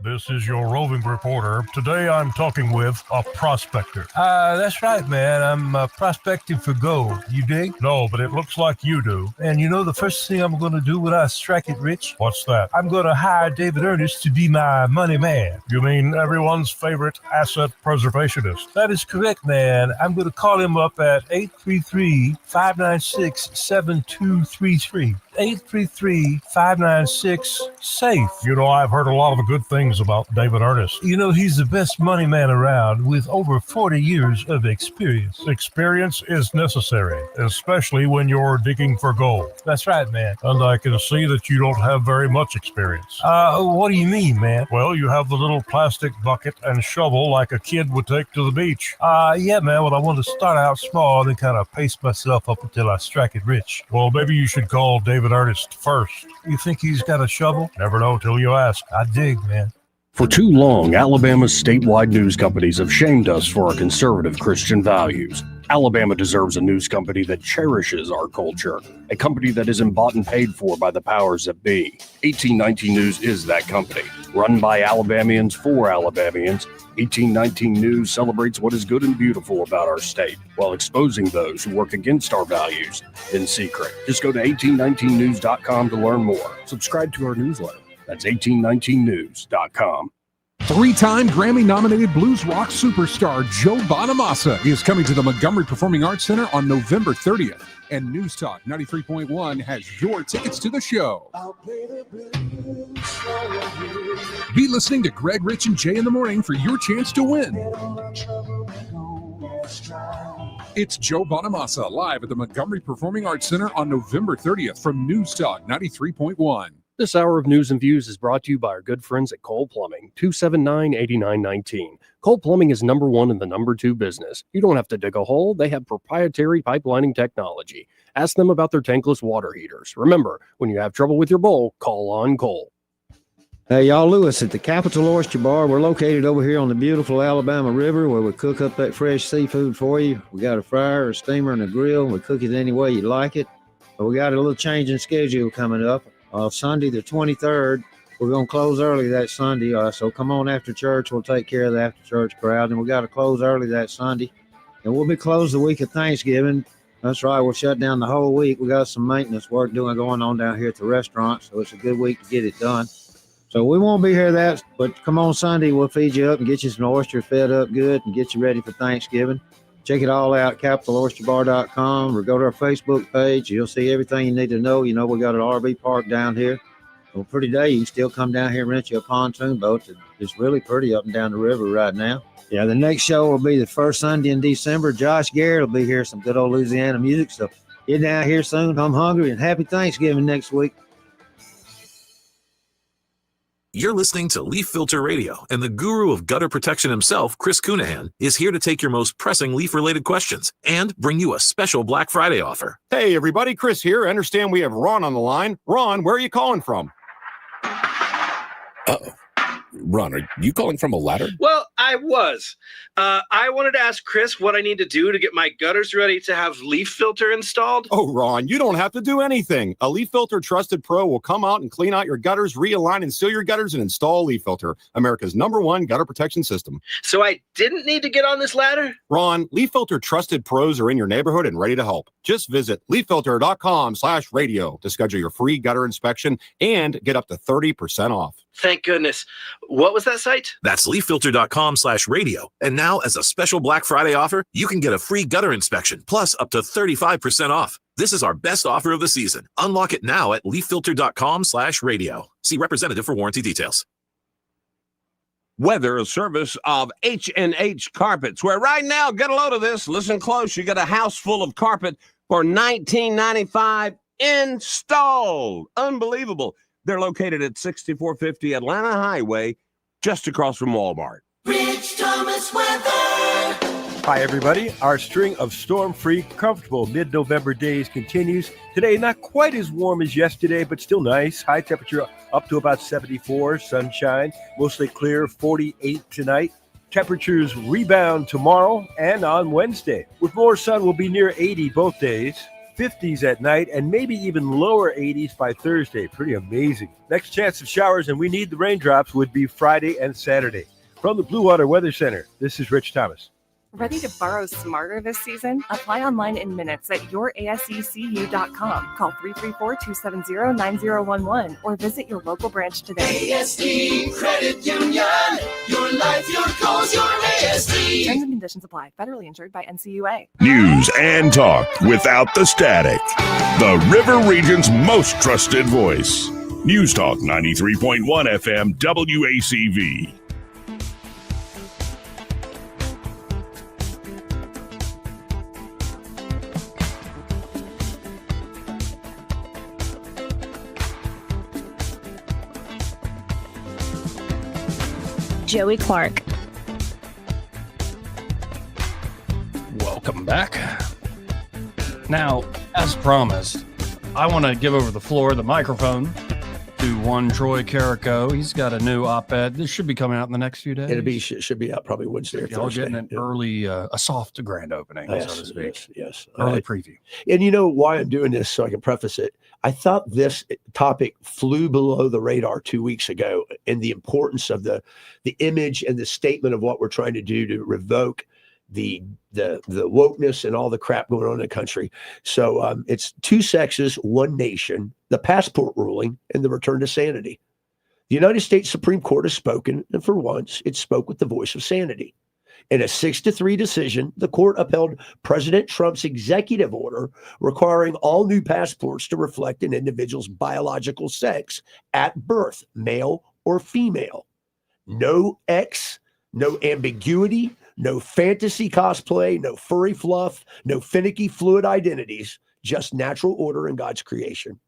This is your roving reporter. Today I'm talking with a prospector. That's right, man. I'm prospecting for gold. You dig? No, but it looks like you do. And you know the first thing I'm going to do when I strike it rich? What's that? I'm going to hire David Ernest to be my money man. You mean everyone's favorite asset preservationist? That is correct, man. I'm going to call him up at 833-596-7233. 833-596-SAFE. You know, I've heard a lot of good things about David Ernest. You know, he's the best money man around with over 40 years of experience. Experience is necessary, especially when you're digging for gold. That's right, man. And I can see that you don't have very much experience. What do you mean, man? Well, you have the little plastic bucket and shovel like a kid would take to the beach. Yeah, man, well, I want to start out small and then kind of pace myself up until I strike it rich. Well, maybe you should call David Ernest first. You think he's got a shovel? Never know till you ask. I dig, man. For too long, Alabama's statewide news companies have shamed us for our conservative Christian values. Alabama deserves a news company that cherishes our culture, a company that isn't bought and paid for by the powers that be. 1819 News is that company. Run by Alabamians for Alabamians, 1819 News celebrates what is good and beautiful about our state, while exposing those who work against our values in secret. Just go to 1819news.com to learn more. Subscribe to our newsletter. That's 1819news.com. Three-time Grammy-nominated blues rock superstar Joe Bonamassa is coming to the Montgomery Performing Arts Center on November 30th. And News Talk 93.1 has your tickets to the show. Be listening to Greg, Rich, and Jay in the morning for your chance to win. It's Joe Bonamassa live at the Montgomery Performing Arts Center on November 30th from News Talk 93.1. This hour of News and Views is brought to you by our good friends at Cole Plumbing, 279-8919. Cole Plumbing is number one in the number two business. You don't have to dig a hole. They have proprietary pipelining technology. Ask them about their tankless water heaters. Remember, when you have trouble with your bowl, call on Cole. Hey, y'all, Lewis at the Capital Oyster Bar. We're located over here on the beautiful Alabama River where we cook up that fresh seafood for you. We got a fryer, a steamer, and a grill. We cook it any way you like it. But we got a little change in schedule coming up. Sunday the 23rd, we're going to close early that Sunday. So come on after church. We'll take care of the after church crowd. And we got to close early that Sunday. And we'll be closed the week of Thanksgiving. That's right. We'll shut down the whole week. We got some maintenance work going on down here at the restaurant. So it's a good week to get it done. So we won't be here but come on Sunday. We'll feed you up and get you some oysters fed up good and get you ready for Thanksgiving. Check it all out, capitaloysterbar.com, or go to our Facebook page. You'll see everything you need to know. You know, we got an RV park down here. On a pretty day, you can still come down here and rent you a pontoon boat. It's really pretty up and down the river right now. Yeah, the next show will be the first Sunday in December. Josh Garrett will be here, some good old Louisiana music. So Get down here soon. I'm hungry, and happy Thanksgiving next week. You're listening to Leaf Filter Radio, and the guru of gutter protection himself, Chris Cunahan, is here to take your most pressing leaf-related questions and bring you a special Black Friday offer. Hey, everybody, Chris here. I understand we have Ron on the line. Ron, where are you calling from? Uh-oh. Ron, are you calling from a ladder? Well, I was. I wanted to ask Chris what I need to do to get my gutters ready to have leaf filter installed. Oh, Ron, you don't have to do anything. A Leaf Filter Trusted Pro will come out and clean out your gutters, realign and seal your gutters, and install a Leaf Filter, America's #1 gutter protection system. So I didn't need to get on this ladder? Ron, Leaf Filter Trusted Pros are in your neighborhood and ready to help. Just visit leaffilter.com/radio to schedule your free gutter inspection and get up to 30% off. Thank goodness. What was that site? That's leaffilter.com/radio. And now, as a special Black Friday offer, you can get a free gutter inspection, plus up to 35% off. This is our best offer of the season. Unlock it now at leaffilter.com/radio. See representative for warranty details. Weather, a service of H&H Carpets, where right now, get a load of this. Listen close. You get a house full of carpet for $19.95 installed. Unbelievable. They're located at 6450 Atlanta Highway, just across from Walmart. Rich Thomas weather. Hi, everybody. Our string of storm-free, comfortable mid-November days continues. Today, not quite as warm as yesterday, but still nice. High temperature up to about 74, sunshine, mostly clear, 48 tonight. Temperatures rebound tomorrow and on Wednesday. With more sun, we'll be near 80 both days. 50s at night, and maybe even lower 80s by Thursday. Pretty amazing. Next chance of showers, and we need the raindrops, would be Friday and Saturday. From the Blue Water Weather Center, this is Rich Thomas. Ready to borrow smarter this season? Apply online in minutes at yourasecu.com. Call 334-270-9011 or visit your local branch today. ASD Credit Union. Your life, your goals, your ASD. Terms and conditions apply. Federally insured by NCUA. News and talk without the static. The River Region's most trusted voice. News Talk 93.1 FM WACV. Joey Clark. Welcome back. Now, as promised, I want to give over the microphone to one Troy Carrico. He's got a new op-ed. This should be coming out in the next few days. Should be out probably Wednesday or Y'all Thursday. getting an early, a soft grand opening, so to speak. Yes. Early preview. And you know why I'm doing this, so I can preface it. I thought this topic flew below the radar 2 weeks ago, and the importance of the image and the statement of what we're trying to do to revoke the wokeness and all the crap going on in the country. So it's 2 sexes, 1 nation, the passport ruling, and the return to sanity. The United States Supreme Court has spoken, and for once, it spoke with the voice of sanity. In a 6-3 decision, the court upheld President Trump's executive order requiring all new passports to reflect an individual's biological sex at birth, male or female. No X, no ambiguity, no fantasy cosplay, no furry fluff, no finicky fluid identities, just natural order in God's creation.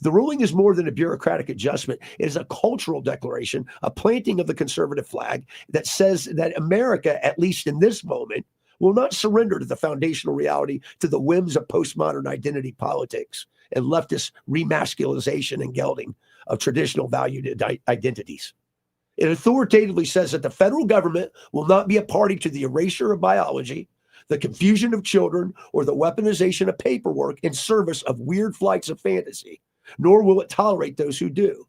The ruling is more than a bureaucratic adjustment. It is a cultural declaration, a planting of the conservative flag that says that America, at least in this moment, will not surrender to the foundational reality, to the whims of postmodern identity politics and leftist remasculization and gelding of traditional valued identities. It authoritatively says that the federal government will not be a party to the erasure of biology, the confusion of children, or the weaponization of paperwork in service of weird flights of fantasy, nor will it tolerate those who do.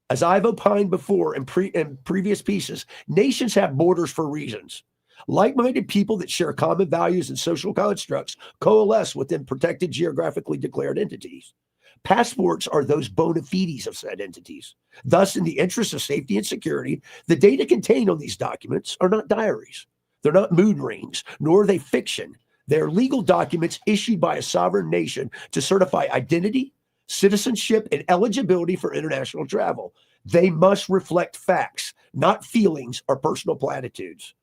As I've opined before in previous pieces, nations have borders for reasons. Like-minded people that share common values and social constructs coalesce within protected geographically declared entities. Passports are those bona fides of said entities. Thus, in the interest of safety and security, the data contained on these documents are not diaries. They're not mood rings, nor are they fiction. They're legal documents issued by a sovereign nation to certify identity, citizenship, and eligibility for international travel. They must reflect facts, not feelings or personal platitudes.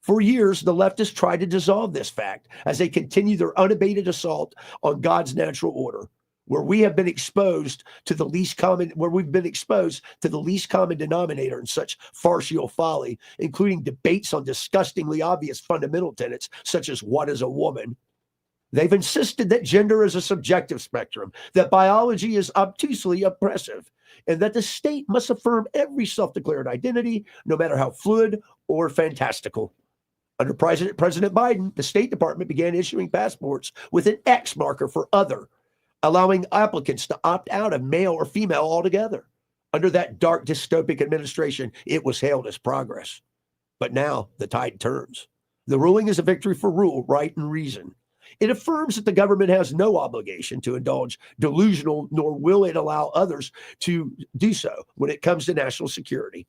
For years, the leftists tried to dissolve this fact as they continue their unabated assault on God's natural order, where we have been exposed to the least common, denominator in such farcical folly, including debates on disgustingly obvious fundamental tenets such as what is a woman. They've insisted that gender is a subjective spectrum, that biology is obtusely oppressive, and that the state must affirm every self-declared identity, no matter how fluid or fantastical. Under President Biden, the State Department began issuing passports with an X marker for other, allowing applicants to opt out of male or female altogether. Under that dark dystopic administration, it was hailed as progress. But now the tide turns. The ruling is a victory for rule, right, and reason. It affirms that the government has no obligation to indulge delusional, nor will it allow others to do so when it comes to national security.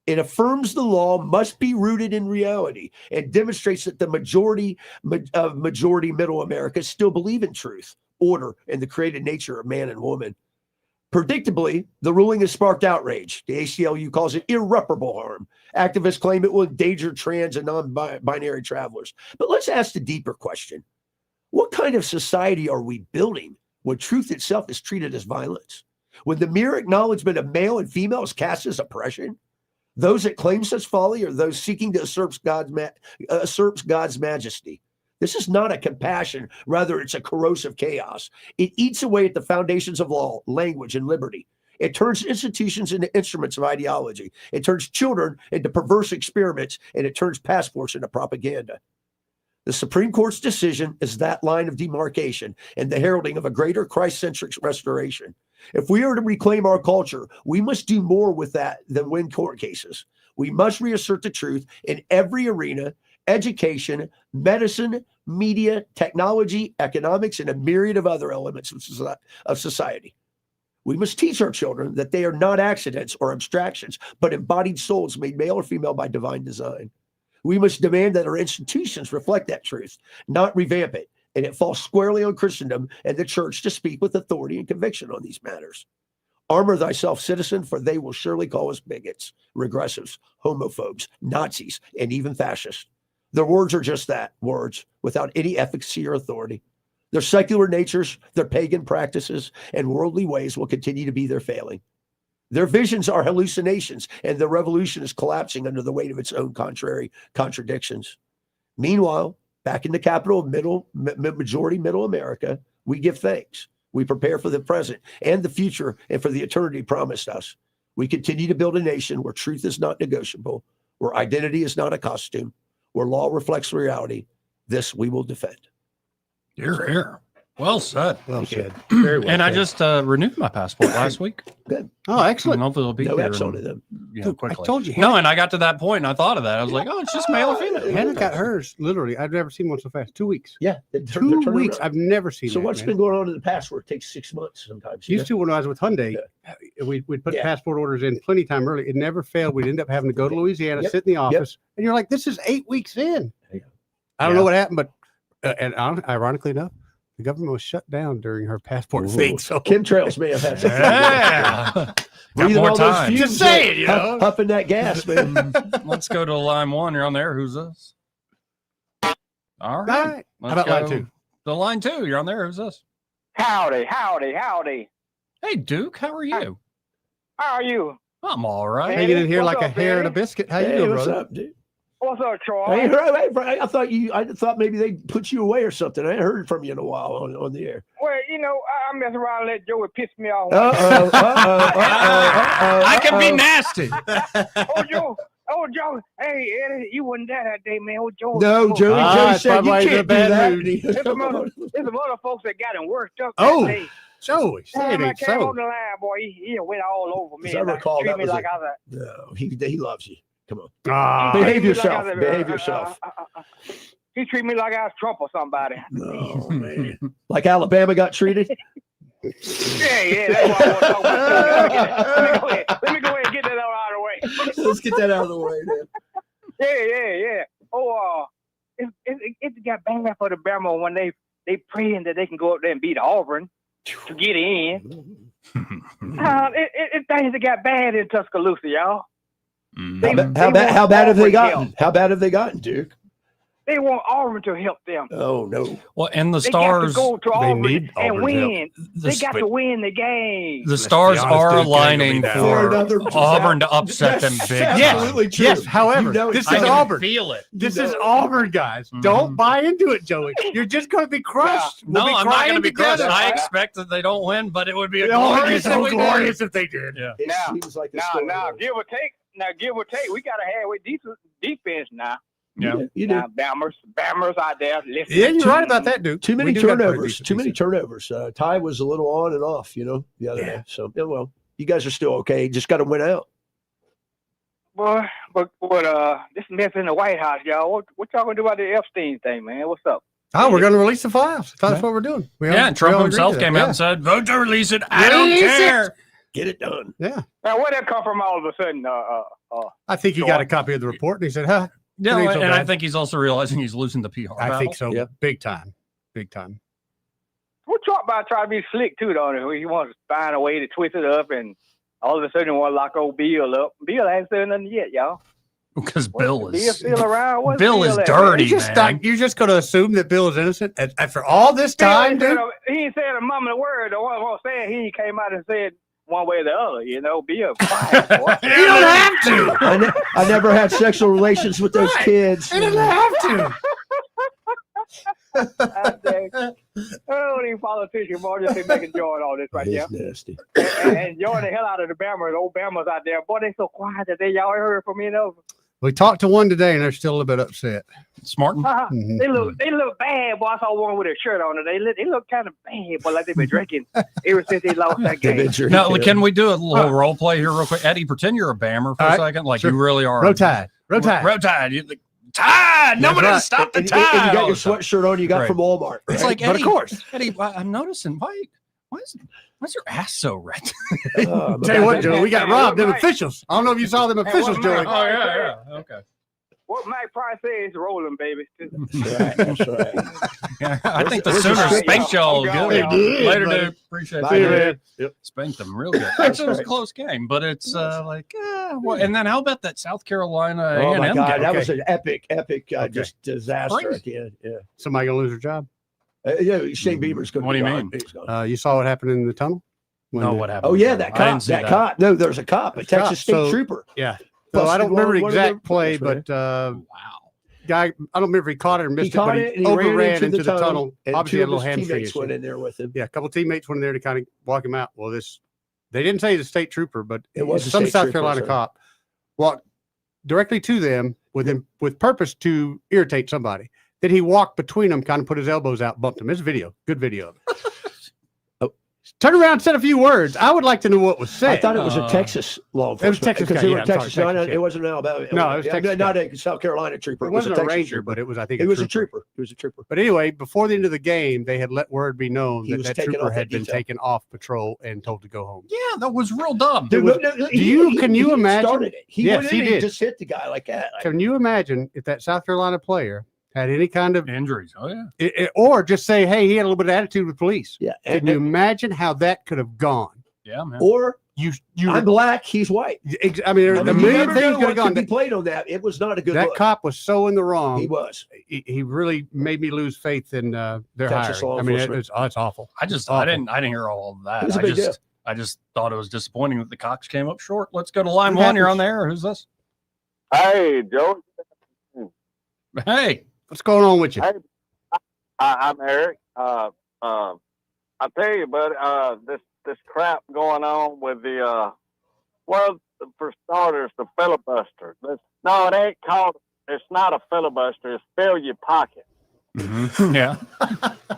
It affirms the law must be rooted in reality and demonstrates that the majority middle America still believe in truth, order, and the created nature of man and woman. Predictably, the ruling has sparked outrage. The ACLU calls it irreparable harm. Activists claim it will endanger trans and non-binary travelers. But let's ask the deeper question. What kind of society are we building when truth itself is treated as violence? When the mere acknowledgement of male and female is cast as oppression? Those that claim such folly are those seeking to usurp God's majesty. This is not a compassion, rather it's a corrosive chaos. It eats away at the foundations of law, language, and liberty. It turns institutions into instruments of ideology. It turns children into perverse experiments, and it turns passports into propaganda. The Supreme Court's decision is that line of demarcation and the heralding of a greater Christ-centric restoration. If we are to reclaim our culture, we must do more with that than win court cases. We must reassert the truth in every arena: education, medicine, media, technology, economics, and a myriad of other elements of society. We must teach our children that they are not accidents or abstractions, but embodied souls made male or female by divine design. We must demand that our institutions reflect that truth, not revamp it. And it falls squarely on Christendom and the church to speak with authority and conviction on these matters. Armor thyself, citizen, for they will surely call us bigots, regressives, homophobes, Nazis, and even fascists. Their words are just that, words, without any efficacy or authority. Their secular natures, their pagan practices, and worldly ways will continue to be their failing. Their visions are hallucinations, and the revolution is collapsing under the weight of its own contrary contradictions. Meanwhile, back in the capital of majority middle America, we give thanks. We prepare for the present and the future and for the eternity promised us. We continue to build a nation where truth is not negotiable, where identity is not a costume, where law reflects reality. This we will defend. Here. Well said. Well said. Very well and said. I just renewed my passport last week. Good. Oh, excellent. And hopefully it'll be No here X on it then. quickly. I told you. No, and I got to that point and I thought of that. I was like, oh, it's just male or female. Hannah got hers literally. I've never seen one so fast. 2 weeks. Yeah. 2 weeks. I've never seen So that, what's man. been going on in the past where it takes 6 months sometimes? Used to when I was with Hyundai, we'd put passport orders in plenty time early. It never failed. We'd end up having to go to Louisiana, Yep. sit in the Yep. office, and you're like, this is 8 weeks in. I don't know what happened, but ironically enough, the government was shut down during her passport thing. So chemtrails may have had something. Yeah. Breathing more all those time. fumes, Just saying, you know. puffing that gas, man. Let's go to line one. You're on there. Who's this? All right. All right. Let's How about line go two? To line two. You're on there. Who's this? Howdy. Hey, Duke. How are you? How are you? I'm all right. Hanging in here What's like a up, hair and a Danny? biscuit. How you Hey, doing, what's brother? up, dude? What's up, Troy? I ain't heard. I thought maybe they put you away or something. I ain't heard from you in a while on the air. Well, you know, I mess around and let Joey piss me off. I can be nasty. Oh, Joe. Hey, Eddie, you wasn't there that day, man. Oh, Joe. No, Joey. Joey said you can't do that. There's some other folks that got him worked up Oh, that day. Joey, say it I ain't came so. on the line, boy. He went all over me. As I recall, treat that me was like I was no. He loves you. Come on. Ah, Behave treat me like yourself. I was Behave yourself. He treated me like I was Trump or somebody. No, man. Like Alabama got treated. Yeah, that's what I want to talk about. Let me go ahead and get that out of the way. Let's get that out of the way, man. Yeah. Oh, it got bad for the Bama when they praying that they can go up there and beat Auburn to get in. Things that got bad in Tuscaloosa, y'all. How bad have they gotten? How bad have they gotten, Duke? They want Auburn to help them. Oh no! Well, and the They Stars, got to go to Auburn need and Auburn's win. help. They got to win the game. the Stars honest, are dude, it ain't gonna lining be that for Auburn to upset them big. Absolutely true. Yes, however, this is Auburn. Feel it. This is Auburn, guys. Don't buy into it, Joey. You're just going to be crushed. No, We'll be I'm not going to be crying crushed. together. I expect that they don't win, but it would be glorious if they did. Yeah. It seems like Now, give or take. We got to have with decent defense now. Yeah, you do. Now, Bammers out there. Listening. Yeah, you're right about that, Duke. Too many We do got turnovers. pretty Too many turnovers. Ty was a little on and off, the other day. So, well, you guys are still okay. Just got to win out. Boy, but this mess in the White House, y'all. What y'all gonna do about the Epstein thing, man? What's up? Oh, we're going to release the files. That's what we're doing. And Trump himself came out and said, vote to release it. I don't care. Get it done. Yeah. Now, where'd that come from all of a sudden? I think he got a copy of the report and he said, huh? Yeah, it ain't so and I bad. think he's also realizing he's losing the PR I battle. think so. Yeah. Big time. Big time. What Trump about trying to be slick too, though? He wants to find a way to twist it up, and all of a sudden he want to lock old Bill up. Bill hasn't said nothing yet, y'all. Because Bill Bill still around? What's Bill is at? dirty, man. You're just going to assume that Bill is innocent after all this Bill time, ain't dude? he ain't said a mumbling word. The one who said he came out and said one way or the other. Bill quiet, boy. You don't have to. I never had sexual relations with those kids. You didn't have to. Oh, these politicians, boy, just be making joy all this right there. Nasty. And enjoying the hell out of the Bammers, old Bammers out there. Boy, they so quiet that y'all heard from me and over. We talked to one today and they're still a little bit upset. Smartin'? Mhm. They look bad, boy. I saw one with a shirt on it. They look kind of bad, but like they've been drinking ever since they lost that game. Now, can we do a little role play here real quick? Eddie, pretend you're a Bammer for a second, like you really are. Row Tide. Tide. Nobody to stop the And tide. you got your sweatshirt on you got Right. from Walmart. It's right? like, But Eddie, of course. Eddie, I'm noticing, why is your ass so red? Tell you what, Joe, we got robbed. Them officials. I don't know if you saw them officials, Joey. yeah. Okay. What Mike Price says is rolling, baby. That's right. Yeah, I think the Sooners spanked y'all good. They did, Later, buddy. dude. Appreciate Bye, man. it. Yep. Spanked them real good. Actually, it was a close game, but it's and then how about that South Carolina Oh my A&M God, game? that was an epic, just disaster at the end. Yeah. Somebody going to lose their job? Yeah, Shane Beamer's going to What do you gone. mean? He's gone. You saw what happened in the tunnel? No, what happened? Oh yeah, that I didn't cop. see That cop. No, there's a cop, a Texas State So- trooper. Yeah. So I don't Busted remember the one of exact them. play, That's but guy, I don't remember if he caught it or missed He caught it, it but and he he ran overran into the tunnel. and Obviously, two had a of little his hamstring teammates issue. went in there with him. Yeah, a couple teammates went in there to kind of walk him out. Well, they didn't say the state trooper, but It was a some state South trooper, Carolina so- cop walked directly to them with purpose to irritate somebody. Then he walked between them, kind of put his elbows out, bumped them. It's video, good video. Turn around and said a few words. I would like to know what was said. I thought it was a Texas law enforcement. It was Texas because guy, they yeah, were I'm sorry, Texas. No, Texas, yeah. it wasn't Alabama. No, it was Texas not guy. a South Carolina trooper. It was wasn't a Texas ranger, trooper. but it was, I think, It was a trooper. It was a trooper. But anyway, before the end of the game, they had let word be known He that was that taken trooper off had that been detail. taken off patrol and told to go home. Yeah, that was real dumb. Dude, Can you imagine? Started it. He Yes, went he in and did. just hit the guy like that. Like, Can you imagine if that South Carolina player had any kind of injuries? Oh yeah. Or just say, hey, he had a little bit of attitude with police. Yeah. Can you imagine how that could have gone? Yeah, man. Or you I'm black, he's white. I mean, there's a you million never things know could have what gone. could be played on that. It was not a good That look. cop was so in the wrong. He was. He really made me lose faith in their Texas hiring. law I mean, enforcement. it's awful. I Awful. didn't hear all of that. It was a big deal. I just thought it was disappointing that the Cox came up short. Let's go to line What one. You're happens? on there. Who's this? Hey, Joe. Hey. What's going on with you? Hey, I'm Eric. I tell you, buddy, this crap going on with the well, for starters, the filibuster. No, it ain't called. It's not a filibuster. It's fill your pocket. Mm-hmm. Yeah,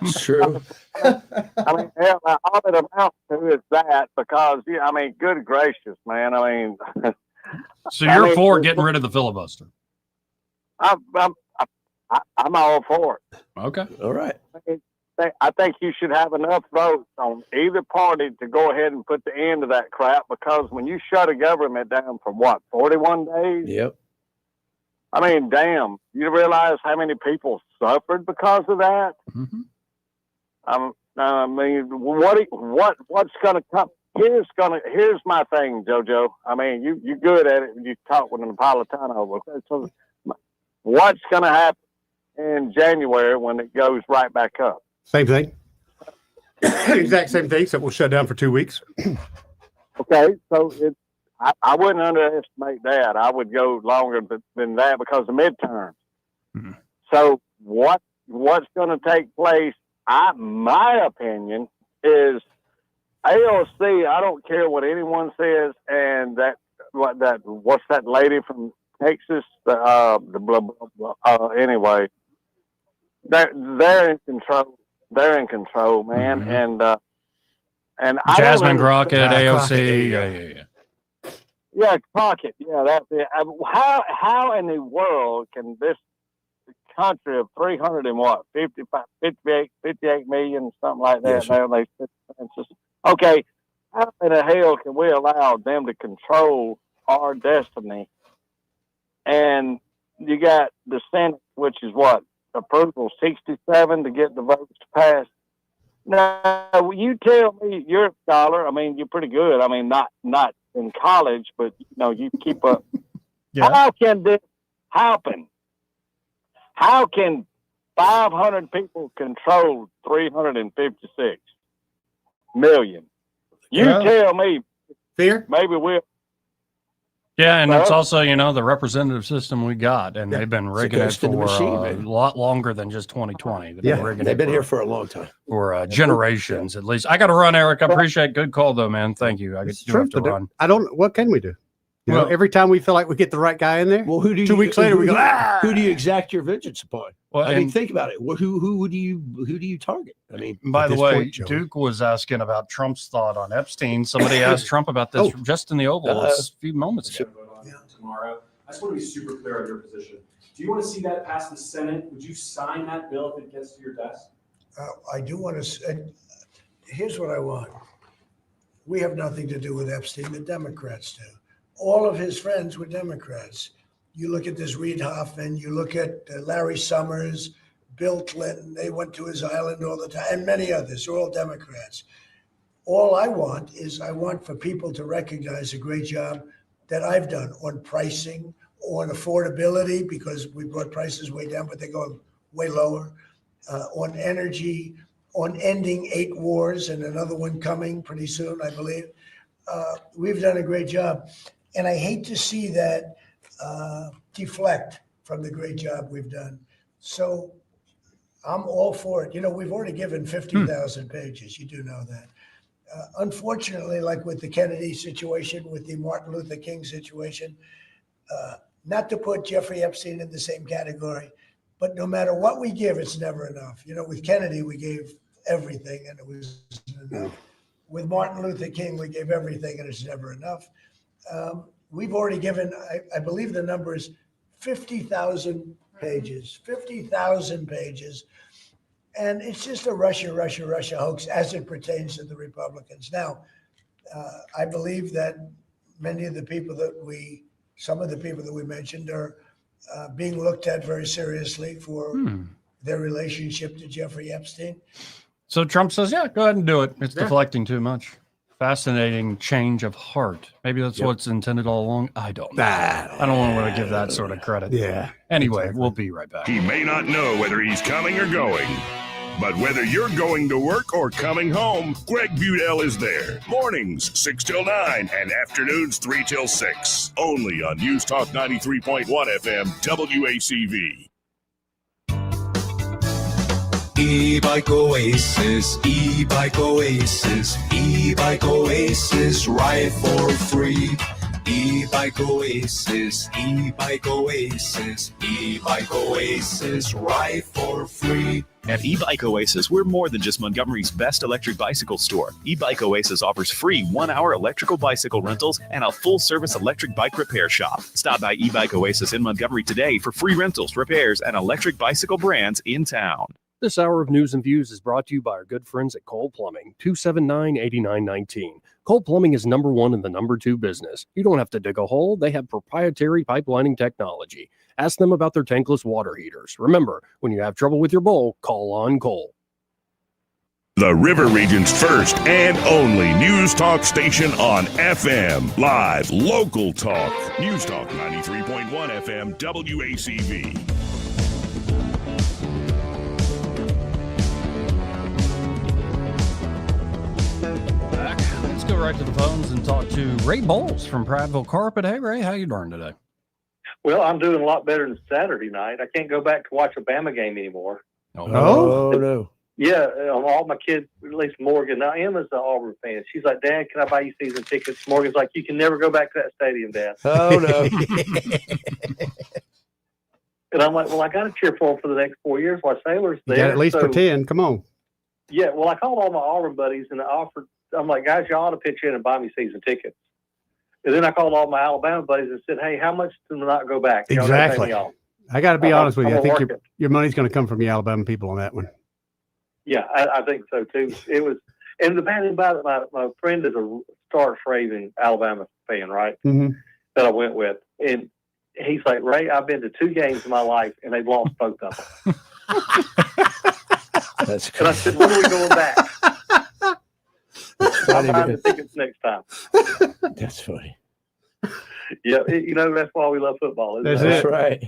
it's true. I mean, hell, all it amounts to is that because I mean, good gracious, man. I mean, so you're for getting rid of the filibuster? I'm all for it. Okay. All right. I think you should have enough votes on either party to go ahead and put the end to that crap, because when you shut a government down for 41 days? Yep. I mean, damn, you realize how many people suffered because of that? Mm-hmm. I mean, what's going to come? here's my thing, JoJo. I mean, you're good at it. You talk with Napolitano. So what's going to happen in January when it goes right back up? Same thing. Exact same thing. So we'll shut down for 2 weeks. Okay, so I wouldn't underestimate that. I would go longer than that because of midterms. Mm-hmm. So what's going to take place? My opinion is AOC. I don't care what anyone says, and what's that lady from Texas? Anyway, they're in control. They're in control, man, Mm-hmm. and Jasmine Crockett, AOC, yeah, Crockett, yeah, that's it. How in the world can this country of 58 million, something like that? Yes, Okay, how in the hell can we allow them to control our destiny? And you got the Senate, which is what, approval 67 to get the votes to pass. Now, you tell me, you're a scholar. I mean, you're pretty good. I mean, not in college, but you keep up. Yeah. How can this happen? How can 500 people control 356 million? You tell me. Fear? Maybe we'll. Yeah, and it's also, the representative system we got, and they've been rigging it for a lot longer than just 2020. They've been here for a long time. For generations, at least. I got to run, Eric. I appreciate good call, though, man. Thank you. I do have to run. What can we do? Well, every time we feel like we get the right guy in there, well, 2 weeks later we go, who do you exact your vengeance upon? Well, I mean, think about it. Who do you target? I mean, by the way, Duke was asking about Trump's thought on Epstein. Somebody asked Trump about this just in the Oval a few moments ago. Tomorrow, I just want to be super clear on your position. Do you want to see that pass the Senate? Would you sign that bill if it gets to your desk? I do want to. Here's what I want. We have nothing to do with Epstein. The Democrats do. All of his friends were Democrats. You look at this Reid Hoffman, you look at Larry Summers, Bill Clinton, they went to his island all the time, and many others. They're all Democrats. All I want for people to recognize a great job that I've done on pricing, on affordability, because we brought prices way down, but they're going way lower, on energy, on ending 8 wars and another one coming pretty soon, I believe. We've done a great job. And I hate to see that deflect from the great job we've done. So I'm all for it. We've already given 50,000 pages. You do know that. Unfortunately, like with the Kennedy situation, with the Martin Luther King situation, not to put Jeffrey Epstein in the same category, but no matter what we give, it's never enough. With Kennedy, we gave everything and it was enough. With Martin Luther King, we gave everything and it's never enough. We've already given, I believe the number is 50,000 pages, 50,000 pages. And it's just a Russia hoax as it pertains to the Republicans. Now, I believe that some of the people that we mentioned are being looked at very seriously for their relationship to Jeffrey Epstein. So Trump says, yeah, go ahead and do it. It's deflecting too much. Fascinating change of heart. Maybe that's what's intended all along. I don't know. I don't want to give that sort of credit. Yeah. Anyway, we'll be right back. He may not know whether he's coming or going, but whether you're going to work or coming home, Greg Budell is there. Mornings 6 till 9 and afternoons 3 till 6. Only on News Talk 93.1 FM WACV. E-Bike Oasis, E-Bike Oasis, E-Bike Oasis, ride for free. E-Bike Oasis, E-Bike Oasis, E-Bike Oasis, ride for free. At E-Bike Oasis, we're more than just Montgomery's best electric bicycle store. E-Bike Oasis offers free 1-hour electrical bicycle rentals and a full-service electric bike repair shop. Stop by E-Bike Oasis in Montgomery today for free rentals, repairs, and electric bicycle brands in town. This hour of News and Views is brought to you by our good friends at Cole Plumbing, 279-8919. Cole Plumbing is number 1 in the number 2 business. You don't have to dig a hole. They have proprietary pipelining technology. Ask them about their tankless water heaters. Remember, when you have trouble with your bowl, call on Cole. The River Region's first and only news talk station on FM. Live, local talk. News Talk 93.1 FM WACV. Back. Let's go right to the phones and talk to Ray Bowles from Prattville Carpet. Hey, Ray, how you doing today? Well, I'm doing a lot better than Saturday night. I can't go back to watch a Bama game anymore. Oh, no. Yeah, all my kids, at least Morgan. Now, Emma's an Auburn fan. She's like, Dad, can I buy you season tickets? Morgan's like, you can never go back to that stadium, Dad. Oh, no. And I'm like, well, I got to cheer for them for the next 4 years while Sailor's You there. got at least So, pretend. Come on. Yeah, well, I called all my Auburn buddies and I offered, I'm like, guys, y'all ought to pitch in and buy me season tickets. And then I called all my Alabama buddies and said, hey, how much to not go back? Y'all gotta pay Exactly. me off. I got to be honest with you. I I'm think gonna work your money's going to come from the Alabama people on that one. Yeah, I think so too. It was, and the bad thing about it, my friend is a starch raving Alabama fan, right? Mm-hmm. That I went with, and he's like, Ray, I've been to 2 games in my life, and they've lost both of them. That's and I said, when are we going back? I'll buy the tickets next time. That's funny. Yeah, that's why we love football. Isn't That's it? right.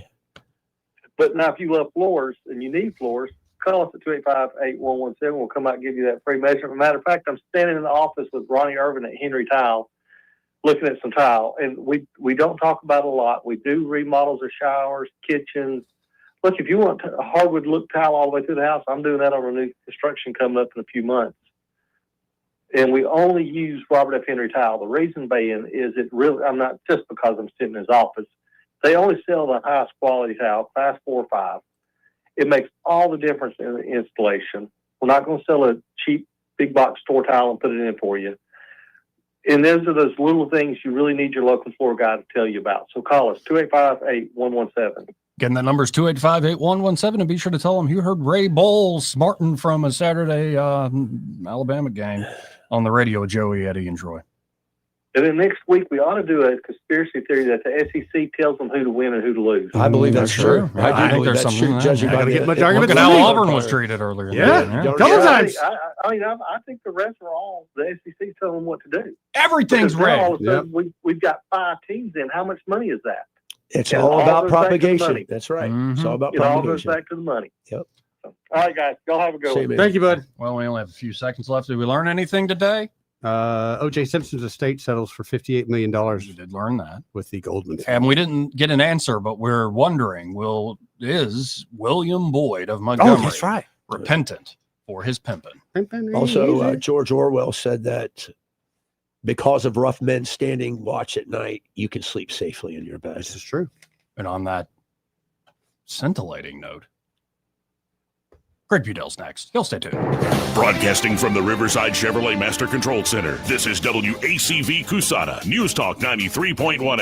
But now, if you love floors and you need floors, call us at 285-8117. We'll come out and give you that free measurement. Matter of fact, I'm standing in the office with Ronnie Irvin at Henry Tile, looking at some tile, and we don't talk about it a lot. We do remodels of showers, kitchens. Look, if you want a hardwood look tile all the way through the house, I'm doing that on a new construction coming up in a few months. And we only use Robert F. Henry tile. The reason being is I'm not just because I'm sitting in his office. They only sell the highest quality tile, class 4 or 5. It makes all the difference in the installation. We're not going to sell a cheap big box store tile and put it in for you. And those are those little things you really need your local floor guy to tell you about. So call us, 285-8117. Again, that number is 285-8117, and be sure to tell them you heard Ray Bowles smarting from a Saturday Alabama game on the radio with Joey, Eddie, and Troy. And then next week, we ought to do a conspiracy theory that the SEC tells them who to win and who to lose. I believe that's true. I I think there's that's something true. Judging by get the much argument. Look at how Auburn was treated earlier. Couple times. I think the rest are all the SEC telling them what to do. Everything's Because now red. all of a sudden, we've got 5 teams in. How much money is that? It's And all about goes back to the propagation. money. That's right. It's all about It all goes propagation. back to the money. Yep. All right, guys. Y'all have a good one. Thank you, bud. Well, we only have a few seconds left. Did we learn anything today? O.J. Simpson's estate settles for $58 million. We did learn that. With the Goldman. And we didn't get an answer, but we're wondering, is William Boyd of Montgomery that's right. repentant for his pimping? Also, George Orwell said that because of rough men standing watch at night, you can sleep safely in your bed. This is true. And on that scintillating note, Greg Budell's next. He'll stay tuned. Broadcasting from the Riverside Chevrolet Master Control Center, this is WACV Cusana, News Talk 93.1 FM.